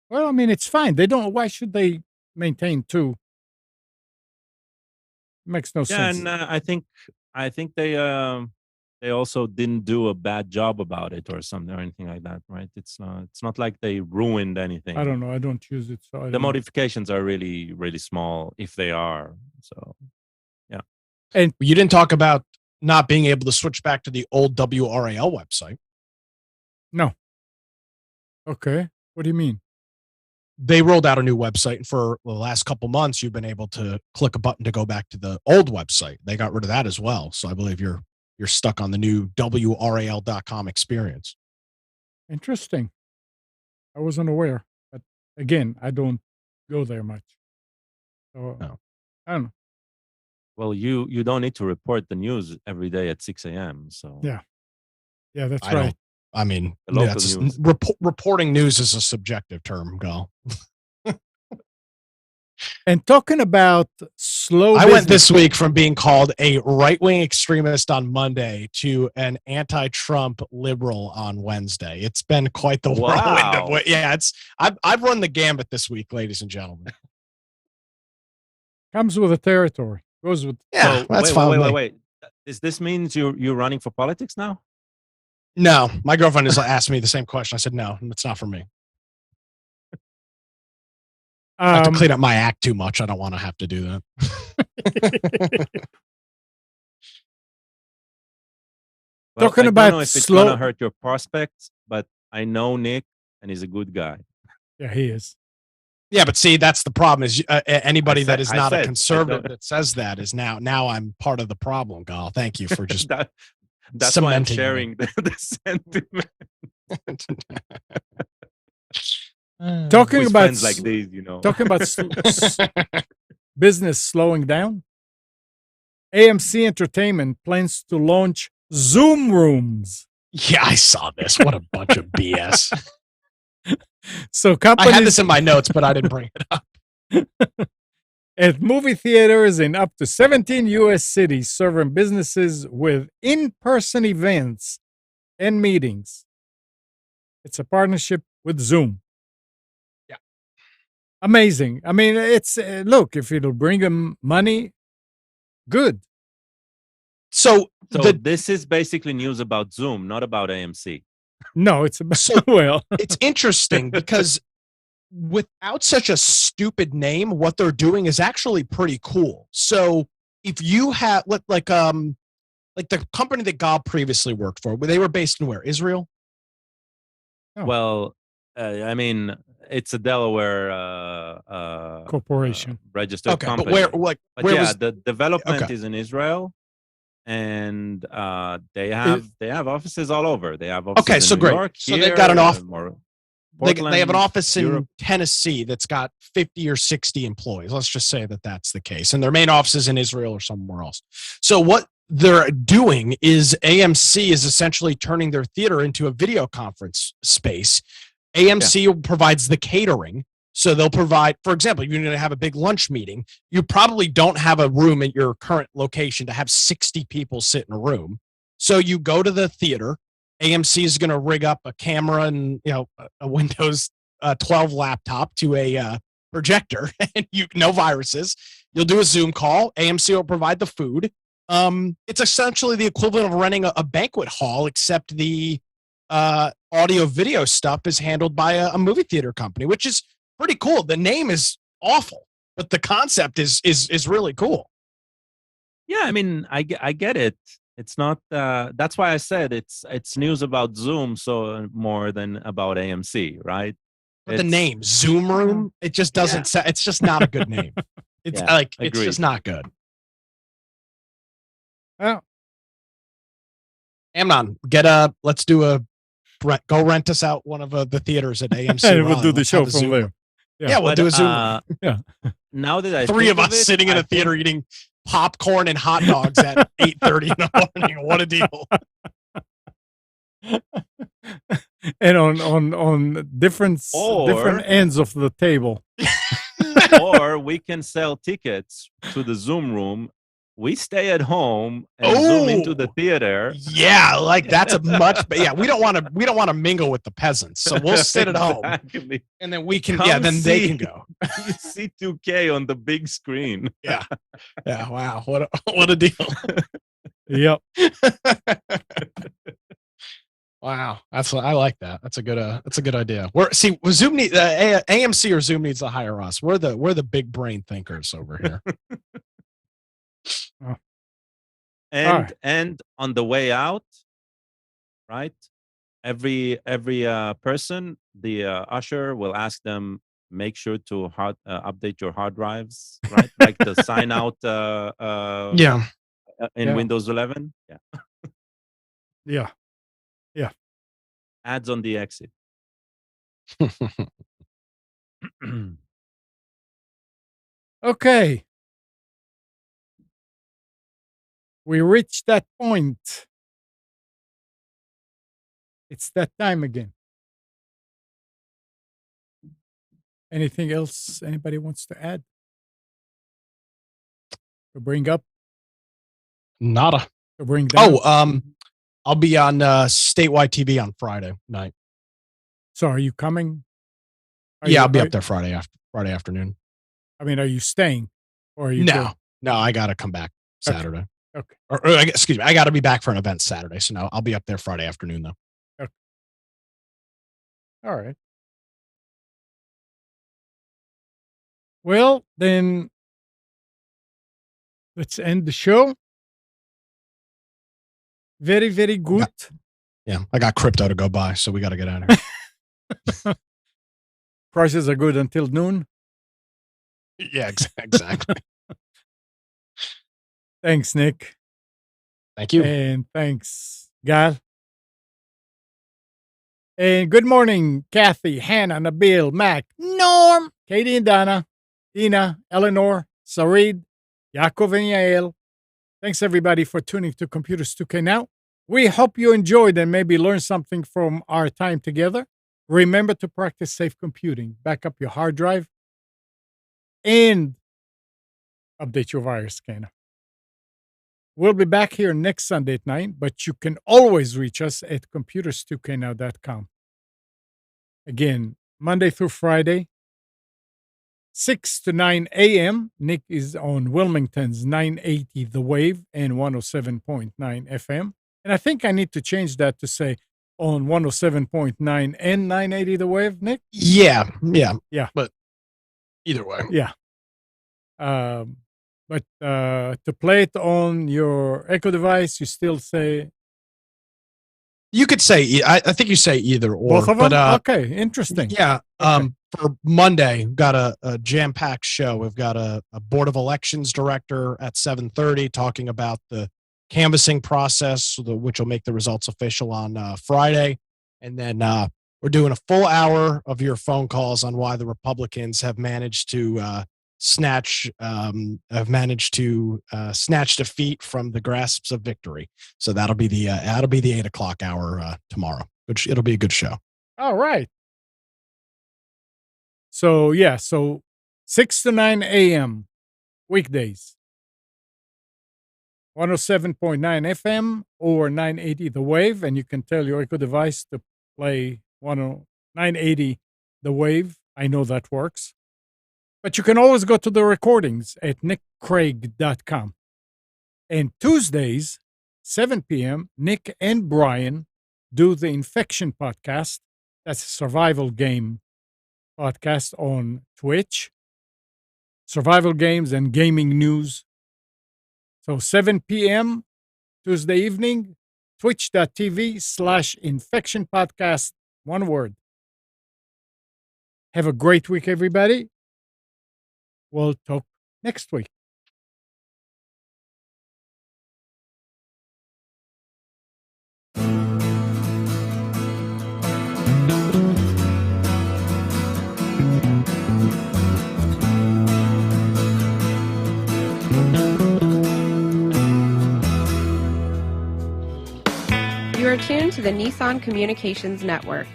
[SPEAKER 1] Well, I mean, it's fine. They don't. Why should they maintain two? Makes no sense.
[SPEAKER 3] And I think they also didn't do a bad job about it or something or anything like that, right? It's not like they ruined anything.
[SPEAKER 1] I don't know. I don't use it, so
[SPEAKER 3] the modifications are really, really small if they are. So, yeah.
[SPEAKER 2] And you didn't talk about not being able to switch back to the old WRAL website.
[SPEAKER 1] No. Okay. What do you mean?
[SPEAKER 2] They rolled out a new website, and for the last couple months, you've been able to click a button to go back to the old website. They got rid of that as well. So I believe you're stuck on the new WRAL.com experience.
[SPEAKER 1] Interesting. I wasn't aware. But again, I don't go there much. So
[SPEAKER 2] no.
[SPEAKER 1] I don't know.
[SPEAKER 3] Well, you don't need to report the news every day at 6 a.m. So
[SPEAKER 1] yeah, that's right.
[SPEAKER 2] I mean,
[SPEAKER 3] news.
[SPEAKER 2] Reporting news is a subjective term, Gal.
[SPEAKER 1] And talking about slow
[SPEAKER 2] I
[SPEAKER 1] business.
[SPEAKER 2] went this week from being called a right-wing extremist on Monday to an anti-Trump liberal on Wednesday. It's been quite the whirlwind of
[SPEAKER 3] Wow.
[SPEAKER 2] yeah. I've run the gambit this week, ladies and gentlemen.
[SPEAKER 1] Comes with the territory. Goes with
[SPEAKER 2] Yeah,
[SPEAKER 3] So
[SPEAKER 2] that's fine.
[SPEAKER 3] wait. Does this mean you're running for politics now?
[SPEAKER 2] No, my girlfriend has asked me the same question. I said no, it's not for me. I have to clean up my act too much. I don't want to have to do that.
[SPEAKER 3] Well,
[SPEAKER 1] Talking
[SPEAKER 3] I
[SPEAKER 1] about
[SPEAKER 3] don't know if it's
[SPEAKER 1] slow-
[SPEAKER 3] gonna hurt your prospects, but I know Nick, and he's a good guy.
[SPEAKER 1] Yeah, he is.
[SPEAKER 2] Yeah, but see, that's the problem. Is anybody that is
[SPEAKER 3] I
[SPEAKER 2] not a
[SPEAKER 3] said,
[SPEAKER 2] conservative that says that is now I'm part of the problem, Gal. Thank you for just
[SPEAKER 3] that's why I'm
[SPEAKER 2] cementing
[SPEAKER 3] sharing the sentiment.
[SPEAKER 1] Talking
[SPEAKER 3] With
[SPEAKER 1] about
[SPEAKER 3] friends like these, you know.
[SPEAKER 1] talking about business slowing down. AMC Entertainment plans to launch Zoom rooms.
[SPEAKER 2] Yeah, I saw this. What a bunch of BS.
[SPEAKER 1] So
[SPEAKER 2] I
[SPEAKER 1] companies
[SPEAKER 2] had this in my notes, but I didn't bring it up.
[SPEAKER 1] at movie theaters in up to 17 U.S. cities serving businesses with in-person events and meetings. It's a partnership with Zoom.
[SPEAKER 2] Yeah.
[SPEAKER 1] Amazing. I mean, it's look, if it'll bring them money, good.
[SPEAKER 2] So
[SPEAKER 3] This is basically news about Zoom, not about AMC.
[SPEAKER 1] No, it's about
[SPEAKER 2] So-
[SPEAKER 1] well.
[SPEAKER 2] it's interesting because without such a stupid name, what they're doing is actually pretty cool. So if you have like the company that Gal previously worked for, they were based in where? Israel?
[SPEAKER 1] Oh.
[SPEAKER 3] Well, I mean, it's a Delaware
[SPEAKER 1] Corporation.
[SPEAKER 3] registered
[SPEAKER 2] Okay,
[SPEAKER 3] company.
[SPEAKER 2] but where
[SPEAKER 3] But
[SPEAKER 2] where
[SPEAKER 3] yeah,
[SPEAKER 2] was
[SPEAKER 3] the development
[SPEAKER 2] Okay.
[SPEAKER 3] is in Israel, and they have offices all over. They have offices
[SPEAKER 2] Okay,
[SPEAKER 3] in
[SPEAKER 2] so
[SPEAKER 3] New
[SPEAKER 2] great.
[SPEAKER 3] York,
[SPEAKER 2] So they've got an
[SPEAKER 3] here,
[SPEAKER 2] off-
[SPEAKER 3] or
[SPEAKER 2] they have an
[SPEAKER 3] Portland,
[SPEAKER 2] office in
[SPEAKER 3] Europe.
[SPEAKER 2] Tennessee that's got 50 or 60 employees. Let's just say that that's the case. And their main office is in Israel or somewhere else. So what they're doing is AMC is essentially turning their theater into a video conference space. AMC provides the catering. So they'll provide, for example, if you're going to have a big lunch meeting, you probably don't have a room at your current location to have 60 people sit in a room. So you go to the theater. AMC is going to rig up a camera and a Windows 12 laptop to a projector, and no viruses. You'll do a Zoom call. AMC will provide the food. It's essentially the equivalent of renting a banquet hall, except the audio video stuff is handled by a movie theater company, which is pretty cool. The name is awful, but the concept is really cool.
[SPEAKER 3] Yeah, I mean, I get it. It's not. That's why I said it's news about Zoom, so more than about AMC, right?
[SPEAKER 2] But the name Zoom Room, it just doesn't. It's just not a good name. It's it's
[SPEAKER 3] agreed.
[SPEAKER 2] just not good.
[SPEAKER 1] Well,
[SPEAKER 2] Amnon, let's do go rent us out one of the theaters at AMC.
[SPEAKER 1] and we'll
[SPEAKER 2] Raleigh.
[SPEAKER 1] do the
[SPEAKER 2] Let's
[SPEAKER 1] show
[SPEAKER 2] have a
[SPEAKER 1] from
[SPEAKER 2] Zoom
[SPEAKER 1] there.
[SPEAKER 2] room.
[SPEAKER 1] Yeah.
[SPEAKER 2] Yeah, we'll
[SPEAKER 3] But,
[SPEAKER 2] do a Zoom.
[SPEAKER 1] Yeah.
[SPEAKER 3] Now that I
[SPEAKER 2] Three
[SPEAKER 3] think
[SPEAKER 2] of us
[SPEAKER 3] it,
[SPEAKER 2] sitting in
[SPEAKER 3] I
[SPEAKER 2] a theater
[SPEAKER 3] think-
[SPEAKER 2] eating popcorn and hot dogs at 8:30 in the morning. What a deal!
[SPEAKER 1] And on different ends of the table.
[SPEAKER 3] or we can sell tickets to the Zoom room. We stay at home and Zoom into the theater.
[SPEAKER 2] Yeah, like that's a much. But yeah, we don't want to mingle with the peasants, so we'll sit at home
[SPEAKER 3] Exactly.
[SPEAKER 2] and then we can.
[SPEAKER 3] Come
[SPEAKER 2] then they
[SPEAKER 3] see.
[SPEAKER 2] can go.
[SPEAKER 3] You see 2K on the big screen.
[SPEAKER 2] Yeah. Wow. What a deal.
[SPEAKER 1] Yep.
[SPEAKER 2] Wow. I like that. That's a good idea. Zoom need AMC or Zoom needs to hire us. We're the big brain thinkers over here.
[SPEAKER 3] And on the way out, right? Every person, the usher will ask them, make sure to update your hard drives, right? Like the sign out
[SPEAKER 2] Yeah.
[SPEAKER 3] in
[SPEAKER 1] Yeah.
[SPEAKER 3] Windows 11. Yeah.
[SPEAKER 1] Yeah.
[SPEAKER 3] Ads on the exit.
[SPEAKER 1] Okay. We reached that point. It's that time again. Anything else anybody wants to add? to bring up?
[SPEAKER 2] Nada.
[SPEAKER 1] To bring down?
[SPEAKER 2] I'll be on statewide TV on Friday night.
[SPEAKER 1] So are you coming?
[SPEAKER 2] I'll be up there Friday afternoon.
[SPEAKER 1] I mean, are you staying? Or are you
[SPEAKER 2] No, I got to come back Saturday.
[SPEAKER 1] Okay.
[SPEAKER 2] Or excuse me, I got to be back for an event Saturday. So no, I'll be up there Friday afternoon though.
[SPEAKER 1] Okay. All right. Well, then let's end the show. Very, very good.
[SPEAKER 2] Yeah, I got crypto to go buy, so we got to get out of here.
[SPEAKER 1] Prices are good until noon.
[SPEAKER 2] Yeah, exactly.
[SPEAKER 1] Thanks, Nick.
[SPEAKER 2] Thank you.
[SPEAKER 1] And thanks, Gal. And good morning, Kathy, Hannah, Nabil, Mac, Norm, Katie and Donna, Ina, Eleanor, Sarid, Yaakov and Yael. Thanks, everybody, for tuning to Computers 2K Now. We hope you enjoyed and maybe learned something from our time together. Remember to practice safe computing. Back up your hard drive and update your virus scanner. We'll be back here next Sunday at 9, but you can always reach us at computers2know.com. Again, Monday through Friday, 6 to 9 a.m. Nick is on Wilmington's 980 The Wave and 107.9 FM. And I think I need to change that to say on 107.9 and 980 The Wave, Nick?
[SPEAKER 2] Yeah. But either way.
[SPEAKER 1] Yeah. But to play it on your Echo device, you still say...
[SPEAKER 2] You could say, I think you say either or.
[SPEAKER 1] Both of them? Okay, interesting.
[SPEAKER 2] Yeah.
[SPEAKER 1] Okay.
[SPEAKER 2] For Monday, we've got a jam-packed show. We've got a Board of Elections director at 7:30 talking about the canvassing process, which will make the results official on Friday. And then we're doing a full hour of your phone calls on why the Republicans have managed to snatch defeat from the grasps of victory. So that'll be the 8 o'clock hour tomorrow, which it'll be a good show.
[SPEAKER 1] All right. So 6 to 9 a.m. weekdays, 107.9 FM or 980 The Wave, and you can tell your Echo device to play 980 The Wave. I know that works. But you can always go to the recordings at nickcraig.com. And Tuesdays, 7 p.m., Nick and Brian do the Infection podcast. That's a survival game podcast on Twitch. Survival games and gaming news. So 7 p.m. Tuesday evening, twitch.tv/Infection podcast. One word. Have a great week, everybody. We'll talk next week.
[SPEAKER 4] You are tuned to the Nissan Communications Network.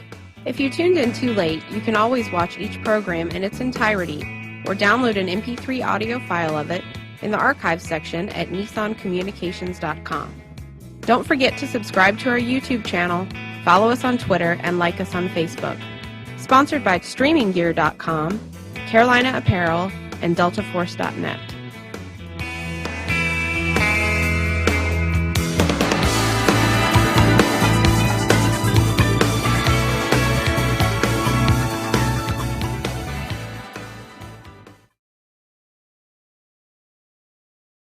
[SPEAKER 4] If you tuned in too late, you can always watch each program in its entirety or download an MP3 audio file of it in the archives section at nissancommunications.com. Don't forget to subscribe to our YouTube channel, follow us on Twitter, and like us on Facebook. Sponsored by StreamingGear.com, Carolina Apparel, and DeltaForce.net.